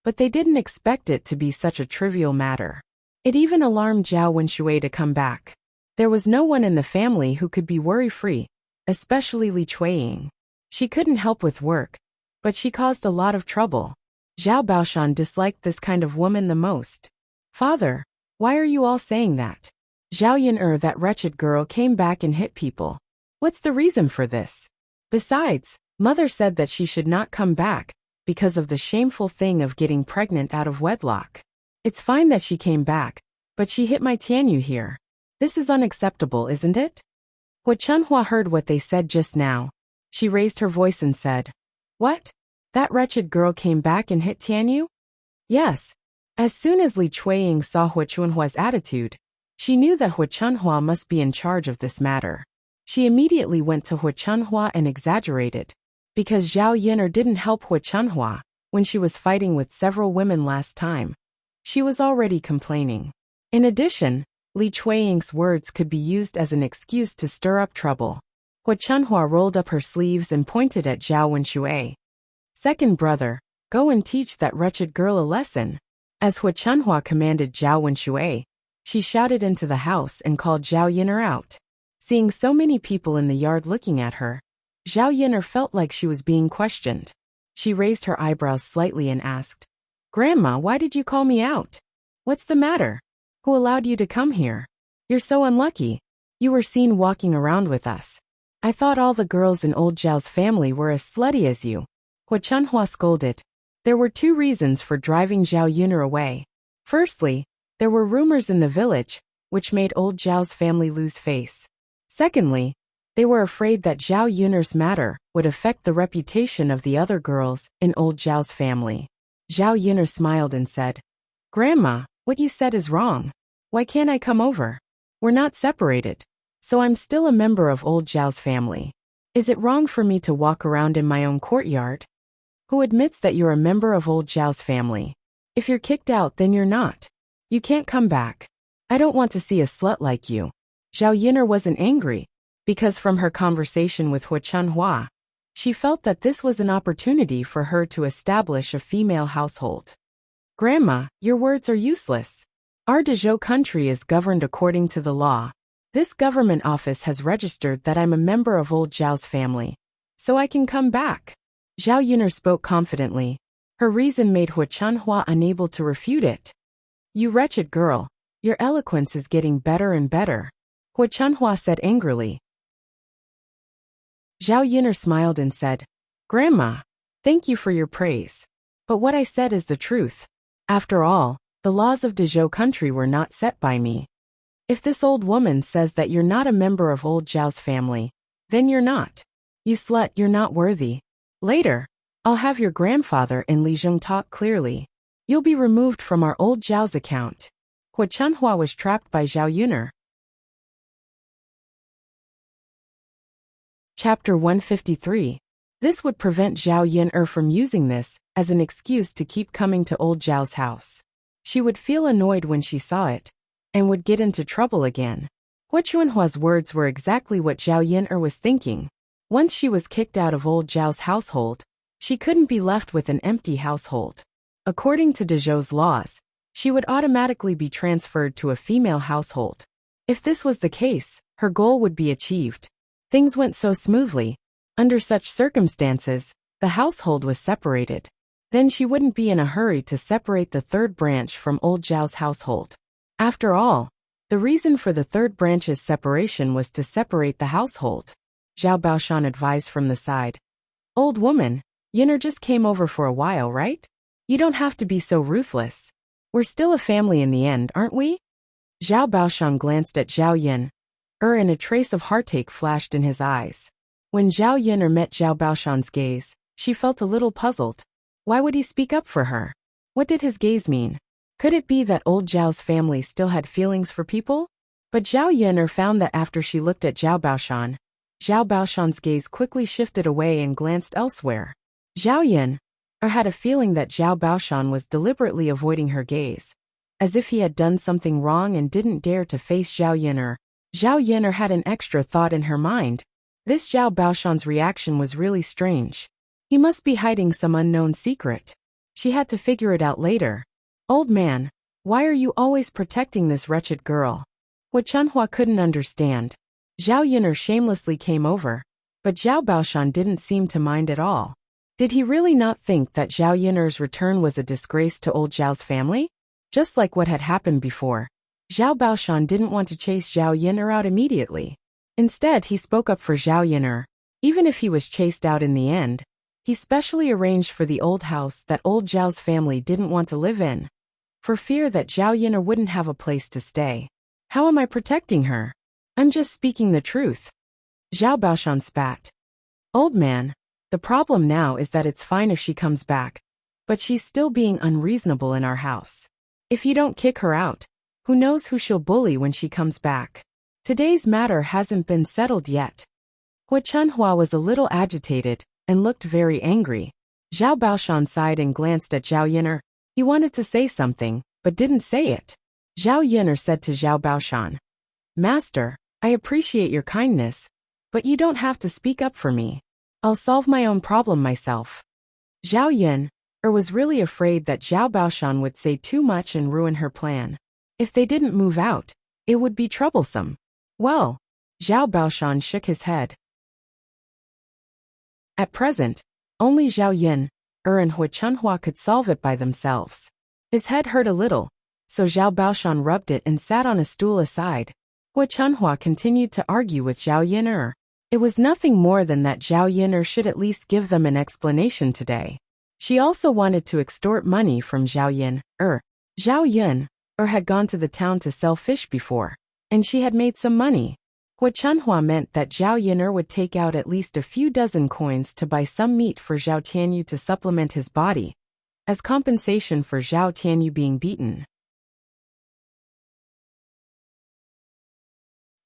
but they didn't expect it to be such a trivial matter. It even alarmed Zhao Wenshui to come back. There was no one in the family who could be worry-free, especially Li Chuiying. She couldn't help with work, but she caused a lot of trouble. Zhao Baoshan disliked this kind of woman the most. Father, why are you all saying that? Zhao Yin'er, that wretched girl, came back and hit people. What's the reason for this? Besides, Mother said that she should not come back because of the shameful thing of getting pregnant out of wedlock. It's fine that she came back, but she hit my Tianyu here. This is unacceptable, isn't it? Hua Chunhua heard what they said just now. She raised her voice and said, What? That wretched girl came back and hit Tianyu? Yes. As soon as Li Chuiying saw Hua Chunhua's attitude, she knew that Hua Chunhua must be in charge of this matter. She immediately went to Hua Chunhua and exaggerated. Because Zhao Yin'er didn't help Hua Chunhua when she was fighting with several women last time. She was already complaining. In addition, Li Chuiying's words could be used as an excuse to stir up trouble. Hua Chunhua rolled up her sleeves and pointed at Zhao Wenshui. Second brother, go and teach that wretched girl a lesson. As Hua Chunhua commanded Zhao Wenshui, she shouted into the house and called Zhao Yin'er out. Seeing so many people in the yard looking at her, Zhao Yin'er felt like she was being questioned. She raised her eyebrows slightly and asked, Grandma, why did you call me out? What's the matter? Who allowed you to come here? You're so unlucky. You were seen walking around with us. I thought all the girls in old Zhao's family were as slutty as you. Hua Chunhua scolded. There were two reasons for driving Zhao Yin'er away. Firstly, there were rumors in the village, which made old Zhao's family lose face. Secondly, they were afraid that Zhao Yun'er's matter would affect the reputation of the other girls in old Zhao's family. Zhao Yun'er smiled and said, Grandma, what you said is wrong. Why can't I come over? We're not separated, so I'm still a member of old Zhao's family. Is it wrong for me to walk around in my own courtyard? Who admits that you're a member of old Zhao's family? If you're kicked out, then you're not. You can't come back. I don't want to see a slut like you. Zhao Yin'er wasn't angry, because from her conversation with Hua Chunhua, she felt that this was an opportunity for her to establish a female household. Grandma, your words are useless. Our Dezhou country is governed according to the law. This government office has registered that I'm a member of old Zhao's family, so I can come back. Zhao Yun'er spoke confidently. Her reason made Hua Chunhua unable to refute it. You wretched girl, your eloquence is getting better and better, Hua Chunhua said angrily. Zhao Yun'er smiled and said, Grandma, thank you for your praise. But what I said is the truth. After all, the laws of Dezhou country were not set by me. If this old woman says that you're not a member of old Zhao's family, then you're not. You slut, you're not worthy. Later, I'll have your grandfather and Li Zheng talk clearly. You'll be removed from our old Zhao's account. Hu Chunhua was trapped by Zhao Yuner. Chapter 153. This would prevent Zhao Yuner from using this as an excuse to keep coming to old Zhao's house. She would feel annoyed when she saw it, and would get into trouble again. Hu Chunhua's words were exactly what Zhao Yuner was thinking. Once she was kicked out of old Zhao's household, she couldn't be left with an empty household. According to Dezhou's laws, she would automatically be transferred to a female household. If this was the case, her goal would be achieved. Things went so smoothly. Under such circumstances, the household was separated. Then she wouldn't be in a hurry to separate the third branch from old Zhao's household. After all, the reason for the third branch's separation was to separate the household. Zhao Baoshan advised from the side. Old woman, Yuner just came over for a while, right? You don't have to be so ruthless. We're still a family in the end, aren't we? Zhao Baoshan glanced at Zhao Yuner, and a trace of heartache flashed in his eyes. When Zhao Yuner met Zhao Baoshan's gaze, she felt a little puzzled. Why would he speak up for her? What did his gaze mean? Could it be that old Zhao's family still had feelings for people? But Zhao Yuner found that after she looked at Zhao Baoshan's gaze quickly shifted away and glanced elsewhere. Zhao Yuner had a feeling that Zhao Baoshan was deliberately avoiding her gaze, as if he had done something wrong and didn't dare to face Zhao Yuner. Zhao Yuner had an extra thought in her mind. This Zhao Baoshan's reaction was really strange. He must be hiding some unknown secret. She had to figure it out later. Old man, why are you always protecting this wretched girl? Hu Chunhua couldn't understand. Zhao Yuner shamelessly came over, but Zhao Baoshan didn't seem to mind at all. Did he really not think that Zhao Yuner's return was a disgrace to old Zhao's family? Just like what had happened before, Zhao Baoshan didn't want to chase Zhao Yuner out immediately. Instead, he spoke up for Zhao Yuner. Even if he was chased out in the end, he specially arranged for the old house that old Zhao's family didn't want to live in, for fear that Zhao Yuner wouldn't have a place to stay. How am I protecting her? I'm just speaking the truth. Zhao Baoshan spat. Old man, the problem now is that it's fine if she comes back, but she's still being unreasonable in our house. If you don't kick her out, who knows who she'll bully when she comes back? Today's matter hasn't been settled yet. Hu Chunhua was a little agitated and looked very angry. Zhao Baoshan sighed and glanced at Zhao Yuner. He wanted to say something, but didn't say it. Zhao Yuner said to Zhao Baoshan, Master, I appreciate your kindness, but you don't have to speak up for me. I'll solve my own problem myself. Zhao Yuner was really afraid that Zhao Baoshan would say too much and ruin her plan. If they didn't move out, it would be troublesome. Well, Zhao Baoshan shook his head. At present, only Zhao Yuner and Hu Chunhua could solve it by themselves. His head hurt a little, so Zhao Baoshan rubbed it and sat on a stool aside. Hu Chunhua continued to argue with Zhao Yuner. It was nothing more than that Zhao Yuner should at least give them an explanation today. She also wanted to extort money from Zhao Yuner. Zhao Yuner had gone to the town to sell fish before, and she had made some money. Hu Chunhua meant that Zhao Yuner would take out at least a few dozen coins to buy some meat for Zhao Tianyu to supplement his body, as compensation for Zhao Tianyu being beaten.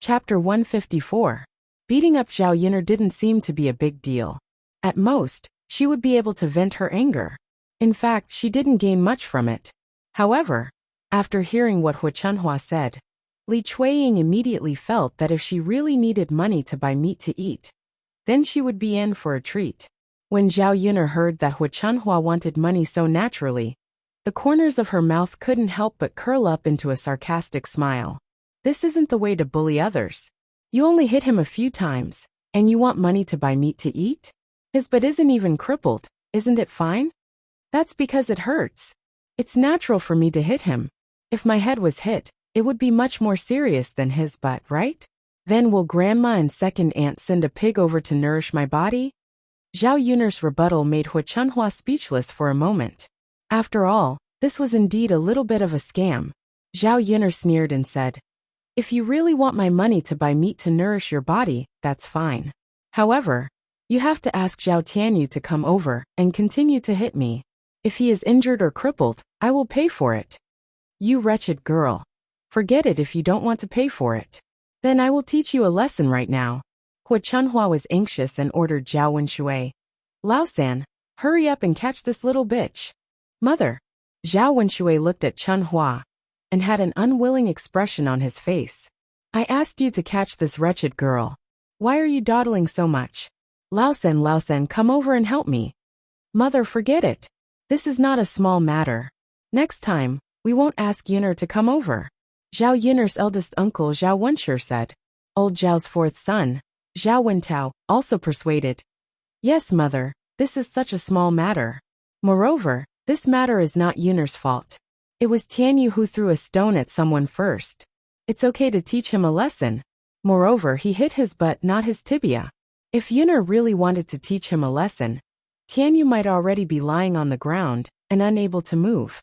Chapter 154. Beating up Zhao Yuner didn't seem to be a big deal. At most, she would be able to vent her anger. In fact, she didn't gain much from it. However, after hearing what Hu Chunhua said, Li Chuiying immediately felt that if she really needed money to buy meat to eat, then she would be in for a treat. When Zhao Yuner heard that Hu Chunhua wanted money so naturally, the corners of her mouth couldn't help but curl up into a sarcastic smile. This isn't the way to bully others. You only hit him a few times, and you want money to buy meat to eat? His butt isn't even crippled, isn't it fine? That's because it hurts. It's natural for me to hit him. If my head was hit, it would be much more serious than his butt, right? Then will Grandma and second aunt send a pig over to nourish my body? Zhao Yuner's rebuttal made Hu Chunhua speechless for a moment. After all, this was indeed a little bit of a scam. Zhao Yuner sneered and said, If you really want my money to buy meat to nourish your body, that's fine. However, You have to ask Zhao Tianyu to come over and continue to hit me. If he is injured or crippled, I will pay for it. You wretched girl. Forget it if you don't want to pay for it. Then I will teach you a lesson right now. Hua Chunhua was anxious and ordered Zhao Wenshui. Lao-san, hurry up and catch this little bitch. Mother. Zhao Wenshui looked at Chunhua and had an unwilling expression on his face. I asked you to catch this wretched girl. Why are you dawdling so much? Lao-san, come over and help me. Mother, forget it. This is not a small matter. Next time, we won't ask Yuner to come over. Zhao Yuner's eldest uncle Zhao Wenshur said. Old Zhao's fourth son, Zhao Wentao, also persuaded. Yes, mother, this is such a small matter. Moreover, this matter is not Yuner's fault. It was Tianyu who threw a stone at someone first. It's okay to teach him a lesson. Moreover, he hit his butt, not his tibia. If Yuner really wanted to teach him a lesson, Tianyu might already be lying on the ground and unable to move.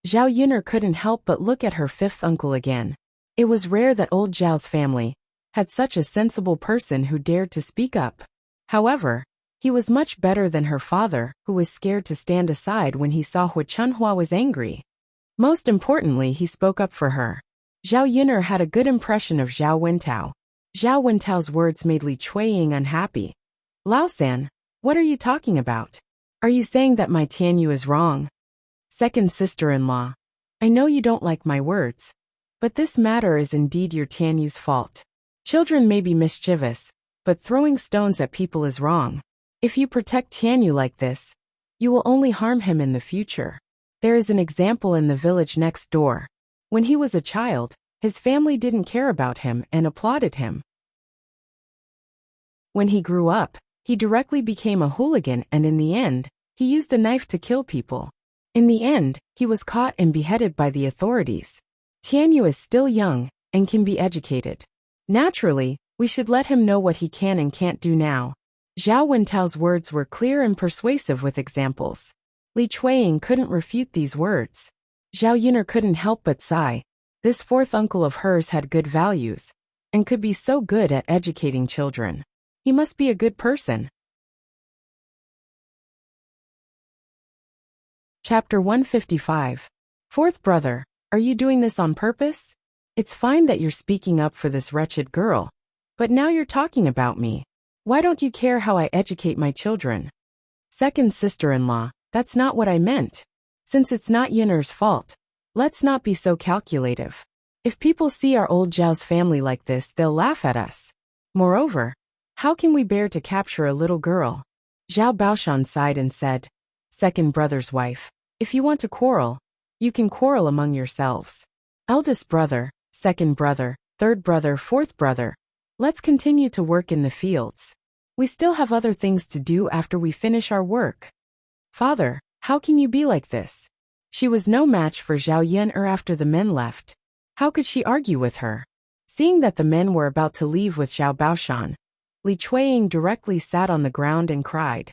Zhao Yuner couldn't help but look at her fifth uncle again. It was rare that old Zhao's family had such a sensible person who dared to speak up. However, he was much better than her father, who was scared to stand aside when he saw Hua Chunhua was angry. Most importantly, he spoke up for her. Zhao Yuner had a good impression of Zhao Wentao. Zhao Wentao's words made Li Chuiying unhappy. Lao-san, what are you talking about? Are you saying that my Tianyu is wrong? Second sister-in-law. I know you don't like my words, but this matter is indeed your Tianyu's fault. Children may be mischievous, but throwing stones at people is wrong. If you protect Tianyu like this, you will only harm him in the future. There is an example in the village next door. When he was a child, his family didn't care about him and applauded him. When he grew up, he directly became a hooligan and in the end, he used a knife to kill people. In the end, he was caught and beheaded by the authorities. Tianyu is still young and can be educated. Naturally, we should let him know what he can and can't do now. Zhao Wentao's words were clear and persuasive with examples. Li Chuiying couldn't refute these words. Zhao Yuner couldn't help but sigh. This fourth uncle of hers had good values and could be so good at educating children. He must be a good person. Chapter 155. Fourth brother, are you doing this on purpose? It's fine that you're speaking up for this wretched girl, but now you're talking about me. Why don't you care how I educate my children? Second sister-in-law, that's not what I meant. Since it's not Yuner's fault, let's not be so calculative. If people see our old Zhao's family like this, they'll laugh at us. Moreover, how can we bear to capture a little girl? Zhao Baoshan sighed and said, Second brother's wife, if you want to quarrel, you can quarrel among yourselves. Eldest brother, second brother, third brother, fourth brother, let's continue to work in the fields. We still have other things to do after we finish our work. Father, how can you be like this? She was no match for Zhao Yuner after the men left. How could she argue with her? Seeing that the men were about to leave with Zhao Baoshan, Li Chuiying directly sat on the ground and cried.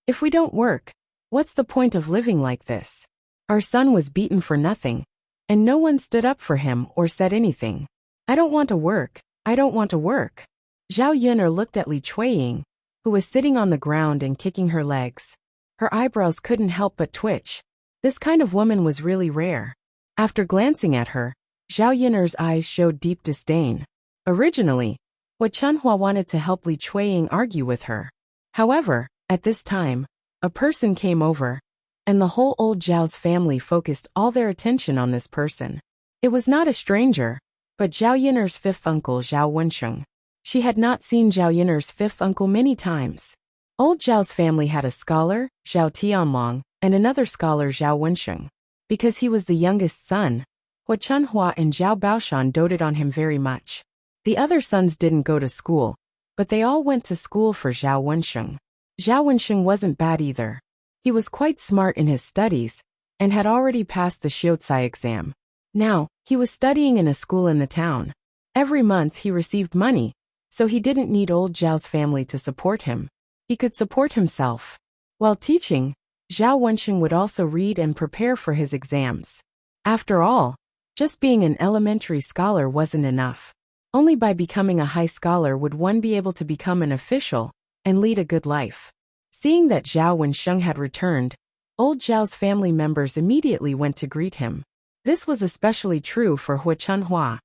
If we don't work, what's the point of living like this? Our son was beaten for nothing, and no one stood up for him or said anything. I don't want to work. I don't want to work. Zhao Yuner looked at Li Chuiying, who was sitting on the ground and kicking her legs. Her eyebrows couldn't help but twitch. This kind of woman was really rare. After glancing at her, Zhao Yuner's eyes showed deep disdain. Originally, Hua Chunhua wanted to help Li Chuiying argue with her. However, at this time, a person came over, and the whole old Zhao's family focused all their attention on this person. It was not a stranger, but Zhao Yuner's fifth uncle Zhao Wensheng. She had not seen Zhao Yuner's fifth uncle many times. Old Zhao's family had a scholar, Zhao Tianlong, and another scholar Zhao Wensheng. Because he was the youngest son, Hua Chunhua and Zhao Baoshan doted on him very much. The other sons didn't go to school, but they all went to school for Zhao Wensheng. Zhao Wensheng wasn't bad either. He was quite smart in his studies, and had already passed the Xiuzai exam. Now, he was studying in a school in the town. Every month he received money, so he didn't need old Zhao's family to support him. He could support himself. While teaching, Zhao Wensheng would also read and prepare for his exams. After all, just being an elementary scholar wasn't enough. Only by becoming a high scholar would one be able to become an official and lead a good life. Seeing that Zhao Wensheng had returned, old Zhao's family members immediately went to greet him. This was especially true for Hu Chunhua,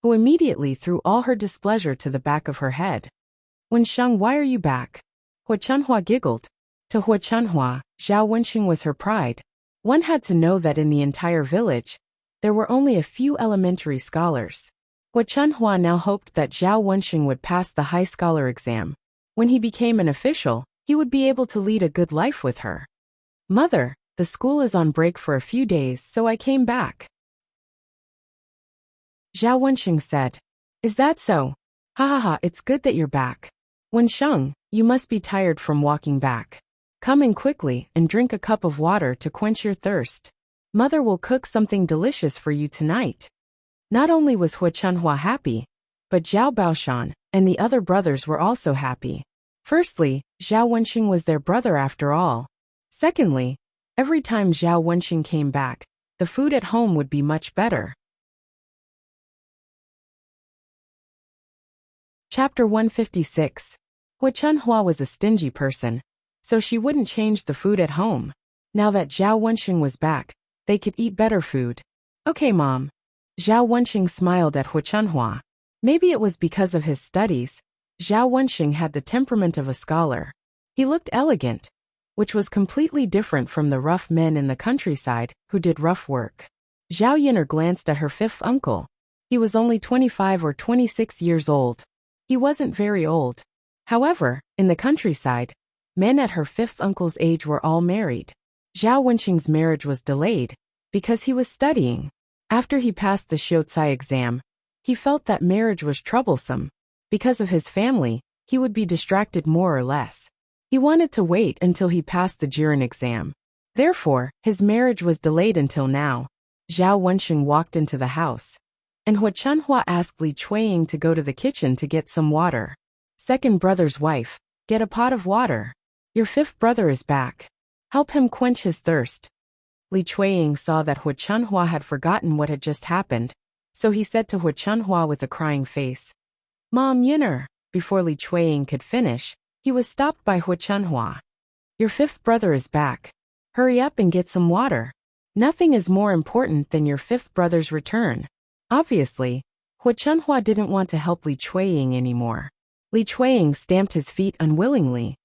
who immediately threw all her displeasure to the back of her head. "Wensheng, why are you back?" Hu Chunhua giggled. To Hu Chunhua, Zhao Wensheng was her pride. One had to know that in the entire village, there were only a few elementary scholars. Hu Chunhua now hoped that Zhao Wensheng would pass the high scholar exam. When he became an official, he would be able to lead a good life with her. "Mother, the school is on break for a few days, so I came back," Zhao Wensheng said. "Is that so? Ha ha ha, it's good that you're back. Wensheng, you must be tired from walking back. Come in quickly and drink a cup of water to quench your thirst. Mother will cook something delicious for you tonight." Not only was Hu Chunhua happy, but Zhao Baoshan and the other brothers were also happy. Firstly, Zhao Wensheng was their brother after all. Secondly, every time Zhao Wensheng came back, the food at home would be much better. Chapter 156. Hu Chunhua was a stingy person, so she wouldn't change the food at home. Now that Zhao Wensheng was back, they could eat better food. "Okay, Mom." Zhao Wensheng smiled at Hu Chunhua. Maybe it was because of his studies. Zhao Wensheng had the temperament of a scholar. He looked elegant, which was completely different from the rough men in the countryside who did rough work. Zhao Yin'er glanced at her fifth uncle. He was only 25 or 26 years old. He wasn't very old. However, in the countryside, men at her fifth uncle's age were all married. Zhao Wensheng's marriage was delayed because he was studying. After he passed the Xiucai exam, he felt that marriage was troublesome. Because of his family, he would be distracted more or less. He wanted to wait until he passed the Jiren exam. Therefore, his marriage was delayed until now. Zhao Wensheng walked into the house, and Hu Chunhua asked Li Chuiying to go to the kitchen to get some water. "Second brother's wife, get a pot of water. Your fifth brother is back. Help him quench his thirst." Li Chuiying saw that Hu Chunhua had forgotten what had just happened, so he said to Hu Chunhua with a crying face, "Mom, Yin'er." Before Li Chuiying could finish, he was stopped by Hu Chunhua. "Your fifth brother is back. Hurry up and get some water. Nothing is more important than your fifth brother's return." Obviously, Hu Chunhua didn't want to help Li Chuiying anymore. Li Chuiying stamped his feet unwillingly.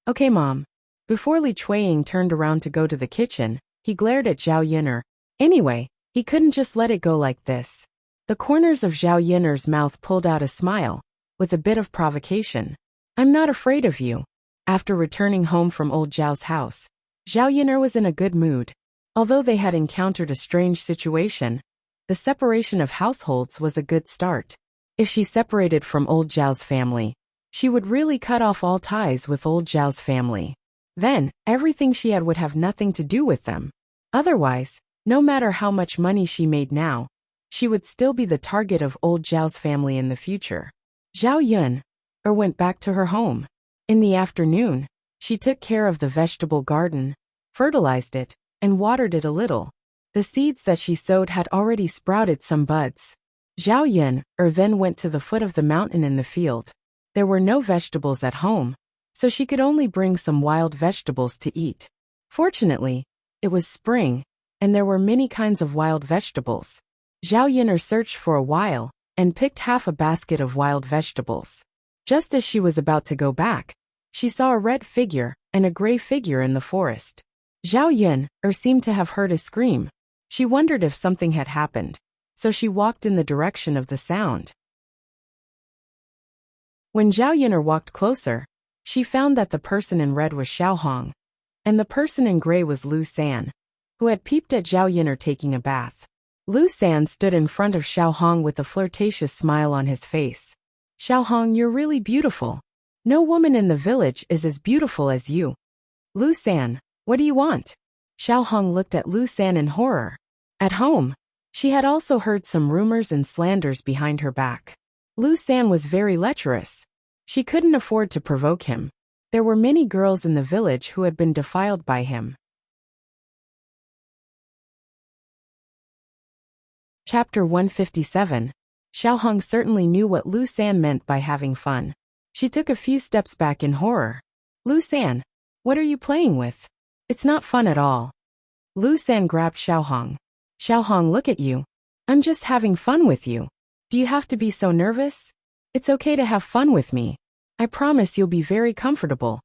"Okay, Mom." Before Li Chuiying turned around to go to the kitchen, he glared at Zhao Yin'er. Anyway, he couldn't just let it go like this. The corners of Zhao Yin'er's mouth pulled out a smile, with a bit of provocation. "I'm not afraid of you." After returning home from old Zhao's house, Zhao Yin'er was in a good mood. Although they had encountered a strange situation, the separation of households was a good start. If she separated from old Zhao's family, she would really cut off all ties with old Zhao's family. Then, everything she had would have nothing to do with them. Otherwise, no matter how much money she made now, she would still be the target of old Zhao's family in the future. Zhao Yin'er went back to her home. In the afternoon, she took care of the vegetable garden, fertilized it, and watered it a little. The seeds that she sowed had already sprouted some buds. Zhao Yin'er then went to the foot of the mountain in the field. There were no vegetables at home, so she could only bring some wild vegetables to eat. Fortunately, it was spring, and there were many kinds of wild vegetables. Zhao Yin'er searched for a while, and picked half a basket of wild vegetables. Just as she was about to go back, she saw a red figure and a gray figure in the forest. Zhao Yin'er seemed to have heard a scream. She wondered if something had happened, so she walked in the direction of the sound. When Zhao Yin'er walked closer, she found that the person in red was Xiao Hong, and the person in gray was Lu San, who had peeped at Zhao Yin'er taking a bath. Lu San stood in front of Xiao Hong with a flirtatious smile on his face. "Xiao Hong, you're really beautiful. No woman in the village is as beautiful as you." "Lu San, what do you want?" Xiao Hong looked at Lu San in horror. At home, she had also heard some rumors and slanders behind her back. Lu San was very lecherous. She couldn't afford to provoke him. There were many girls in the village who had been defiled by him. Chapter 157. Xiao Hong certainly knew what Lu San meant by having fun. She took a few steps back in horror. Lu San, what are you playing with? It's not fun at all. Lu San grabbed Xiaohong. Xiaohong, look at you. I'm just having fun with you. Do you have to be so nervous? It's okay to have fun with me. I promise you'll be very comfortable.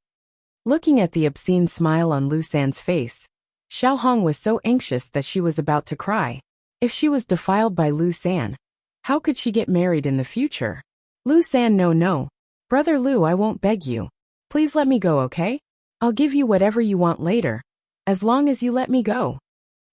Looking at the obscene smile on Lu San's face, Xiaohong was so anxious that she was about to cry. If she was defiled by Lu San, how could she get married in the future? Lu San, no. Brother Lu, I won't beg you. Please let me go, okay? I'll give you whatever you want later, as long as you let me go.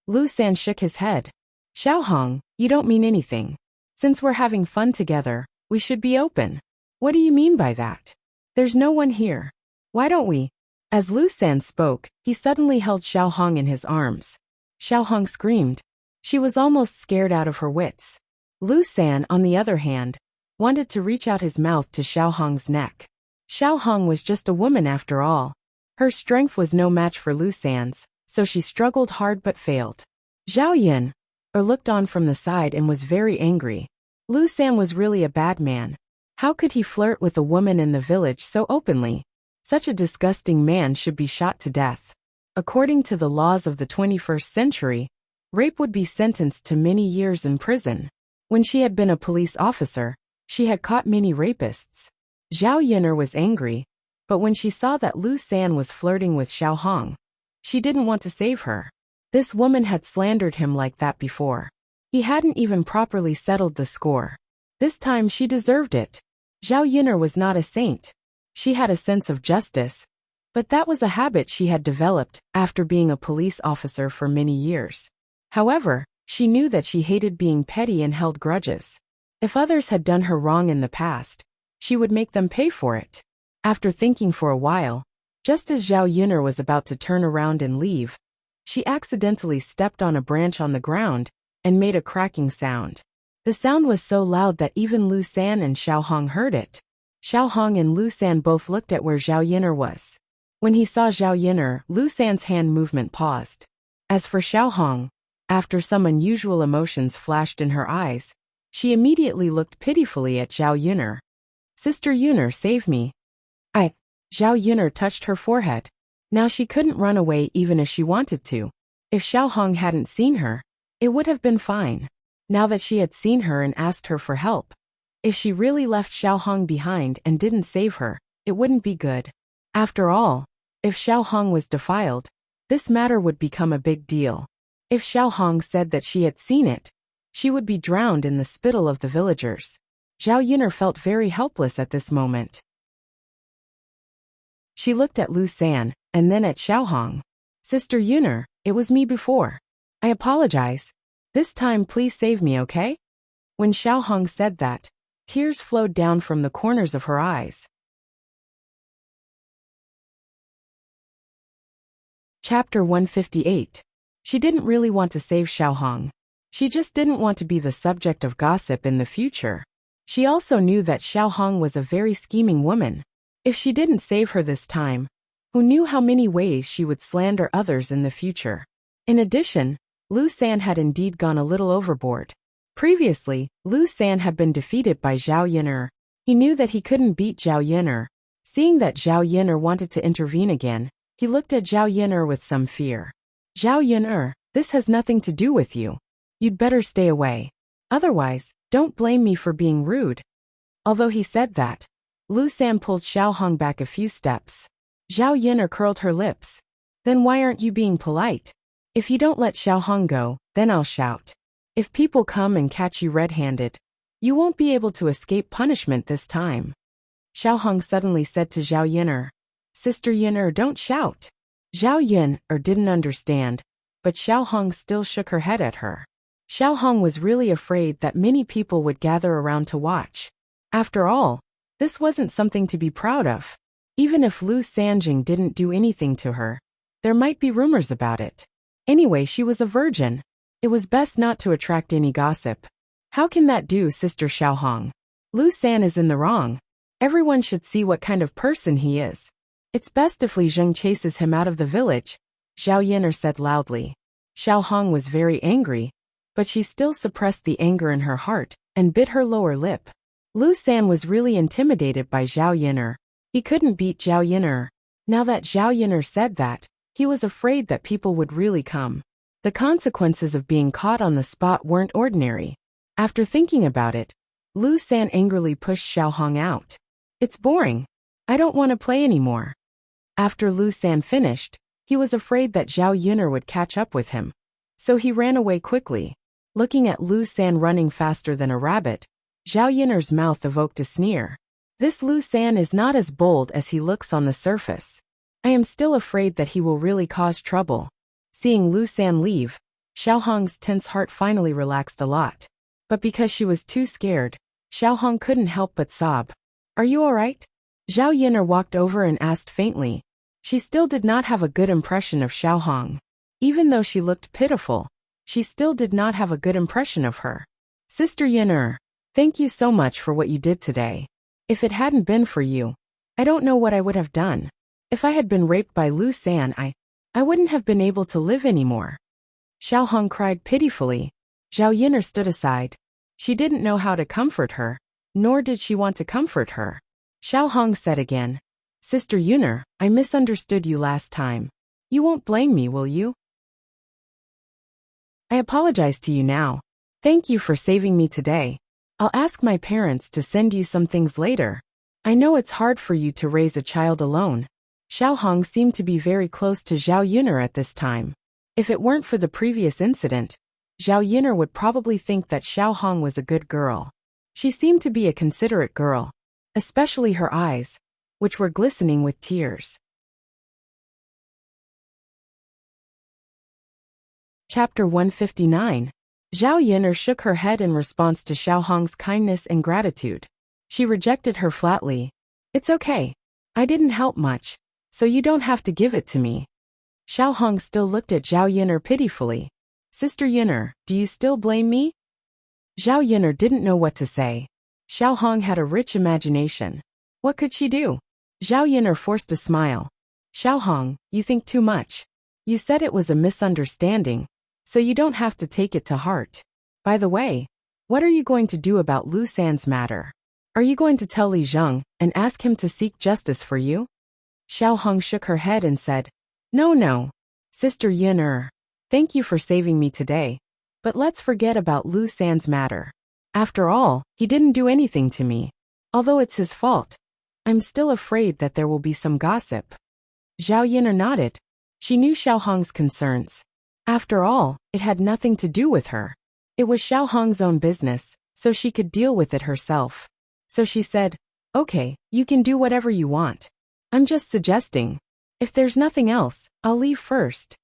Lu San shook his head. Xiaohong, you don't mean anything. Since we're having fun together, we should be open. What do you mean by that? There's no one here. Why don't we? As Lu San spoke, he suddenly held Xiaohong in his arms. Xiaohong screamed. She was almost scared out of her wits. Lu San, on the other hand, wanted to reach out his mouth to Xiaohong's neck. Xiaohong was just a woman after all. Her strength was no match for Lu San's, so she struggled hard but failed. Zhao Yin looked on from the side and was very angry. Lu San was really a bad man. How could he flirt with a woman in the village so openly? Such a disgusting man should be shot to death. According to the laws of the 21st century, rape would be sentenced to many years in prison. When she had been a police officer, she had caught many rapists. Zhao Yin'er was angry, but when she saw that Lu San was flirting with Xiaohong, she didn't want to save her. This woman had slandered him like that before. He hadn't even properly settled the score. This time she deserved it. Zhao Yin'er was not a saint. She had a sense of justice, but that was a habit she had developed after being a police officer for many years. However, she knew that she hated being petty and held grudges. If others had done her wrong in the past, she would make them pay for it. After thinking for a while, just as Zhao Yin'er was about to turn around and leave, she accidentally stepped on a branch on the ground and made a cracking sound. The sound was so loud that even Lu San and Xiaohong heard it. Xiaohong and Lu San both looked at where Zhao Yin'er was. When he saw Zhao Yin'er, Lu San's hand movement paused. As for Xiaohong, after some unusual emotions flashed in her eyes, she immediately looked pitifully at Zhao Yin'er. Sister Yin'er, save me. Zhao Yin'er touched her forehead. Now she couldn't run away even if she wanted to. If Xiaohong hadn't seen her, it would have been fine. Now that she had seen her and asked her for help, if she really left Xiaohong behind and didn't save her, it wouldn't be good. After all, if Xiaohong was defiled, this matter would become a big deal. If Xiaohong said that she had seen it, she would be drowned in the spittle of the villagers. Zhao Yin'er felt very helpless at this moment. She looked at Lu San, and then at Xiaohong. Sister Yin'er, it was me before. I apologize. This time please save me, okay? When Xiaohong said that, tears flowed down from the corners of her eyes. Chapter 158. She didn't really want to save Xiaohong. She just didn't want to be the subject of gossip in the future. She also knew that Xiaohong was a very scheming woman. If she didn't save her this time, who knew how many ways she would slander others in the future? In addition, Lu San had indeed gone a little overboard. Previously, Lu San had been defeated by Zhao Yin'er. He knew that he couldn't beat Zhao Yin'er. Seeing that Zhao Yin'er wanted to intervene again, he looked at Zhao Yin'er with some fear. Zhao Yin'er, this has nothing to do with you. You'd better stay away. Otherwise, don't blame me for being rude. Although he said that, Lu San pulled Xiaohong back a few steps. Zhao Yin'er curled her lips. Then why aren't you being polite? If you don't let Xiaohong go, then I'll shout. If people come and catch you red-handed, you won't be able to escape punishment this time. Xiaohong suddenly said to Zhao Yin'er. Sister Yin'er, don't shout. Zhao Yin'er didn't understand, but Xiaohong still shook her head at her. Xiaohong was really afraid that many people would gather around to watch. After all, this wasn't something to be proud of. Even if Lu Sanjing didn't do anything to her, there might be rumors about it. Anyway, she was a virgin. It was best not to attract any gossip. How can that do, Sister Xiaohong? Lu San is in the wrong. Everyone should see what kind of person he is. It's best if Li Zheng chases him out of the village, Zhao Yin'er said loudly. Xiaohong was very angry, but she still suppressed the anger in her heart and bit her lower lip. Lu San was really intimidated by Zhao Yin'er. He couldn't beat Zhao Yin'er. Now that Zhao Yin'er said that, he was afraid that people would really come. The consequences of being caught on the spot weren't ordinary. After thinking about it, Lu San angrily pushed Xiao Hong out. It's boring. I don't want to play anymore. After Lu San finished, he was afraid that Zhao Yin'er would catch up with him. So he ran away quickly. Looking at Lu San running faster than a rabbit, Zhao Yin'er's mouth evoked a sneer. This Lu San is not as bold as he looks on the surface. I am still afraid that he will really cause trouble. Seeing Lu San leave, Xiao Hong's tense heart finally relaxed a lot. But because she was too scared, Xiao Hong couldn't help but sob. Are you alright? Zhao Yin'er walked over and asked faintly. She still did not have a good impression of Xiao Hong. Even though she looked pitiful, she still did not have a good impression of her. Sister Yin'er, thank you so much for what you did today. If it hadn't been for you, I don't know what I would have done. If I had been raped by Lu San, I wouldn't have been able to live anymore. Xiao Hong cried pitifully. Zhao Yin'er stood aside. She didn't know how to comfort her, nor did she want to comfort her. Xiao Hong said again, Sister Yin'er, I misunderstood you last time. You won't blame me, will you? I apologize to you now. Thank you for saving me today. I'll ask my parents to send you some things later. I know it's hard for you to raise a child alone. Xiao Hong seemed to be very close to Zhao Yin'er at this time. If it weren't for the previous incident, Zhao Yin'er would probably think that Xiao Hong was a good girl. She seemed to be a considerate girl, especially her eyes, which were glistening with tears. Chapter 159. Zhao Yin'er shook her head in response to Xiao Hong's kindness and gratitude. She rejected her flatly. It's okay. I didn't help much, so you don't have to give it to me. Xiao Hong still looked at Zhao Yin'er pitifully. Sister Yin'er, do you still blame me? Zhao Yin'er didn't know what to say. Xiao Hong had a rich imagination. What could she do? Zhao Yin'er forced a smile. Xiao Hong, you think too much. You said it was a misunderstanding, so you don't have to take it to heart. By the way, what are you going to do about Lu San's matter? Are you going to tell Li Zheng and ask him to seek justice for you? Xiao Hong shook her head and said, No. Sister Yin'er, thank you for saving me today, but let's forget about Lu San's matter. After all, he didn't do anything to me. Although it's his fault, I'm still afraid that there will be some gossip. Zhao Yin'er nodded. She knew Xiao Hong's concerns. After all, it had nothing to do with her. It was Xiao Hong's own business, so she could deal with it herself. So she said, Okay, you can do whatever you want. I'm just suggesting. If there's nothing else, I'll leave first.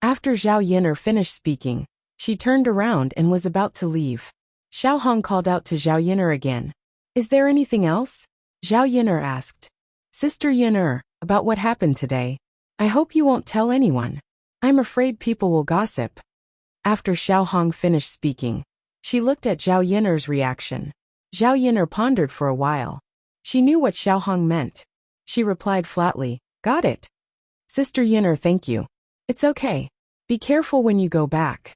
After Zhao Yin'er finished speaking, she turned around and was about to leave. Xiao Hong called out to Zhao Yin'er again. Is there anything else? Zhao Yin'er asked. Sister Yin'er, about what happened today. I hope you won't tell anyone. I'm afraid people will gossip. After Xiao Hong finished speaking, she looked at Zhao Yin'er's reaction. Zhao Yin'er pondered for a while. She knew what Xiao Hong meant. She replied flatly, Got it. Sister Yin'er, thank you. It's okay. Be careful when you go back.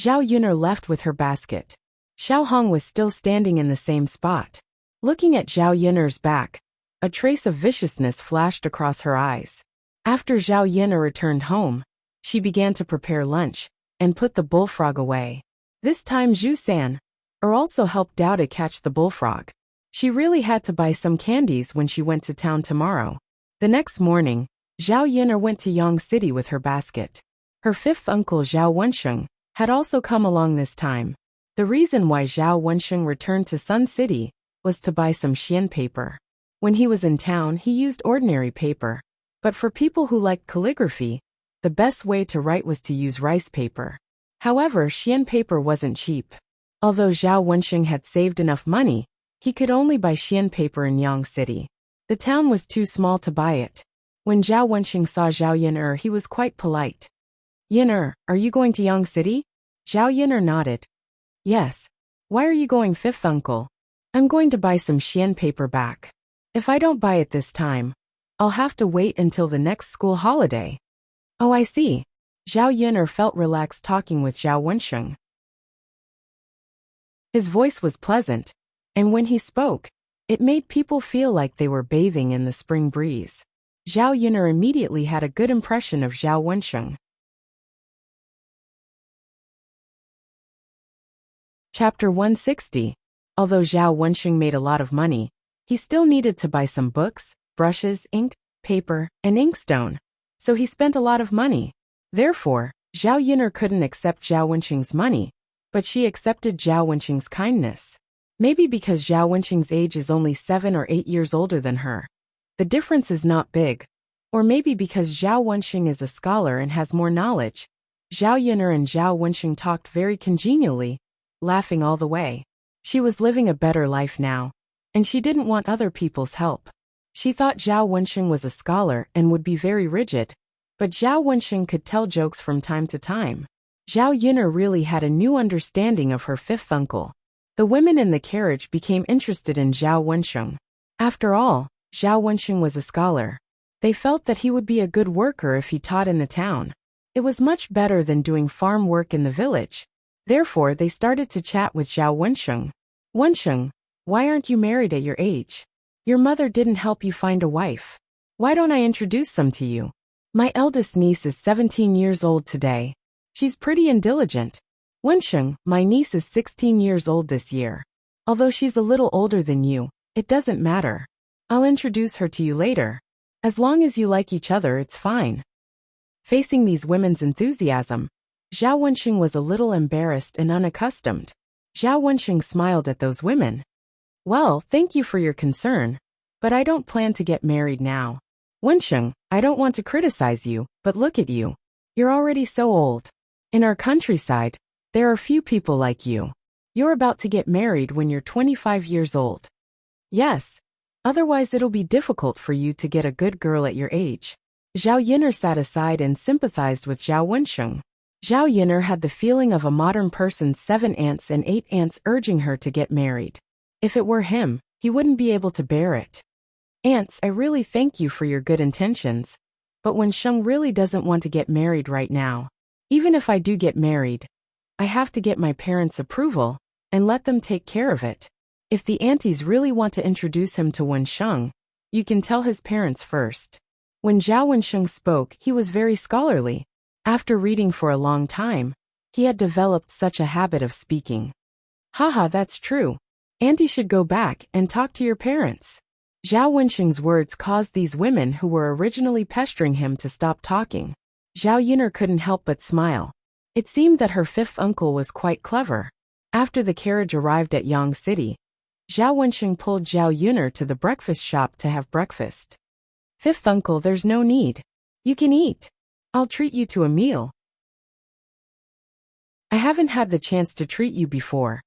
Zhao Yin'er left with her basket. Xiao Hong was still standing in the same spot. Looking at Zhao Yin'er's back, a trace of viciousness flashed across her eyes. After Zhao Yin'er returned home, she began to prepare lunch and put the bullfrog away. This time Zhu San also helped Dao to catch the bullfrog. She really had to buy some candies when she went to town tomorrow. The next morning, Zhao Yin'er went to Yang City with her basket. Her fifth uncle Zhao Wensheng had also come along this time. The reason why Zhao Wensheng returned to Sun City was to buy some xian paper. When he was in town, he used ordinary paper. But for people who liked calligraphy, the best way to write was to use rice paper. However, xian paper wasn't cheap. Although Zhao Wensheng had saved enough money, he could only buy xian paper in Yang City. The town was too small to buy it. When Zhao Wensheng saw Zhao Yin'er, he was quite polite. Yin'er, are you going to Yang City? Zhao Yin'er nodded. Yes. Why are you going, fifth uncle? I'm going to buy some xian paper back. If I don't buy it this time, I'll have to wait until the next school holiday. Oh, I see. Zhao Yin'er felt relaxed talking with Zhao Wensheng. His voice was pleasant, And when he spoke, it made people feel like they were bathing in the spring breeze. Zhao Yun'er immediately had a good impression of Zhao Wensheng. Chapter 160. Although Zhao Wensheng made a lot of money, he still needed to buy some books, brushes, ink, paper, and inkstone. So he spent a lot of money. Therefore, Zhao Yun'er couldn't accept Zhao Wensheng's money, but she accepted Zhao Wensheng's kindness. Maybe because Zhao Wensheng's age is only 7 or 8 years older than her. The difference is not big. Or maybe because Zhao Wensheng is a scholar and has more knowledge. Zhao Yun'er and Zhao Wensheng talked very congenially, laughing all the way. She was living a better life now, and she didn't want other people's help. She thought Zhao Wensheng was a scholar and would be very rigid, but Zhao Wensheng could tell jokes from time to time. Zhao Yun'er really had a new understanding of her fifth uncle. The women in the carriage became interested in Zhao Wensheng. After all, Zhao Wensheng was a scholar. They felt that he would be a good worker if he taught in the town. It was much better than doing farm work in the village. Therefore, they started to chat with Zhao Wensheng. Wensheng, why aren't you married at your age? Your mother didn't help you find a wife. Why don't I introduce some to you? My eldest niece is 17 years old today. She's pretty and diligent. Wensheng, my niece is 16 years old this year. Although she's a little older than you, it doesn't matter. I'll introduce her to you later. As long as you like each other, it's fine. Facing these women's enthusiasm, Zhao Wensheng was a little embarrassed and unaccustomed. Zhao Wensheng smiled at those women. Well, thank you for your concern, but I don't plan to get married now. Wensheng, I don't want to criticize you, but look at you. You're already so old. In our countryside, there are few people like you. You're about to get married when you're 25 years old. Yes. Otherwise it'll be difficult for you to get a good girl at your age. Zhao Yun'er sat aside and sympathized with Zhao Wensheng. Zhao Yun'er had the feeling of a modern person's 7 aunts and 8 aunts urging her to get married. If it were him, he wouldn't be able to bear it. Aunts, I really thank you for your good intentions, but Wensheng really doesn't want to get married right now. Even if I do get married, I have to get my parents' approval and let them take care of it. If the aunties really want to introduce him to Wensheng, you can tell his parents first. When Zhao Wensheng spoke, he was very scholarly. After reading for a long time, he had developed such a habit of speaking. Haha, that's true. Auntie should go back and talk to your parents. Zhao Wensheng's words caused these women who were originally pestering him to stop talking. Zhao Yun'er couldn't help but smile. It seemed that her fifth uncle was quite clever. After the carriage arrived at Yang City, Zhao Wensheng pulled Zhao Yun'er to the breakfast shop to have breakfast. Fifth uncle, there's no need. You can eat. I'll treat you to a meal. I haven't had the chance to treat you before,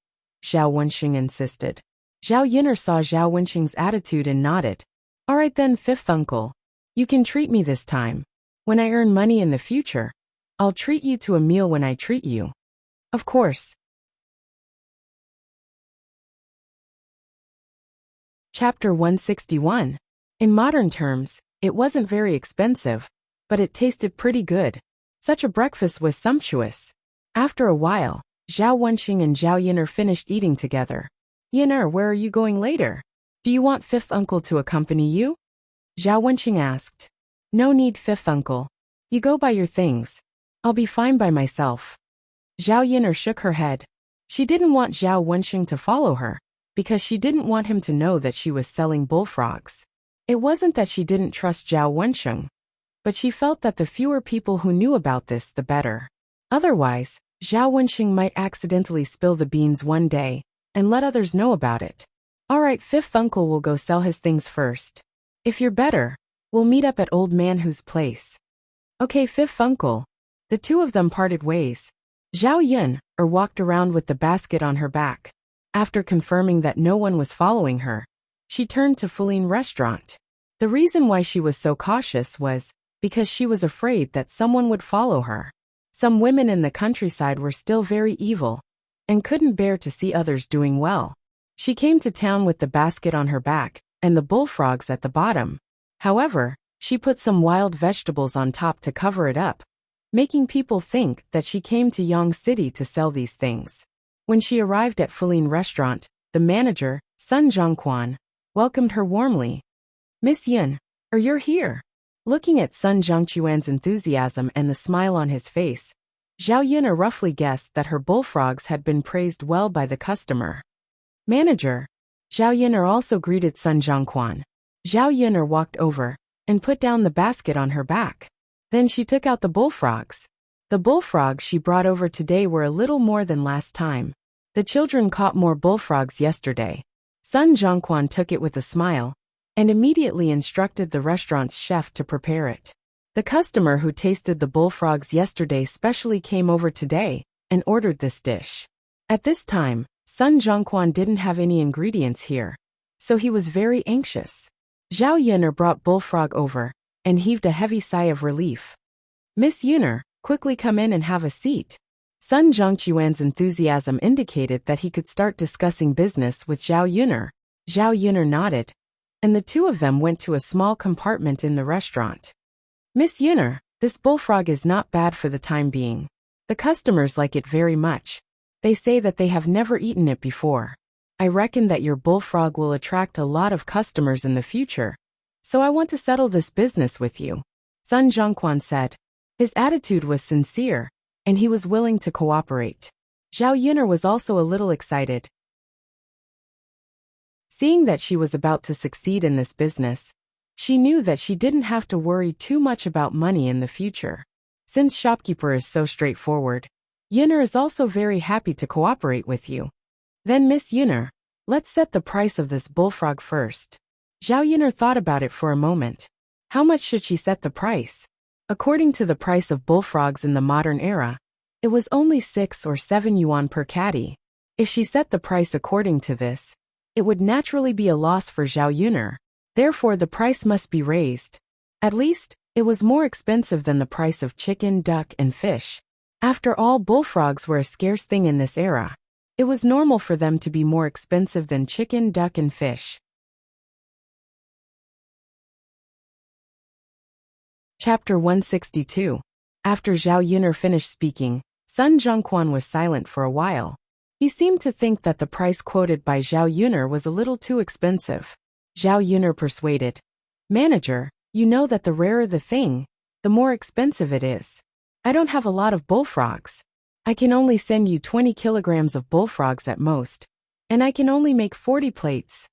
Zhao Wensheng insisted. Zhao Yun'er saw Zhao Wensheng's attitude and nodded. All right then, fifth uncle. You can treat me this time. When I earn money in the future, I'll treat you to a meal when I treat you. Of course. Chapter 161. In modern terms, it wasn't very expensive, but it tasted pretty good. Such a breakfast was sumptuous. After a while, Zhao Wensheng and Zhao Yun'er finished eating together. Yun'er, where are you going later? Do you want fifth uncle to accompany you? Zhao Wensheng asked. No need, fifth uncle. You go buy your things. I'll be fine by myself. Zhao Yun'er shook her head. She didn't want Zhao Wensheng to follow her, because she didn't want him to know that she was selling bullfrogs. It wasn't that she didn't trust Zhao Wensheng, but she felt that the fewer people who knew about this, the better. Otherwise, Zhao Wensheng might accidentally spill the beans one day and let others know about it. All right, fifth uncle will go sell his things first. If you're better, we'll meet up at old man whose place. Okay, fifth uncle. The two of them parted ways. Zhao Yun'er walked around with the basket on her back. After confirming that no one was following her, she turned to Fuling restaurant. The reason why she was so cautious was because she was afraid that someone would follow her. Some women in the countryside were still very evil and couldn't bear to see others doing well. She came to town with the basket on her back and the bullfrogs at the bottom. However, she put some wild vegetables on top to cover it up, making people think that she came to Yang City to sell these things. When she arrived at Fuling restaurant, the manager, Sun Zhongquan, welcomed her warmly. Miss Yun, you're here. Looking at Sun Zhongquan's enthusiasm and the smile on his face, Zhao Yun roughly guessed that her bullfrogs had been praised well by the customer. Manager. Zhao Yun also greeted Sun Zhongquan. Zhao Yun walked over and put down the basket on her back. Then she took out the bullfrogs. The bullfrogs she brought over today were a little more than last time. The children caught more bullfrogs yesterday. Sun Zhongquan took it with a smile and immediately instructed the restaurant's chef to prepare it. The customer who tasted the bullfrogs yesterday specially came over today and ordered this dish. At this time, Sun Zhongquan didn't have any ingredients here, so he was very anxious. Zhao Yun brought bullfrog over and heaved a heavy sigh of relief. Miss Yun, quickly come in and have a seat. Sun Zhongquan's enthusiasm indicated that he could start discussing business with Zhao Yun. Zhao Yun nodded, and the two of them went to a small compartment in the restaurant. Miss Yun, this bullfrog is not bad for the time being. The customers like it very much. They say that they have never eaten it before. I reckon that your bullfrog will attract a lot of customers in the future, so I want to settle this business with you, Sun Zhongquan said. His attitude was sincere, and he was willing to cooperate. Zhao Yun was also a little excited. Seeing that she was about to succeed in this business, she knew that she didn't have to worry too much about money in the future. Since shopkeeper is so straightforward, Yun is also very happy to cooperate with you. Then Miss Yun, let's set the price of this bullfrog first. Zhao Yun thought about it for a moment. How much should she set the price? According to the price of bullfrogs in the modern era, it was only 6 or 7 yuan per catty. If she set the price according to this, it would naturally be a loss for Zhao Yun. Therefore the price must be raised. At least, it was more expensive than the price of chicken, duck, and fish. After all, bullfrogs were a scarce thing in this era. It was normal for them to be more expensive than chicken, duck, and fish. Chapter 162. After Zhao Yun finished speaking, Sun Zhongquan was silent for a while. He seemed to think that the price quoted by Zhao Yun was a little too expensive. Zhao Yun persuaded. Manager, you know that the rarer the thing, the more expensive it is. I don't have a lot of bullfrogs. I can only send you 20 kilograms of bullfrogs at most, and I can only make 40 plates.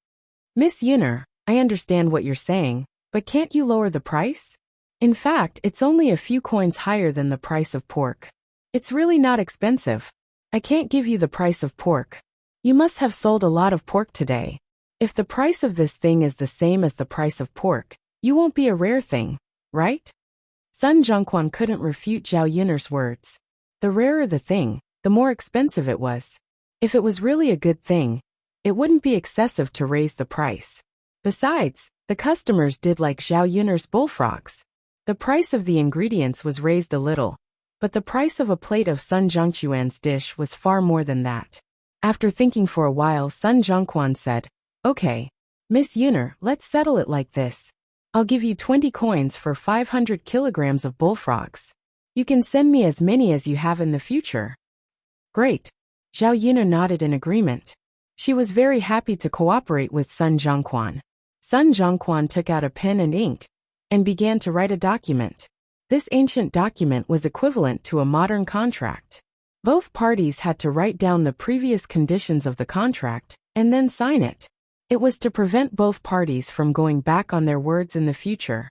Miss Yun, I understand what you're saying, but can't you lower the price? In fact, it's only a few coins higher than the price of pork. It's really not expensive. I can't give you the price of pork. You must have sold a lot of pork today. If the price of this thing is the same as the price of pork, you won't be a rare thing, right? Sun Zhongquan couldn't refute Zhao Yun's words. The rarer the thing, the more expensive it was. If it was really a good thing, it wouldn't be excessive to raise the price. Besides, the customers did like Zhao Yun's bullfrogs. The price of the ingredients was raised a little, but the price of a plate of Sun Zhongquan's dish was far more than that. After thinking for a while, Sun Zhongquan said, Okay, Miss Yun, let's settle it like this. I'll give you 20 coins for 500 kilograms of bullfrogs. You can send me as many as you have in the future. Great. Zhao Yun nodded in agreement. She was very happy to cooperate with Sun Zhongquan. Sun Zhongquan took out a pen and ink and began to write a document. This ancient document was equivalent to a modern contract. Both parties had to write down the previous conditions of the contract and then sign it. It was to prevent both parties from going back on their words in the future.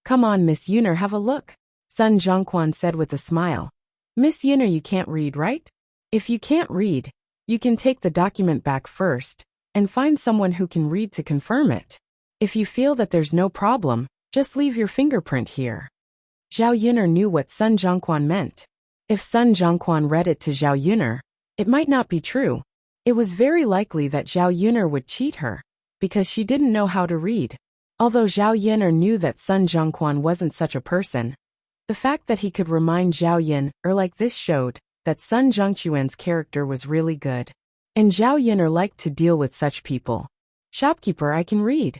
Come on, Miss Yun, have a look, Sun Zhongquan said with a smile. Miss Yun, you can't read, right? If you can't read, you can take the document back first and find someone who can read to confirm it. If you feel that there's no problem, just leave your fingerprint here. Zhao Yun knew what Sun Zhongquan meant. If Sun Zhongquan read it to Zhao Yun, it might not be true. It was very likely that Zhao Yun would cheat her, because she didn't know how to read. Although Zhao Yun knew that Sun Zhongquan wasn't such a person, the fact that he could remind Zhao Yun like this showed that Sun Zhongquan's character was really good. And Zhao Yun liked to deal with such people. Shopkeeper, I can read.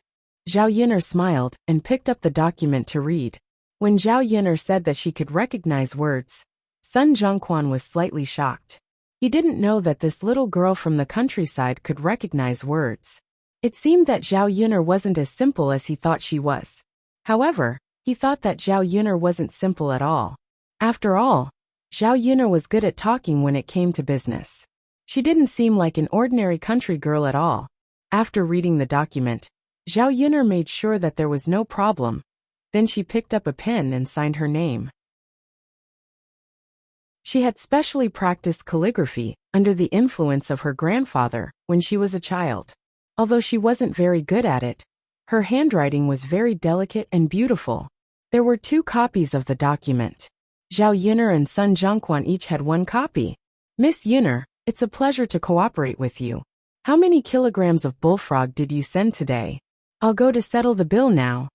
Zhao Yun smiled and picked up the document to read. When Zhao Yun said that she could recognize words, Sun Zhongquan was slightly shocked. He didn't know that this little girl from the countryside could recognize words. It seemed that Zhao Yuner wasn't as simple as he thought she was. However, he thought that Zhao Yuner wasn't simple at all. After all, Zhao Yuner was good at talking when it came to business. She didn't seem like an ordinary country girl at all. After reading the document, Zhao Yuner made sure that there was no problem. Then she picked up a pen and signed her name. She had specially practiced calligraphy under the influence of her grandfather when she was a child. Although she wasn't very good at it, her handwriting was very delicate and beautiful. There were 2 copies of the document. Zhao Yuner and Sun Zhongquan each had 1 copy. Miss Yuner, it's a pleasure to cooperate with you. How many kilograms of bullfrog did you send today? I'll go to settle the bill now.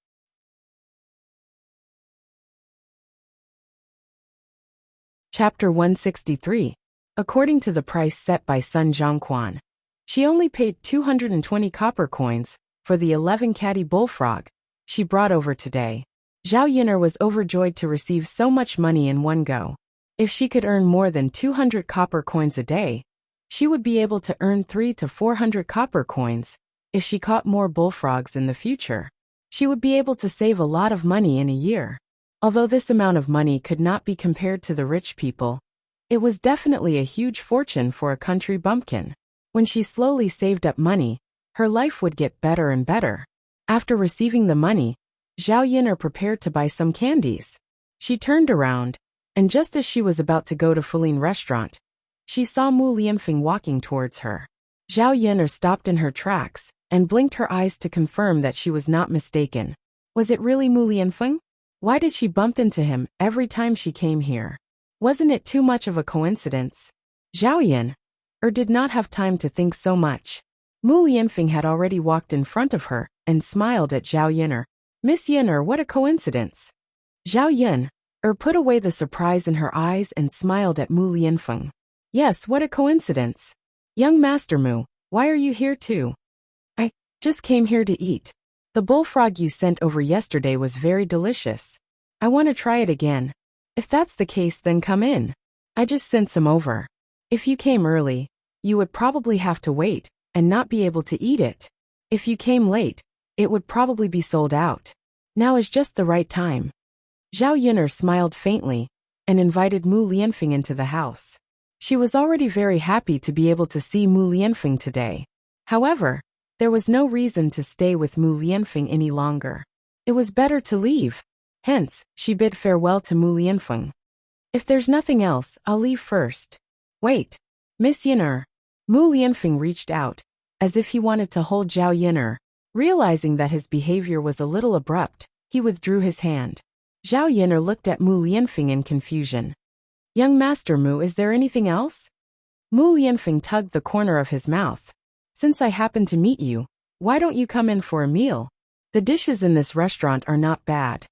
Chapter 163. According to the price set by Sun Zhongquan, she only paid 220 copper coins for the 11 catty bullfrog she brought over today. Zhao Yuner was overjoyed to receive so much money in one go. If she could earn more than 200 copper coins a day, she would be able to earn 300 to 400 copper coins. If she caught more bullfrogs in the future, she would be able to save a lot of money in a year. Although this amount of money could not be compared to the rich people, it was definitely a huge fortune for a country bumpkin. When she slowly saved up money, her life would get better and better. After receiving the money, Zhao Yuner prepared to buy some candies. She turned around, and just as she was about to go to Feline restaurant, she saw Mu Lianfeng walking towards her. Zhao Yuner stopped in her tracks and blinked her eyes to confirm that she was not mistaken. Was it really Mu Lianfeng? Why did she bump into him every time she came here? Wasn't it too much of a coincidence? Zhao Yuner did not have time to think so much. Mu Lianfeng had already walked in front of her and smiled at Zhao Yuner. Miss Yuner, what a coincidence. Zhao Yuner put away the surprise in her eyes and smiled at Mu Lianfeng. Yes, what a coincidence. Young Master Mu, why are you here too? I just came here to eat. The bullfrog you sent over yesterday was very delicious. I want to try it again. If that's the case, then come in. I just sent some over. If you came early, you would probably have to wait and not be able to eat it. If you came late, it would probably be sold out. Now is just the right time. Zhao Yuner smiled faintly and invited Mu Lianfeng into the house. She was already very happy to be able to see Mu Lianfeng today. However, there was no reason to stay with Mu Lianfeng any longer. It was better to leave. Hence, she bid farewell to Mu Lianfeng. If there's nothing else, I'll leave first. Wait. Miss Yuner. Mu Lianfeng reached out, as if he wanted to hold Zhao Yuner. Realizing that his behavior was a little abrupt, he withdrew his hand. Zhao Yuner looked at Mu Lianfeng in confusion. Young Master Mu, is there anything else? Mu Lianfeng tugged the corner of his mouth. Since I happen to meet you, why don't you come in for a meal? The dishes in this restaurant are not bad.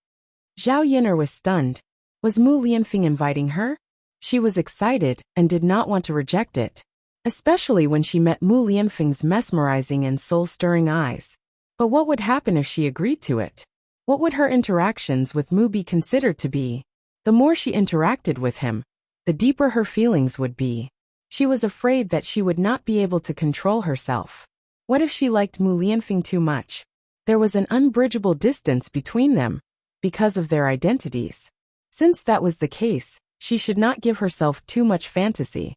Zhao Yuner was stunned. Was Mu Lianfeng inviting her? She was excited and did not want to reject it, especially when she met Mu Lianfeng's mesmerizing and soul-stirring eyes. But what would happen if she agreed to it? What would her interactions with Mu be considered to be? The more she interacted with him, the deeper her feelings would be. She was afraid that she would not be able to control herself. What if she liked Mu Lianfeng too much? There was an unbridgeable distance between them, because of their identities. Since that was the case, she should not give herself too much fantasy.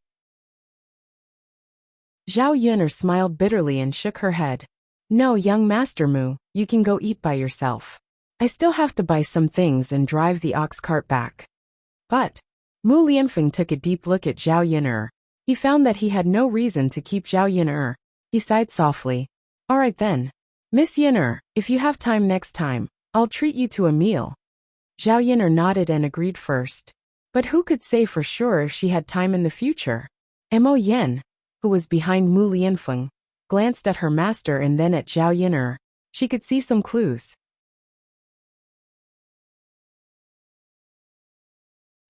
Zhao Yuner smiled bitterly and shook her head. No, young Master Mu, you can go eat by yourself. I still have to buy some things and drive the ox cart back. But Mu Lianfeng took a deep look at Zhao Yuner. He found that he had no reason to keep Zhao Yuner. He sighed softly. All right then. Miss Yuner, if you have time next time, I'll treat you to a meal. Zhao Yuner nodded and agreed first. But who could say for sure if she had time in the future? Mo Yen, who was behind Mu Lianfeng, glanced at her master and then at Zhao Yuner. She could see some clues.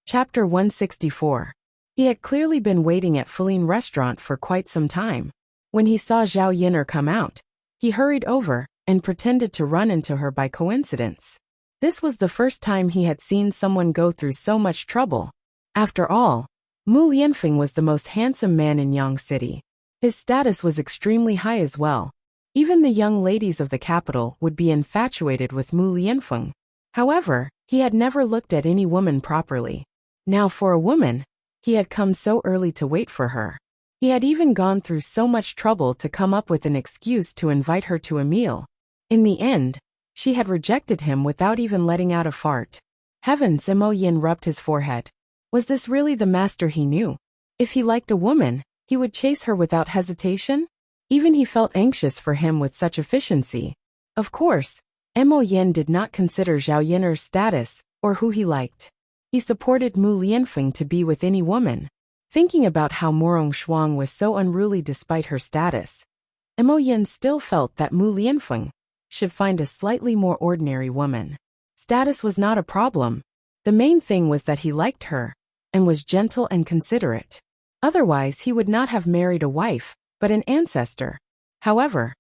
Chapter 164. He had clearly been waiting at Feline restaurant for quite some time. When he saw Zhao Yuner come out, he hurried over and pretended to run into her by coincidence. This was the first time he had seen someone go through so much trouble. After all, Mu Lianfeng was the most handsome man in Yang City. His status was extremely high as well. Even the young ladies of the capital would be infatuated with Mu Lianfeng. However, he had never looked at any woman properly. Now for a woman, he had come so early to wait for her. He had even gone through so much trouble to come up with an excuse to invite her to a meal. In the end, she had rejected him without even letting out a fart. Heavens, Mo Yin rubbed his forehead. Was this really the master he knew? If he liked a woman, he would chase her without hesitation? Even he felt anxious for him with such efficiency. Of course, Mo Yin did not consider Zhao Yiner's status or who he liked. He supported Mu Lianfeng to be with any woman. Thinking about how Morong Shuang was so unruly despite her status, Mo Yin still felt that Mu Lianfeng should find a slightly more ordinary woman. Status was not a problem. The main thing was that he liked her and was gentle and considerate. Otherwise, he would not have married a wife, but an ancestor. However,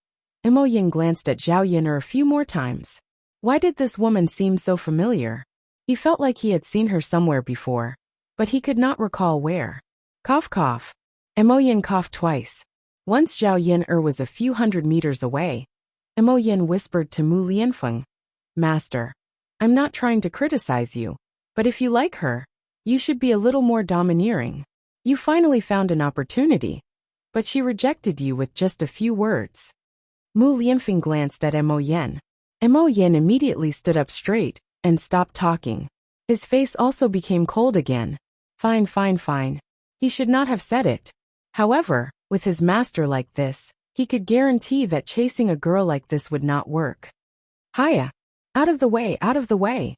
Mo Yin glanced at Zhao Yiner a few more times. Why did this woman seem so familiar? He felt like he had seen her somewhere before, but he could not recall where. Cough cough. Mo Yin coughed twice. Once Zhao Yiner was a few hundred meters away, Mo Yin whispered to Mu Lianfeng, "Master, I'm not trying to criticize you, but if you like her, you should be a little more domineering. You finally found an opportunity, but she rejected you with just a few words." Mu Lianfeng glanced at Mo Yin. Mo Yin immediately stood up straight and stopped talking. His face also became cold again. Fine, fine, fine. He should not have said it. However, with his master like this, he could guarantee that chasing a girl like this would not work. Hiya! Out of the way, out of the way!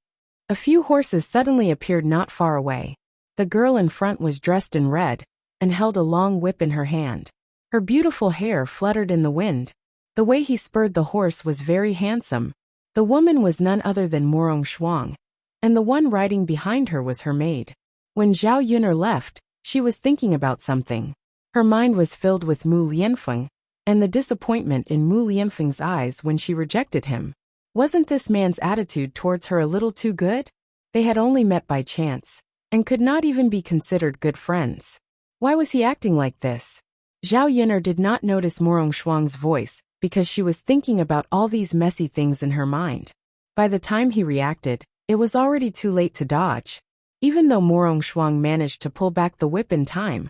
A few horses suddenly appeared not far away. The girl in front was dressed in red and held a long whip in her hand. Her beautiful hair fluttered in the wind. The way he spurred the horse was very handsome. The woman was none other than Morong Shuang, and the one riding behind her was her maid. When Zhao Yiner left, she was thinking about something. Her mind was filled with Mu Lianfeng, and the disappointment in Mu Lianfeng's eyes when she rejected him. Wasn't this man's attitude towards her a little too good? They had only met by chance, and could not even be considered good friends. Why was he acting like this? Zhao Yiner did not notice Morong Shuang's voice, because she was thinking about all these messy things in her mind. By the time he reacted, it was already too late to dodge. Even though Morong Shuang managed to pull back the whip in time,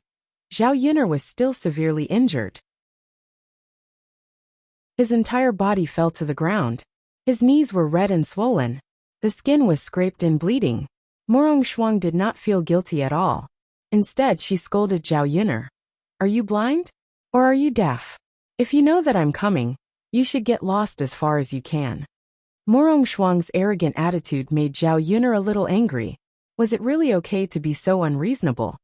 Zhao Yiner was still severely injured. His entire body fell to the ground. His knees were red and swollen. The skin was scraped and bleeding. Morong Shuang did not feel guilty at all. Instead, she scolded Zhao Yiner. "Are you blind? Or are you deaf? If you know that I'm coming, you should get lost as far as you can." Morong Shuang's arrogant attitude made Zhao Yiner a little angry. Was it really okay to be so unreasonable?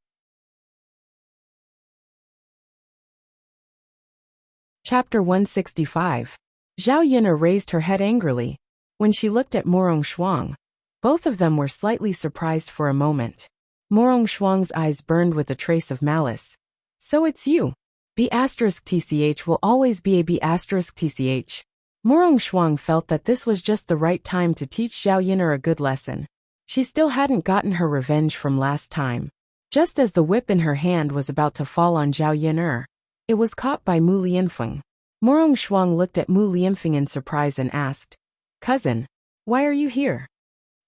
Chapter 165. Zhao Yiner raised her head angrily. When she looked at Morong Shuang, both of them were slightly surprised for a moment. Morong Shuang's eyes burned with a trace of malice. "So it's you. B*TCH will always be a B*TCH. Morong Shuang felt that this was just the right time to teach Zhao Yiner a good lesson. She still hadn't gotten her revenge from last time. Just as the whip in her hand was about to fall on Zhao Yiner, it was caught by Mu Lianfeng. Morong Shuang looked at Mu Lianfeng in surprise and asked, "Cousin, why are you here?"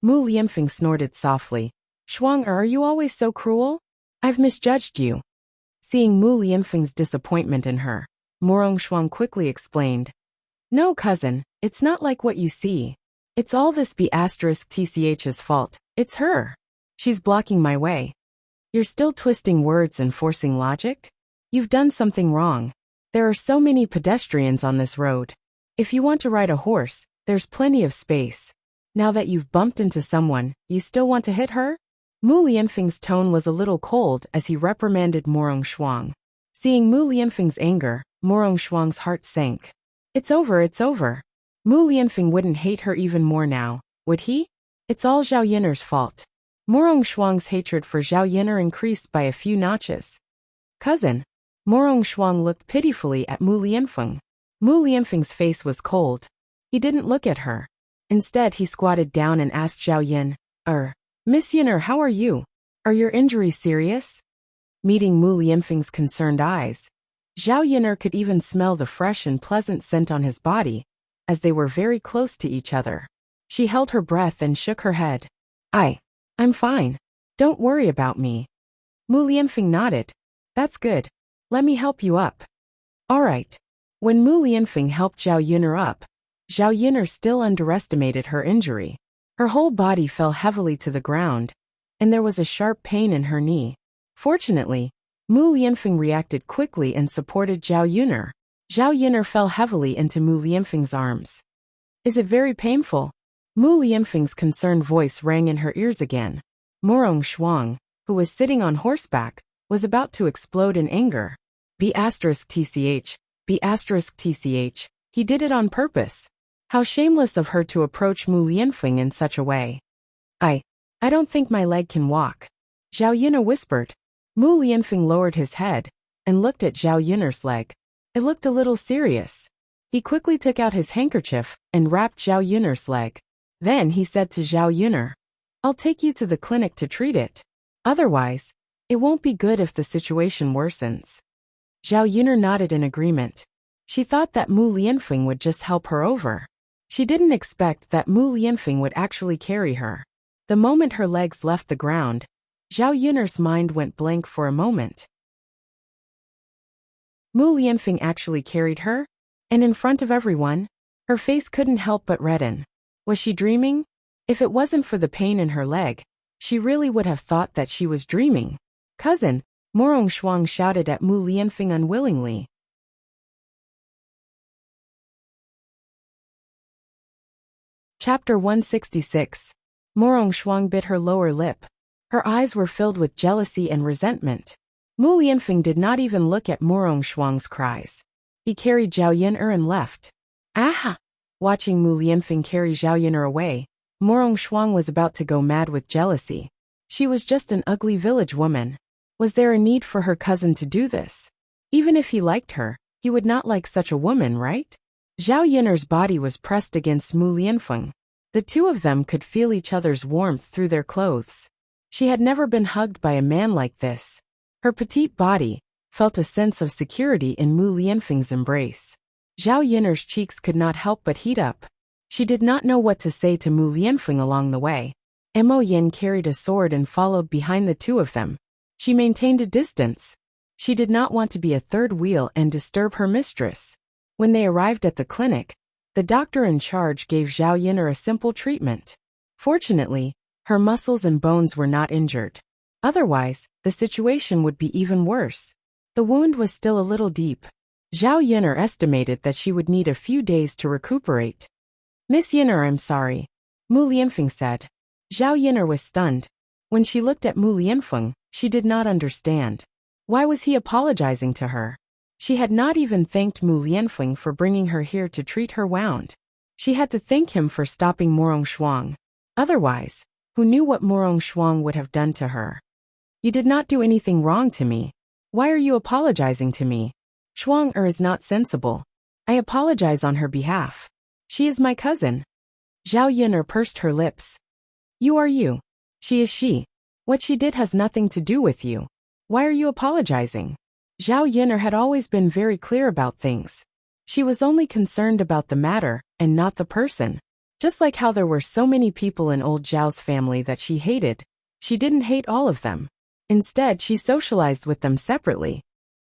Mu Lianfeng snorted softly. "Shuang, are you always so cruel? I've misjudged you." Seeing Mu Lianfeng's disappointment in her, Morong Shuang quickly explained, "No, cousin, it's not like what you see. It's all this B*TCH's fault. It's her. She's blocking my way." "You're still twisting words and forcing logic? You've done something wrong. There are so many pedestrians on this road. If you want to ride a horse, there's plenty of space. Now that you've bumped into someone, you still want to hit her?" Mu Lianfeng's tone was a little cold as he reprimanded Morong Shuang. Seeing Mu Lianfeng's anger, Morong Shuang's heart sank. It's over, it's over. Mu Lianfeng wouldn't hate her even more now, would he? It's all Zhao Yiner's fault. Morong Shuang's hatred for Zhao Yiner increased by a few notches. "Cousin." Morong Shuang looked pitifully at Mu Lianfeng. Mu Lianfeng's face was cold. He didn't look at her. Instead, he squatted down and asked Zhao Yin, Miss Yiner, how are you? Are your injuries serious?" Meeting Mu Lianfeng's concerned eyes, Zhao Yun'er could even smell the fresh and pleasant scent on his body, as they were very close to each other. She held her breath and shook her head. I'm fine. Don't worry about me. Mu Lianfeng nodded. That's good. Let me help you up. All right. When Mu Lianfeng helped Zhao Yun'er up, Zhao Yun'er still underestimated her injury. Her whole body fell heavily to the ground, and there was a sharp pain in her knee. Fortunately, Mu Lianfeng reacted quickly and supported Zhao Yun'er. Zhao Yun'er fell heavily into Mu Lianfeng's arms. Is it very painful? Mu Lianfeng's concerned voice rang in her ears again. Morong Shuang, who was sitting on horseback, was about to explode in anger. B*tch, B*tch, he did it on purpose. How shameless of her to approach Mu Lianfeng in such a way. I don't think my leg can walk. Zhao Yun'er whispered. Mu Lianfeng lowered his head and looked at Zhao Yun'er's leg. It looked a little serious. He quickly took out his handkerchief and wrapped Zhao Yun'er's leg. Then he said to Zhao Yun'er, I'll take you to the clinic to treat it. Otherwise, it won't be good if the situation worsens. Zhao Yun'er nodded in agreement. She thought that Mu Lianfeng would just help her over. She didn't expect that Mu Lianfeng would actually carry her. The moment her legs left the ground, Zhao Yun'er's mind went blank for a moment. Mu Lianfeng actually carried her? And in front of everyone? Her face couldn't help but redden. Was she dreaming? If it wasn't for the pain in her leg, she really would have thought that she was dreaming. Cousin, Morong Shuang shouted at Mu Lianfeng unwillingly. Chapter 166. Morong Shuang bit her lower lip. Her eyes were filled with jealousy and resentment. Mu Lianfeng did not even look at Morong Shuang's cries. He carried Zhao Yun'er and left. Aha! Watching Mu Lianfeng carry Zhao Yun'er away, Morong Shuang was about to go mad with jealousy. She was just an ugly village woman. Was there a need for her cousin to do this? Even if he liked her, he would not like such a woman, right? Zhao Yun'er's body was pressed against Mu Lianfeng. The two of them could feel each other's warmth through their clothes. She had never been hugged by a man like this. Her petite body felt a sense of security in Mu Lianfeng's embrace. Zhao Yun'er's cheeks could not help but heat up. She did not know what to say to Mu Lianfeng along the way. Mo Yin carried a sword and followed behind the two of them. She maintained a distance. She did not want to be a third wheel and disturb her mistress. When they arrived at the clinic, the doctor in charge gave Zhao Yun'er a simple treatment. Fortunately, her muscles and bones were not injured. Otherwise, the situation would be even worse. The wound was still a little deep. Zhao Yun'er estimated that she would need a few days to recuperate. Miss Yun'er, I'm sorry, Mu Lianfeng said. Zhao Yun'er was stunned. When she looked at Mu Lianfeng, she did not understand. Why was he apologizing to her? She had not even thanked Mu Lianfeng for bringing her here to treat her wound. She had to thank him for stopping Morong Shuang. Otherwise, who knew what Morong Shuang would have done to her? You did not do anything wrong to me. Why are you apologizing to me? Shuang is not sensible. I apologize on her behalf. She is my cousin. Zhao Yun'er pursed her lips. You are you. She is she. What she did has nothing to do with you. Why are you apologizing? Zhao Yun'er had always been very clear about things. She was only concerned about the matter and not the person. Just like how there were so many people in old Zhao's family that she hated, she didn't hate all of them. Instead, she socialized with them separately.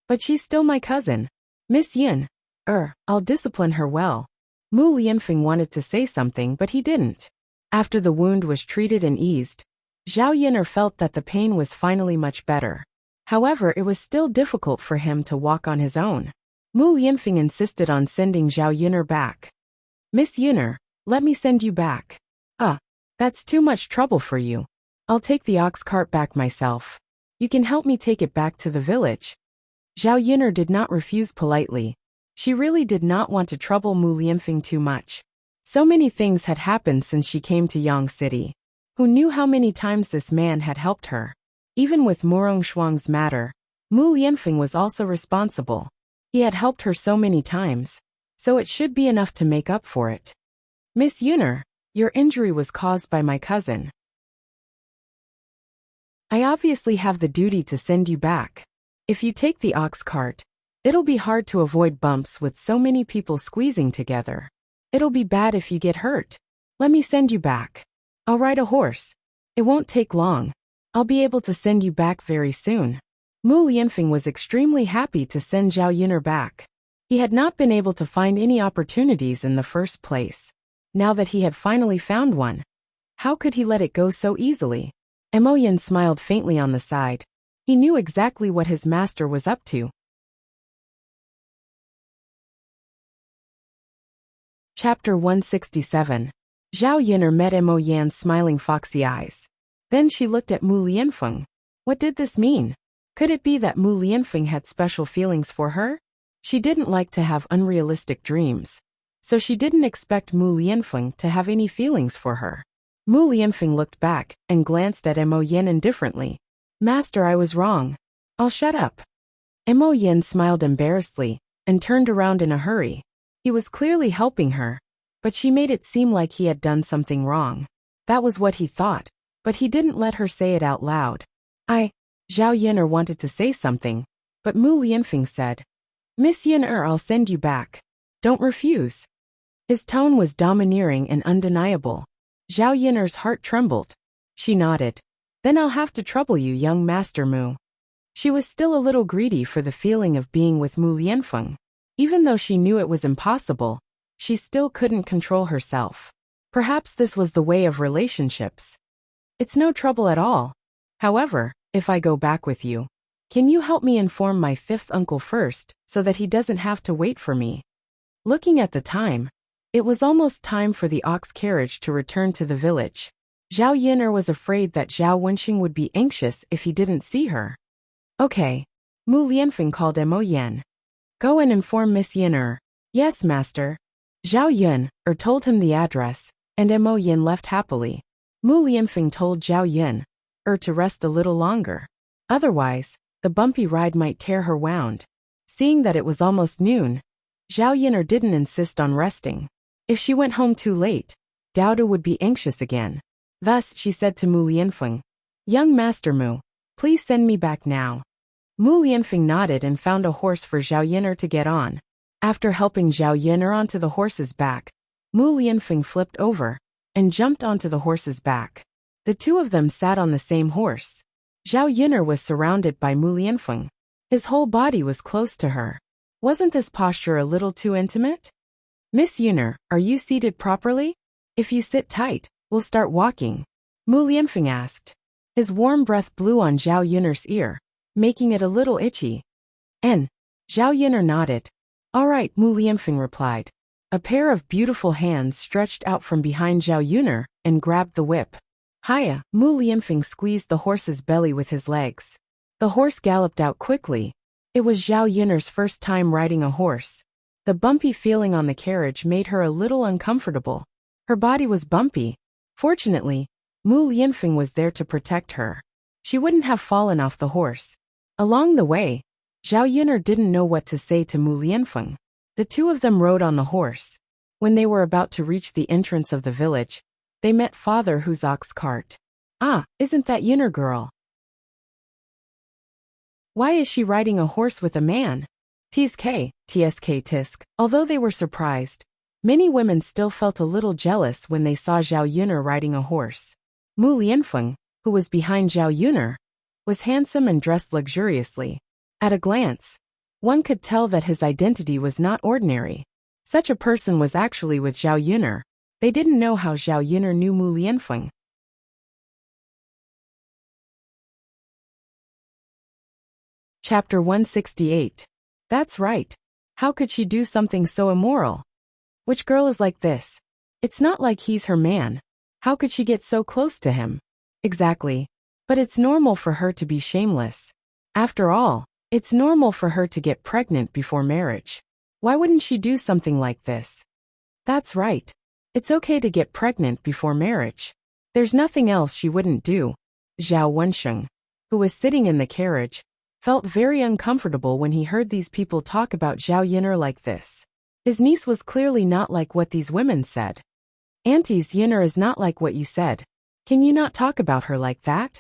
But she's still my cousin. Miss Yin. I'll discipline her well. Mu Lianfeng wanted to say something, but he didn't. After the wound was treated and eased, Zhao Yun'er felt that the pain was finally much better. However, it was still difficult for him to walk on his own. Mu Lianfeng insisted on sending Zhao Yun'er back. Miss Yun'er, let me send you back. That's too much trouble for you. I'll take the ox cart back myself. You can help me take it back to the village. Zhao Yun'er did not refuse politely. She really did not want to trouble Mu Lianfeng too much. So many things had happened since she came to Yang City. Who knew how many times this man had helped her? Even with Morong Shuang's matter, Mu Lianfeng was also responsible. He had helped her so many times, so it should be enough to make up for it. Miss Yun'er, your injury was caused by my cousin. I obviously have the duty to send you back. If you take the ox cart, It'll be hard to avoid bumps with so many people squeezing together. It'll be bad if you get hurt. Let me send you back. I'll ride a horse. It won't take long. I'll be able to send you back very soon. Mu Lianfeng was extremely happy to send Zhao Yun'er back. He had not been able to find any opportunities in the first place. Now that he had finally found one, how could he let it go so easily? Mo Yin smiled faintly on the side. He knew exactly what his master was up to. Chapter 167. Zhao Yun'er met Mo Yan's smiling foxy eyes. Then she looked at Mu Lianfeng. What did this mean? Could it be that Mu Lianfeng had special feelings for her? She didn't like to have unrealistic dreams, so she didn't expect Mu Lianfeng to have any feelings for her. Mu Lianfeng looked back and glanced at Mo Yin indifferently. Master, I was wrong. I'll shut up. Mo Yin smiled embarrassedly and turned around in a hurry. He was clearly helping her, but she made it seem like he had done something wrong. That was what he thought, but he didn't let her say it out loud. Zhao Yun'er wanted to say something, but Mu Lianfeng said, Miss Yun'er, I'll send you back. Don't refuse. His tone was domineering and undeniable. Zhao Yun'er's heart trembled. She nodded. Then I'll have to trouble you, young Master Mu. She was still a little greedy for the feeling of being with Mu Lianfeng. Even though she knew it was impossible, she still couldn't control herself. Perhaps this was the way of relationships. It's no trouble at all. However, if I go back with you, can you help me inform my fifth uncle first, so that he doesn't have to wait for me? Looking at the time, it was almost time for the ox carriage to return to the village. Zhao Yun'er was afraid that Zhao Wenxing would be anxious if he didn't see her. Okay. Mu Lianfeng called Mo Yan. Go and inform Miss Yun'er. Yes, master. Zhao Yun'er told him the address, and Mo Yan left happily. Mu Lianfeng told Zhao Yun'er to rest a little longer. Otherwise, the bumpy ride might tear her wound. Seeing that it was almost noon, Zhao Yun'er didn't insist on resting. If she went home too late, Dao would be anxious again. Thus, she said to Mu Lianfeng, Young Master Mu, please send me back now. Mu Lianfeng nodded and found a horse for Zhao Yun'er to get on. After helping Zhao Yun'er onto the horse's back, Mu Lianfeng flipped over and jumped onto the horse's back. The two of them sat on the same horse. Zhao Yun'er was surrounded by Mu Lianfeng. His whole body was close to her. Wasn't this posture a little too intimate? Miss Yun'er, are you seated properly? If you sit tight, we'll start walking. Mu Lianfeng asked. His warm breath blew on Zhao Yun'er's ear, making it a little itchy. Zhao Yun'er nodded. All right, Mu Lianfeng replied. A pair of beautiful hands stretched out from behind Zhao Yun'er and grabbed the whip. Hiya! Mu Lianfeng squeezed the horse's belly with his legs. The horse galloped out quickly. It was Zhao Yun'er's first time riding a horse. The bumpy feeling on the carriage made her a little uncomfortable. Her body was bumpy. Fortunately, Mu Lianfeng was there to protect her. She wouldn't have fallen off the horse. Along the way, Zhao Yun'er didn't know what to say to Mu Lianfeng. The two of them rode on the horse. When they were about to reach the entrance of the village, they met Father Hu's ox cart. Ah, isn't that Yun'er girl? Why is she riding a horse with a man? Tsk tisk. Although they were surprised, many women still felt a little jealous when they saw Zhao Yun'er riding a horse. Mu Lianfeng, who was behind Zhao Yun'er, was handsome and dressed luxuriously. At a glance, one could tell that his identity was not ordinary. Such a person was actually with Zhao Yun'er. They didn't know how Zhao Yun'er knew Mu Lianfeng. Chapter 168. That's right. How could she do something so immoral? Which girl is like this? It's not like he's her man. How could she get so close to him? Exactly. But it's normal for her to be shameless. After all, it's normal for her to get pregnant before marriage. Why wouldn't she do something like this? That's right. It's okay to get pregnant before marriage. There's nothing else she wouldn't do. Zhao Wenxing, who was sitting in the carriage, felt very uncomfortable when he heard these people talk about Zhao Yun'er like this. His niece was clearly not like what these women said. Auntie's Yun'er is not like what you said. Can you not talk about her like that?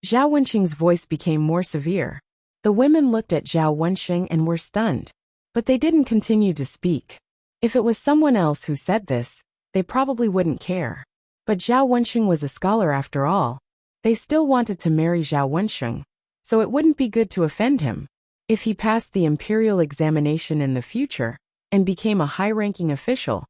Zhao Wenxing's voice became more severe. The women looked at Zhao Wenxing and were stunned. But they didn't continue to speak. If it was someone else who said this, they probably wouldn't care. But Zhao Wenxing was a scholar after all. They still wanted to marry Zhao Wenxing, so it wouldn't be good to offend him. If he passed the imperial examination in the future and became a high-ranking official,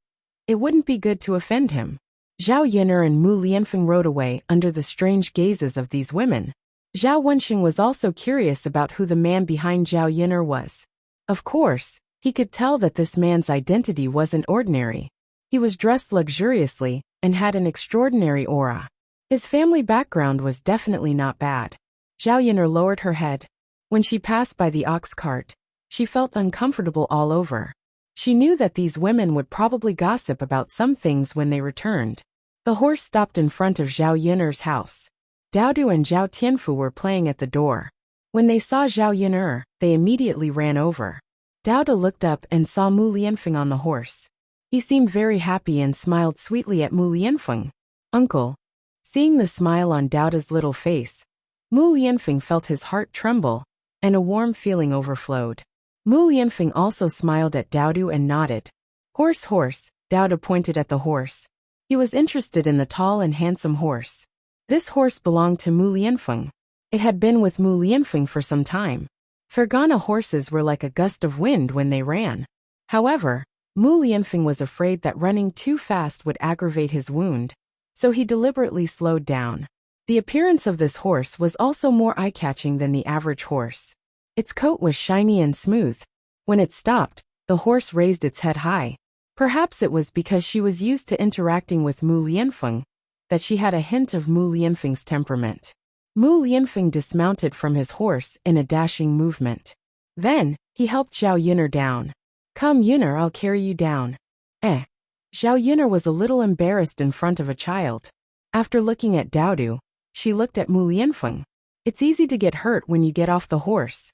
it wouldn't be good to offend him. Zhao Yin'er and Mu Lianfeng rode away under the strange gazes of these women. Zhao Wenxing was also curious about who the man behind Zhao Yin'er was. Of course, he could tell that this man's identity wasn't ordinary. He was dressed luxuriously and had an extraordinary aura. His family background was definitely not bad. Zhao Yin'er lowered her head. When she passed by the ox cart, she felt uncomfortable all over. She knew that these women would probably gossip about some things when they returned. The horse stopped in front of Zhao Yin'er's house. Daodu and Zhao Tianfu were playing at the door. When they saw Zhao Yin'er, they immediately ran over. Daodu looked up and saw Mu Lianfeng on the horse. He seemed very happy and smiled sweetly at Mu Lianfeng. "Uncle." Seeing the smile on Daodu's little face, Mu Lianfeng felt his heart tremble, and a warm feeling overflowed. Mu Lianfeng also smiled at Daodu and nodded. "Horse, horse," Daodu pointed at the horse. He was interested in the tall and handsome horse. This horse belonged to Mu Lianfeng. It had been with Mu Lianfeng for some time. Fergana horses were like a gust of wind when they ran. However, Mu Lianfeng was afraid that running too fast would aggravate his wound, so he deliberately slowed down. The appearance of this horse was also more eye-catching than the average horse. Its coat was shiny and smooth. When it stopped, the horse raised its head high. Perhaps it was because she was used to interacting with Mu Lianfeng that she had a hint of Mu Lianfeng's temperament. Mu Lianfeng dismounted from his horse in a dashing movement. Then, he helped Zhao Yin'er down. "Come Yin'er, I'll carry you down." Zhao Yin'er was a little embarrassed in front of a child. After looking at Daodu, she looked at Mu Lianfeng. "It's easy to get hurt when you get off the horse.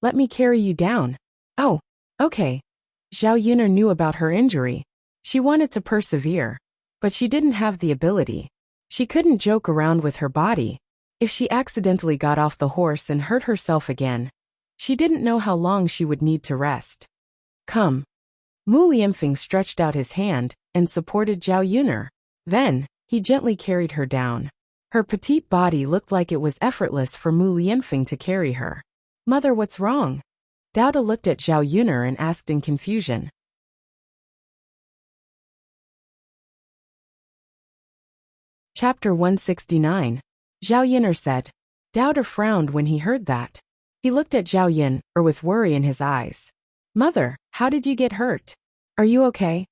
Let me carry you down." "Oh, okay." Zhao Yin'er knew about her injury. She wanted to persevere, but she didn't have the ability. She couldn't joke around with her body. If she accidentally got off the horse and hurt herself again, she didn't know how long she would need to rest. "Come." Mu Lianfeng stretched out his hand and supported Zhao Yin'er. Then, he gently carried her down. Her petite body looked like it was effortless for Mu Lianfeng to carry her. "Mother, what's wrong?" Daodu looked at Zhao Yin'er and asked in confusion. Chapter 169. Zhao Yin'er said. Daodu frowned when he heard that. He looked at Zhao Yin'er with worry in his eyes. "Mother, how did you get hurt? Are you okay?"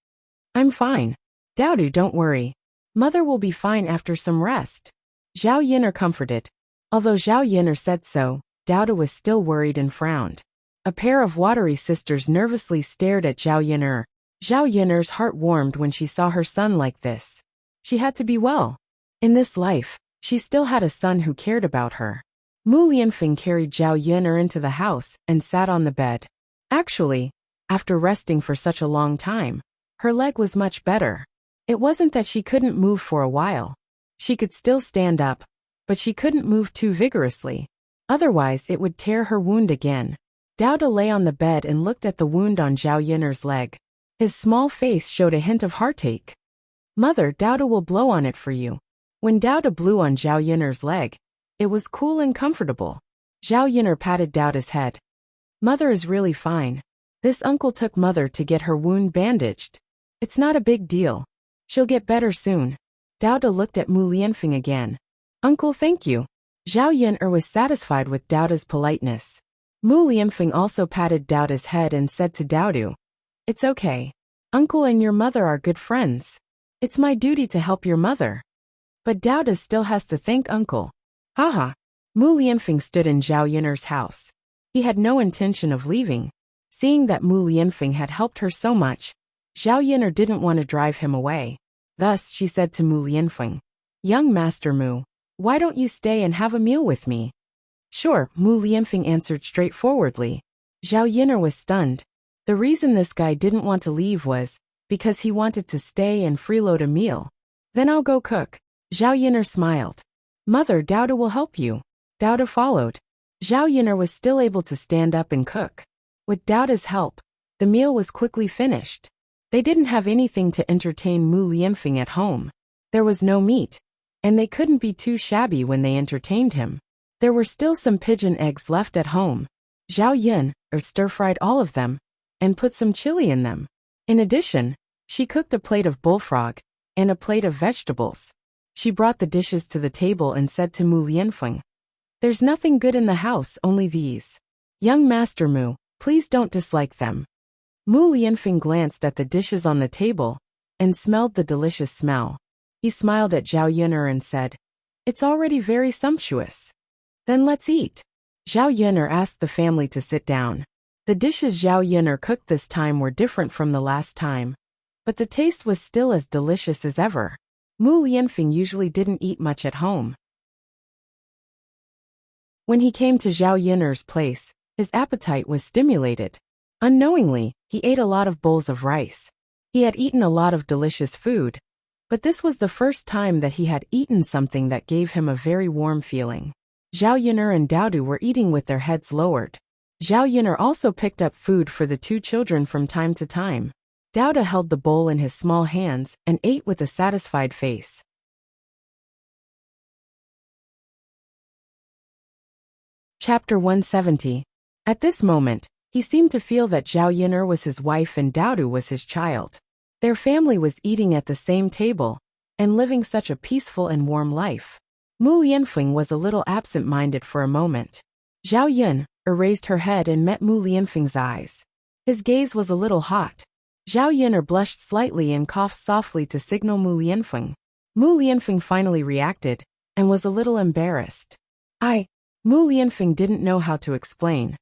"I'm fine. Daodu, don't worry. Mother will be fine after some rest." Zhao Yin'er comforted. Although Zhao Yin'er said so, Daodu was still worried and frowned. A pair of watery sisters nervously stared at Zhao Yin'er. Zhao Yin'er's heart warmed when she saw her son like this. She had to be well. In this life, she still had a son who cared about her. Mu Lianfeng carried Zhao Yin'er into the house and sat on the bed. Actually, after resting for such a long time, her leg was much better. It wasn't that she couldn't move for a while. She could still stand up, but she couldn't move too vigorously. Otherwise, it would tear her wound again. Daodu lay on the bed and looked at the wound on Zhao Yin'er's leg. His small face showed a hint of heartache. "Mother, Daodu will blow on it for you." When Daodu blew on Zhao Yin'er's leg, it was cool and comfortable. Zhao Yin'er patted Daodu's head. "Mother is really fine. This uncle took Mother to get her wound bandaged. It's not a big deal. She'll get better soon." Daodu looked at Mu Lianfeng again. "Uncle, thank you." Zhao Yin'er was satisfied with Daodu's politeness. Mu Lianfeng also patted Daodu's head and said to Daodu, "It's okay. Uncle and your mother are good friends. It's my duty to help your mother. But Daodu still has to thank Uncle." Haha. Mu Lianfeng stood in Zhao Yin'er's house. He had no intention of leaving. Seeing that Mu Lianfeng had helped her so much, Zhao Yin'er didn't want to drive him away. Thus, she said to Mu Lianfeng, "Young Master Mu, why don't you stay and have a meal with me?" "Sure," Mu Lianfeng answered straightforwardly. Zhao Yin'er was stunned. The reason this guy didn't want to leave was because he wanted to stay and freeload a meal. "Then I'll go cook." Zhao Yin'er smiled. "Mother, Daodu will help you." Douda followed. Zhao Yun'er was still able to stand up and cook. With Douda's help, the meal was quickly finished. They didn't have anything to entertain Mu Lianfeng at home. There was no meat, and they couldn't be too shabby when they entertained him. There were still some pigeon eggs left at home. Zhao Yun'er stir-fried all of them, and put some chili in them. In addition, she cooked a plate of bullfrog, and a plate of vegetables. She brought the dishes to the table and said to Mu Lianfeng, "There's nothing good in the house, only these. Young Master Mu, please don't dislike them." Mu Lianfeng glanced at the dishes on the table, and smelled the delicious smell. He smiled at Zhao Yun'er and said, "It's already very sumptuous. Then let's eat." Zhao Yun'er asked the family to sit down. The dishes Zhao Yun'er cooked this time were different from the last time, but the taste was still as delicious as ever. Mu Lianfeng usually didn't eat much at home. When he came to Zhao Yun'er's place, his appetite was stimulated. Unknowingly, he ate a lot of bowls of rice. He had eaten a lot of delicious food, but this was the first time that he had eaten something that gave him a very warm feeling. Zhao Yun'er and Doudu were eating with their heads lowered. Zhao Yun'er also picked up food for the two children from time to time. Douda held the bowl in his small hands and ate with a satisfied face. Chapter 170. At this moment, he seemed to feel that Zhao Yun'er was his wife and Doudu was his child. Their family was eating at the same table, and living such a peaceful and warm life. Mu Lianfeng was a little absent-minded for a moment. Zhao Yun'er raised her head and met Mu Lianfeng's eyes. His gaze was a little hot. Zhao Yun'er blushed slightly and coughed softly to signal Mu Lianfeng. Mu Lianfeng finally reacted, and was a little embarrassed. Mu Lianfeng didn't know how to explain.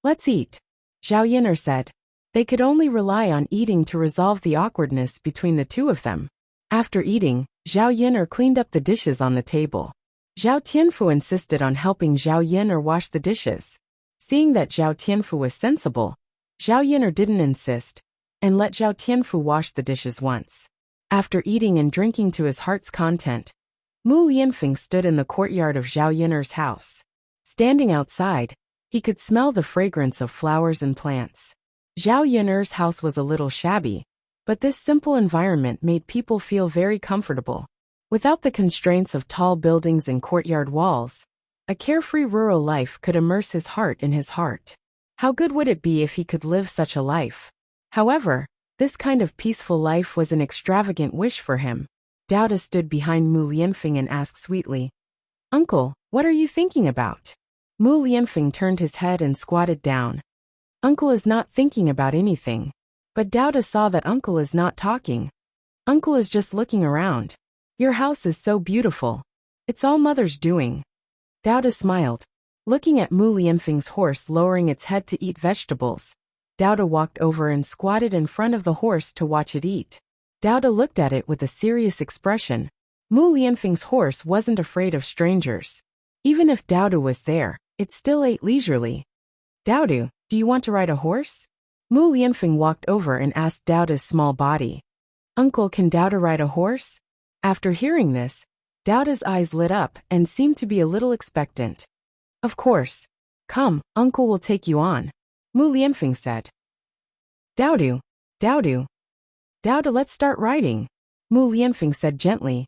"Let's eat," Zhao Yun'er said. They could only rely on eating to resolve the awkwardness between the two of them. After eating, Zhao Yun'er cleaned up the dishes on the table. Zhao Tianfu insisted on helping Zhao Yun'er wash the dishes. Seeing that Zhao Tianfu was sensible, Zhao Yun'er didn't insist, and let Zhao Tianfu wash the dishes once. After eating and drinking to his heart's content, Mu Lianfeng stood in the courtyard of Zhao Yun'er's house. Standing outside, he could smell the fragrance of flowers and plants. Zhao Yun'er's house was a little shabby, but this simple environment made people feel very comfortable. Without the constraints of tall buildings and courtyard walls, a carefree rural life could immerse his heart in his heart. How good would it be if he could live such a life? However, this kind of peaceful life was an extravagant wish for him. Douda stood behind Mu Lianfeng and asked sweetly, "Uncle, what are you thinking about?" Mu Lianfeng turned his head and squatted down. Uncle is not thinking about anything. But Douda saw that Uncle is not talking. Uncle is just looking around. Your house is so beautiful. It's all Mother's doing. Douda smiled. Looking at Mu Lianfeng's horse lowering its head to eat vegetables, Douda walked over and squatted in front of the horse to watch it eat. Douda looked at it with a serious expression. Mu Lianfeng's horse wasn't afraid of strangers. Even if Douda was there, it still ate leisurely. "Doudu, do you want to ride a horse?" Mu Lianfeng walked over and asked Douda's small body. "Uncle, can Douda ride a horse?" After hearing this, Douda's eyes lit up and seemed to be a little expectant. "Of course. Come, Uncle will take you on," Mu Lianfeng said. Doudu, let's start riding," Mu Lianfeng said gently.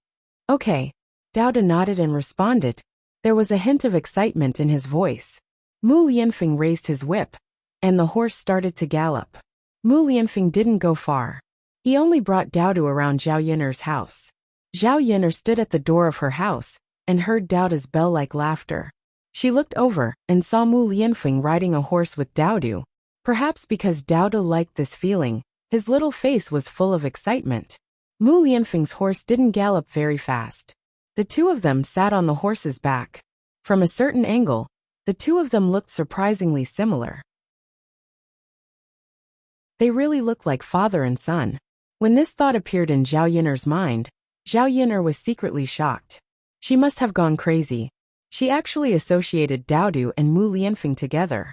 "Okay." Douda nodded and responded. There was a hint of excitement in his voice. Mu Lianfeng raised his whip, and the horse started to gallop. Mu Lianfeng didn't go far. He only brought Doudu around Zhao Yun'er's house. Zhao Yun'er stood at the door of her house, and heard Douda's bell-like laughter. She looked over, and saw Mu Lianfeng riding a horse with Doudu. Perhaps because Douda liked this feeling, his little face was full of excitement. Mu Lianfeng's horse didn't gallop very fast. The two of them sat on the horse's back. From a certain angle, the two of them looked surprisingly similar. They really looked like father and son. When this thought appeared in Zhao Yun'er's mind, Zhao Yun'er was secretly shocked. She must have gone crazy. She actually associated Doudu and Mu Lianfeng together.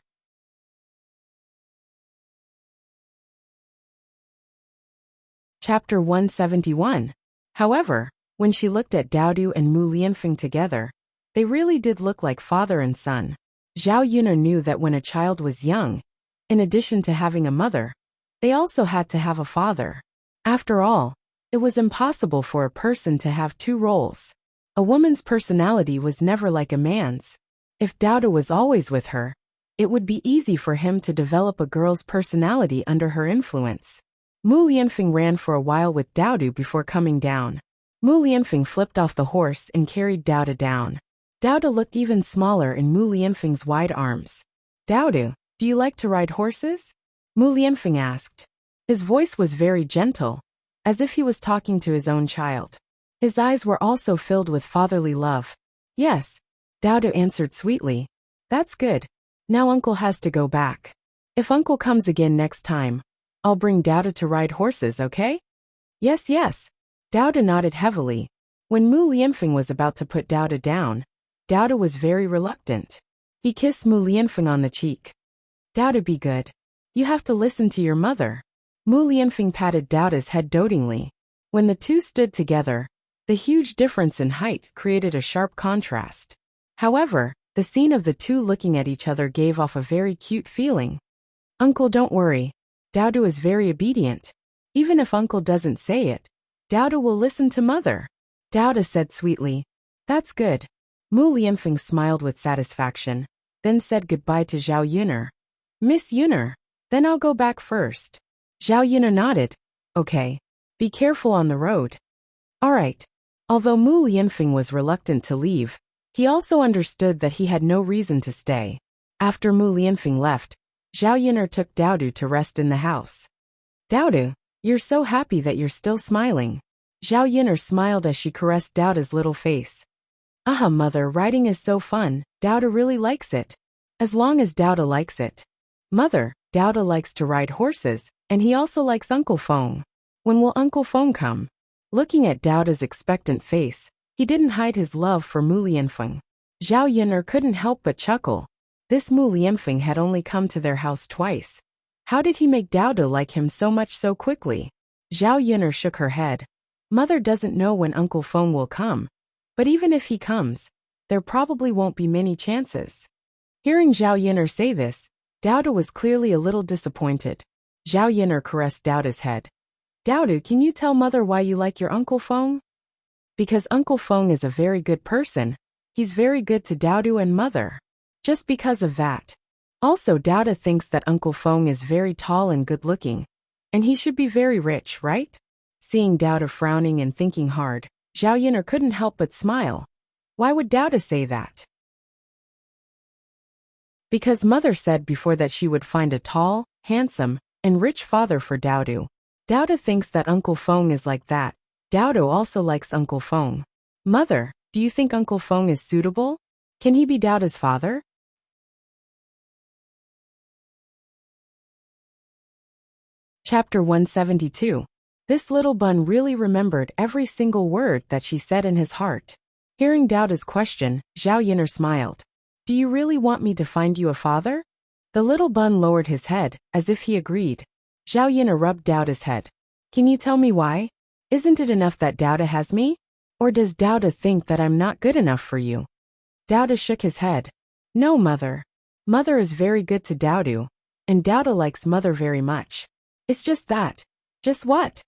Chapter 171. However, when she looked at Doudu and Mu Lianfeng together, They really did look like father and son. Zhao Yuner knew that when a child was young, in addition to having a mother, they also had to have a father. After all, it was impossible for a person to have two roles. A woman's personality was never like a man's. If Dao was always with her, it would be easy for him to develop a girl's personality under her influence. Mu Lianfeng ran for a while with Dao before coming down. Mu Lianfeng flipped off the horse and carried Dao down. Dao looked even smaller in Mu Lianfeng's wide arms. Dao, do you like to ride horses? Mu Lianfeng asked. His voice was very gentle, as if he was talking to his own child. His eyes were also filled with fatherly love. Yes, Dao answered sweetly. That's good. Now uncle has to go back. If uncle comes again next time, I'll bring Dao to ride horses, okay? Yes, yes. Dao nodded heavily. When Mu Lianfeng was about to put Dao down, Dao was very reluctant. He kissed Mu Lianfeng on the cheek. Dao, be good. You have to listen to your mother. Mu Lianfeng patted Dao's head dotingly. When the two stood together, the huge difference in height created a sharp contrast. However, the scene of the two looking at each other gave off a very cute feeling. Uncle, don't worry. Dao is very obedient. Even if uncle doesn't say it, Dao will listen to mother. Dao said sweetly. That's good. Mu Lianfeng smiled with satisfaction, then said goodbye to Zhao Yuner. Miss Yuner, then I'll go back first. Zhao Yuner nodded. Okay. Be careful on the road. All right. Although Mu Lianfeng was reluctant to leave, he also understood that he had no reason to stay. After Mu Lianfeng left, Zhao Yuner took Dao to rest in the house. Dao, you're so happy that you're still smiling. Zhao Yuner smiled as she caressed Dao's little face. Mother, riding is so fun. Dao really likes it. As long as Dao likes it. Mother, Dao likes to ride horses, and he also likes Uncle Feng. When will Uncle Feng come? Looking at Dao's expectant face, he didn't hide his love for Mu Lianfeng. Zhao Yuner couldn't help but chuckle. This Mu Lianfeng had only come to their house twice. How did he make Dao like him so much so quickly? Zhao Yuner shook her head. Mother doesn't know when Uncle Feng will come. But even if he comes, there probably won't be many chances. Hearing Zhao Yuner say this, Dao was clearly a little disappointed. Zhao Yuner caressed Dao's head. Dao, can you tell mother why you like your Uncle Feng? Because Uncle Feng is a very good person. He's very good to Dao and mother. Just because of that. Also, Dao thinks that Uncle Feng is very tall and good looking. And he should be very rich, right? Seeing Dao frowning and thinking hard, Zhao Yuner couldn't help but smile. Why would Dao say that? Because mother said before that she would find a tall, handsome, and rich father for Dao. Dao thinks that Uncle Feng is like that. Dao also likes Uncle Feng. Mother, do you think Uncle Feng is suitable? Can he be Dao's father? Chapter 172. This little bun really remembered every single word that she said in his heart. Hearing Dao's question, Zhao Yuner smiled. Do you really want me to find you a father? The little bun lowered his head, as if he agreed. Zhao Yuner rubbed Dao's head. Can you tell me why? Isn't it enough that Dao has me? Or does Dao think that I'm not good enough for you? Dao shook his head. No, mother. Mother is very good to Dao, and Dao likes mother very much. It's just that. Just what?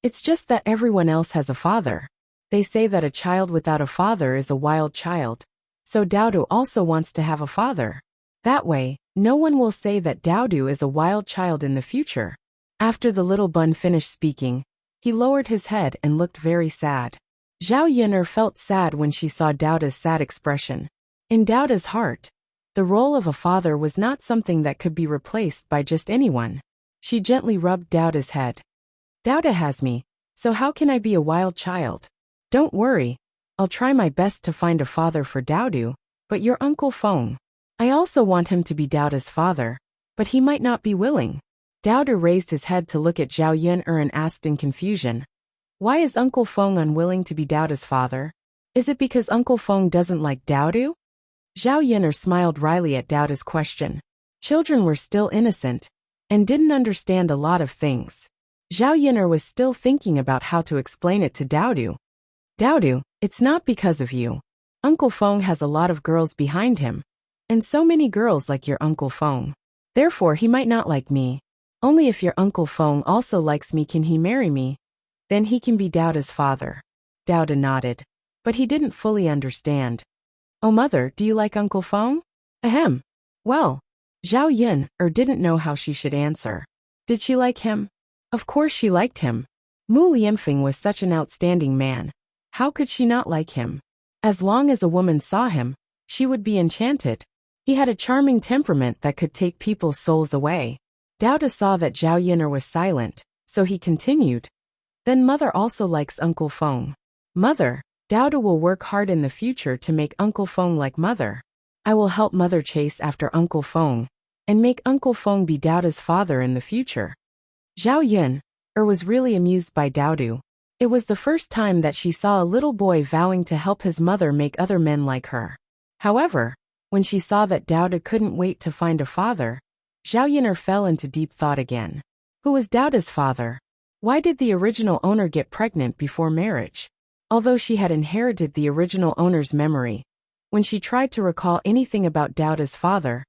It's just that everyone else has a father. They say that a child without a father is a wild child. So Dao also wants to have a father. That way, no one will say that Dao is a wild child in the future. After the little bun finished speaking, he lowered his head and looked very sad. Zhao Yuner felt sad when she saw Dao's sad expression. In Dao's heart, the role of a father was not something that could be replaced by just anyone. She gently rubbed Dao's head. Dao has me, so how can I be a wild child? Don't worry, I'll try my best to find a father for Dao, but your Uncle Feng. I also want him to be Dao's father, but he might not be willing. Dao raised his head to look at Zhao Yuner and asked in confusion. Why is Uncle Feng unwilling to be Dao's father? Is it because Uncle Feng doesn't like Dao? Zhao Yuner smiled wryly at Dao's question. Children were still innocent and didn't understand a lot of things. Zhao Yuner was still thinking about how to explain it to Dao. Dao, it's not because of you. Uncle Feng has a lot of girls behind him, and so many girls like your Uncle Feng. Therefore he might not like me. Only if your Uncle Feng also likes me can he marry me. Then he can be Daoda's father. Daoda nodded, but he didn't fully understand. Oh mother, do you like Uncle Feng? Ahem. Well, Zhao Yin didn't know how she should answer. Did she like him? Of course she liked him. Mu Lianfeng was such an outstanding man. How could she not like him? As long as a woman saw him, she would be enchanted. He had a charming temperament that could take people's souls away. Daoda saw that Zhao Yin'er was silent, so he continued. Then mother also likes Uncle Feng. Mother, Daoda will work hard in the future to make Uncle Feng like mother. I will help mother chase after Uncle Feng, and make Uncle Feng be Daoda's father in the future. Zhao Yin'er was really amused by Daodu. It was the first time that she saw a little boy vowing to help his mother make other men like her. However, when she saw that Daoda couldn't wait to find a father, Zhao Yin'er fell into deep thought again. Who was Daoda's father? Why did the original owner get pregnant before marriage? Although she had inherited the original owner's memory, when she tried to recall anything about Daoda's father,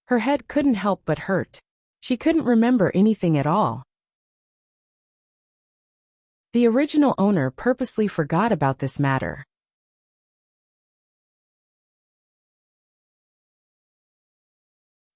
her head couldn't help but hurt. She couldn't remember anything at all. The original owner purposely forgot about this matter.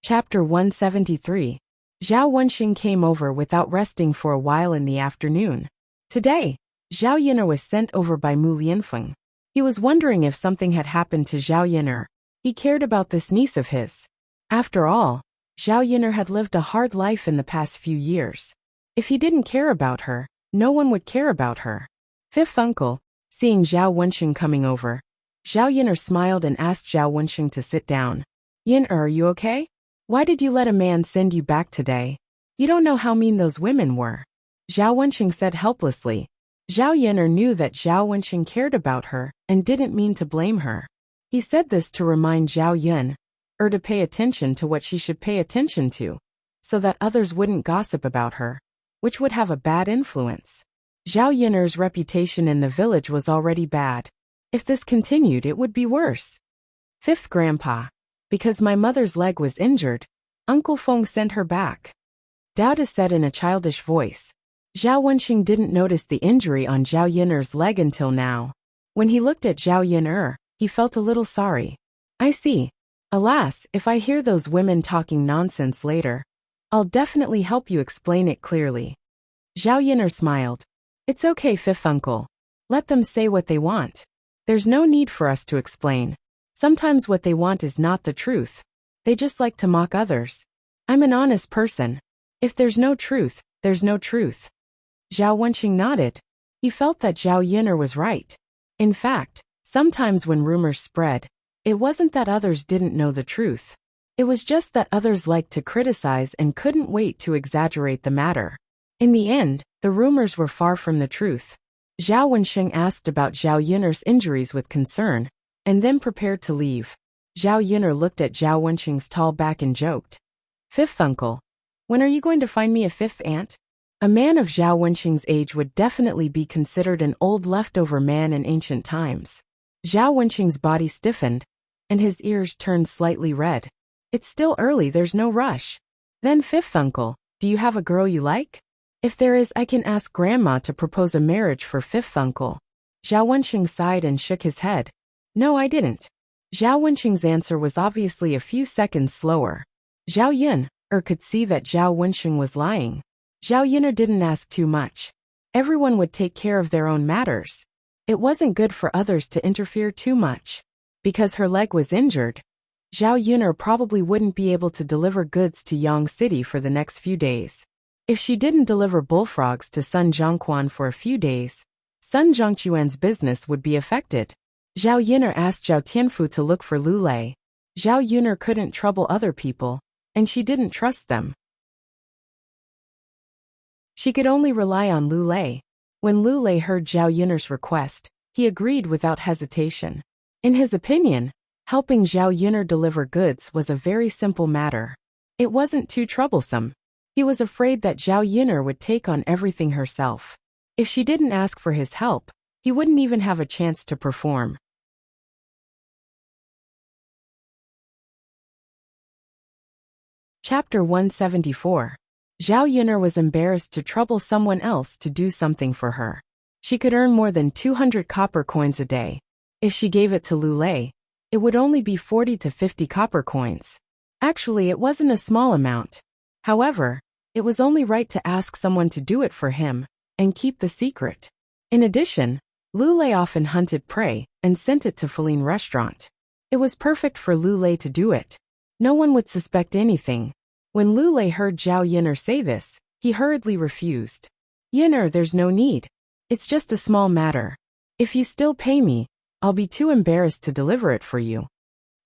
Chapter 173. Zhao Wenxing came over without resting for a while in the afternoon. Today, Zhao Yin'er was sent over by Mu Lianfeng. He was wondering if something had happened to Zhao Yin'er. He cared about this niece of his. After all, Zhao Yin'er had lived a hard life in the past few years. If he didn't care about her, no one would care about her. Fifth uncle, seeing Zhao Wenxing coming over, Zhao Yin'er smiled and asked Zhao Wenxing to sit down. Yin'er, are you okay? Why did you let a man send you back today? You don't know how mean those women were. Zhao Wenxing said helplessly. Zhao Yin'er knew that Zhao Wenxing cared about her and didn't mean to blame her. He said this to remind Zhao Yin'er to pay attention to what she should pay attention to, so that others wouldn't gossip about her, which would have a bad influence. Zhao Yin'er's reputation in the village was already bad. If this continued, it would be worse. Fifth grandpa. Because my mother's leg was injured, Uncle Feng sent her back. Daoda said in a childish voice. Zhao Wenxing didn't notice the injury on Zhao Yin'er's leg until now. When he looked at Zhao Yin'er, he felt a little sorry. I see. Alas, if I hear those women talking nonsense later, I'll definitely help you explain it clearly. Zhao Yin'er smiled. It's okay, fifth uncle. Let them say what they want. There's no need for us to explain. Sometimes what they want is not the truth. They just like to mock others. I'm an honest person. If there's no truth, there's no truth. Zhao Wenxing nodded. He felt that Zhao Yin'er was right. In fact, sometimes when rumors spread, it wasn't that others didn't know the truth. It was just that others liked to criticize and couldn't wait to exaggerate the matter. In the end, the rumors were far from the truth. Zhao Wenxing asked about Zhao Yin'er's injuries with concern, and then prepared to leave. Zhao Yin'er looked at Zhao Wenxing's tall back and joked. Fifth uncle, when are you going to find me a fifth aunt? A man of Zhao Wenxing's age would definitely be considered an old leftover man in ancient times. Zhao Wenxing's body stiffened, and his ears turned slightly red. It's still early, there's no rush. Then fifth uncle, do you have a girl you like? If there is, I can ask grandma to propose a marriage for fifth uncle. Zhao Wenxing sighed and shook his head. No, I didn't. Zhao Wenxing's answer was obviously a few seconds slower. Zhao Yin'er could see that Zhao Wenxing was lying. Zhao Yin'er didn't ask too much. Everyone would take care of their own matters. It wasn't good for others to interfere too much. Because her leg was injured, Zhao Yin'er probably wouldn't be able to deliver goods to Yang City for the next few days. If she didn't deliver bullfrogs to Sun Zhongquan for a few days, Sun Zhongquan's business would be affected. Zhao Yin'er asked Zhao Tianfu to look for Lu Lei. Zhao Yin'er couldn't trouble other people, and she didn't trust them. She could only rely on Lu Lei. When Lu Lei heard Zhao Yin'er's request, he agreed without hesitation. In his opinion, helping Zhao Yin'er deliver goods was a very simple matter. It wasn't too troublesome. He was afraid that Zhao Yin'er would take on everything herself. If she didn't ask for his help, he wouldn't even have a chance to perform. Chapter 174. Zhao Yun'er was embarrassed to trouble someone else to do something for her. She could earn more than 200 copper coins a day. If she gave it to Lu Lei, it would only be 40 to 50 copper coins. Actually, it wasn't a small amount. However, it was only right to ask someone to do it for him and keep the secret. In addition, Lu Lei often hunted prey and sent it to Feline restaurant. It was perfect for Lu Lei to do it. No one would suspect anything. When Lu Lei heard Zhao Yun'er say this, he hurriedly refused. Yun'er, there's no need. It's just a small matter. If you still pay me, I'll be too embarrassed to deliver it for you.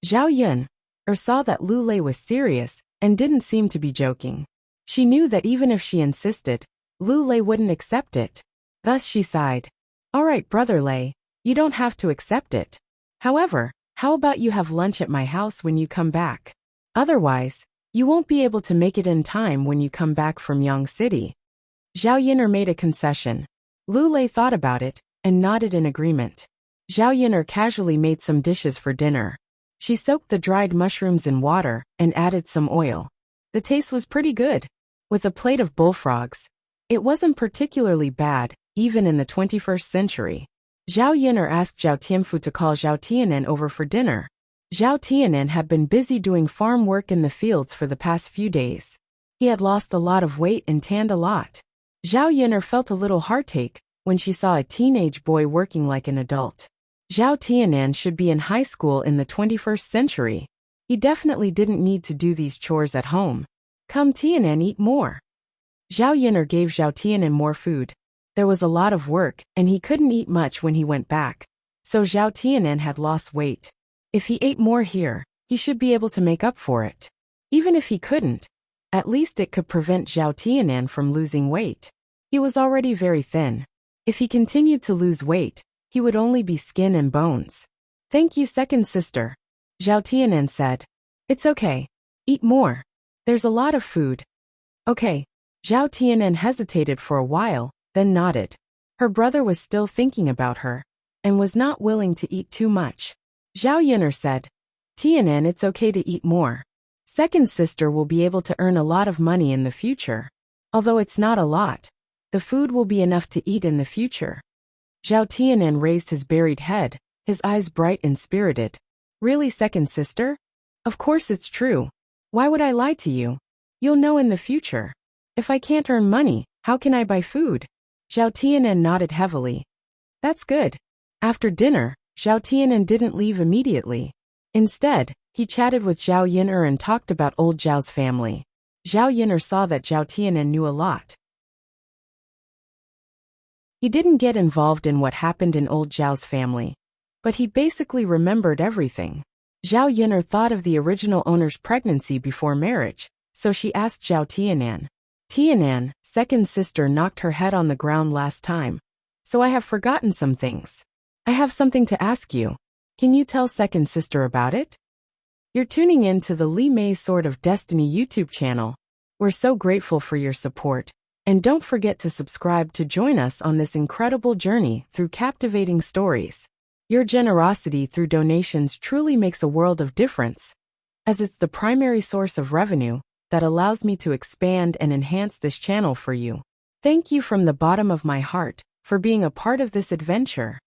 Zhao Yun'er saw that Lu Lei was serious and didn't seem to be joking. She knew that even if she insisted, Lu Lei wouldn't accept it. Thus she sighed. All right, brother Lei, you don't have to accept it. However, how about you have lunch at my house when you come back? Otherwise, you won't be able to make it in time when you come back from Yang City. Zhao Yun'er made a concession. Lu Lei thought about it and nodded in agreement. Zhao Yun'er casually made some dishes for dinner. She soaked the dried mushrooms in water and added some oil. The taste was pretty good. With a plate of bullfrogs, it wasn't particularly bad, even in the 21st century. Zhao Yun'er asked Zhao Tianfu to call Zhao Tianen over for dinner. Zhao Tianen had been busy doing farm work in the fields for the past few days. He had lost a lot of weight and tanned a lot. Zhao Yun'er felt a little heartache when she saw a teenage boy working like an adult. Zhao Tianen should be in high school in the 21st century. He definitely didn't need to do these chores at home. Come Tianen, eat more. Zhao Yun'er gave Zhao Tianen more food. There was a lot of work, and he couldn't eat much when he went back. So Zhao Tianen had lost weight. If he ate more here, he should be able to make up for it. Even if he couldn't, at least it could prevent Zhao Tianen from losing weight. He was already very thin. If he continued to lose weight, he would only be skin and bones. Thank you, second sister. Zhao Tianen said. It's okay. Eat more. There's a lot of food. Okay. Zhao Tianen hesitated for a while, then nodded. Her brother was still thinking about her, and was not willing to eat too much. Zhao Yun'er said, Tianen, it's okay to eat more. Second sister will be able to earn a lot of money in the future. Although it's not a lot, the food will be enough to eat in the future. Zhao Tianen raised his buried head, his eyes bright and spirited. Really, second sister? Of course it's true. Why would I lie to you? You'll know in the future. If I can't earn money, how can I buy food? Zhao Tianen nodded heavily. That's good. After dinner, Zhao Tianen didn't leave immediately. Instead, he chatted with Zhao Yun'er and talked about old Zhao's family. Zhao Yun'er saw that Zhao Tianen knew a lot. He didn't get involved in what happened in old Zhao's family, but he basically remembered everything. Zhao Yun'er thought of the original owner's pregnancy before marriage, so she asked Zhao Tianen. Tianen, second sister, knocked her head on the ground last time, so I have forgotten some things. I have something to ask you. Can you tell second sister about it? You're tuning in to the Li Mei's Sword of Destiny YouTube channel. We're so grateful for your support, and don't forget to subscribe to join us on this incredible journey through captivating stories. Your generosity through donations truly makes a world of difference, as it's the primary source of revenue that allows me to expand and enhance this channel for you. Thank you from the bottom of my heart for being a part of this adventure.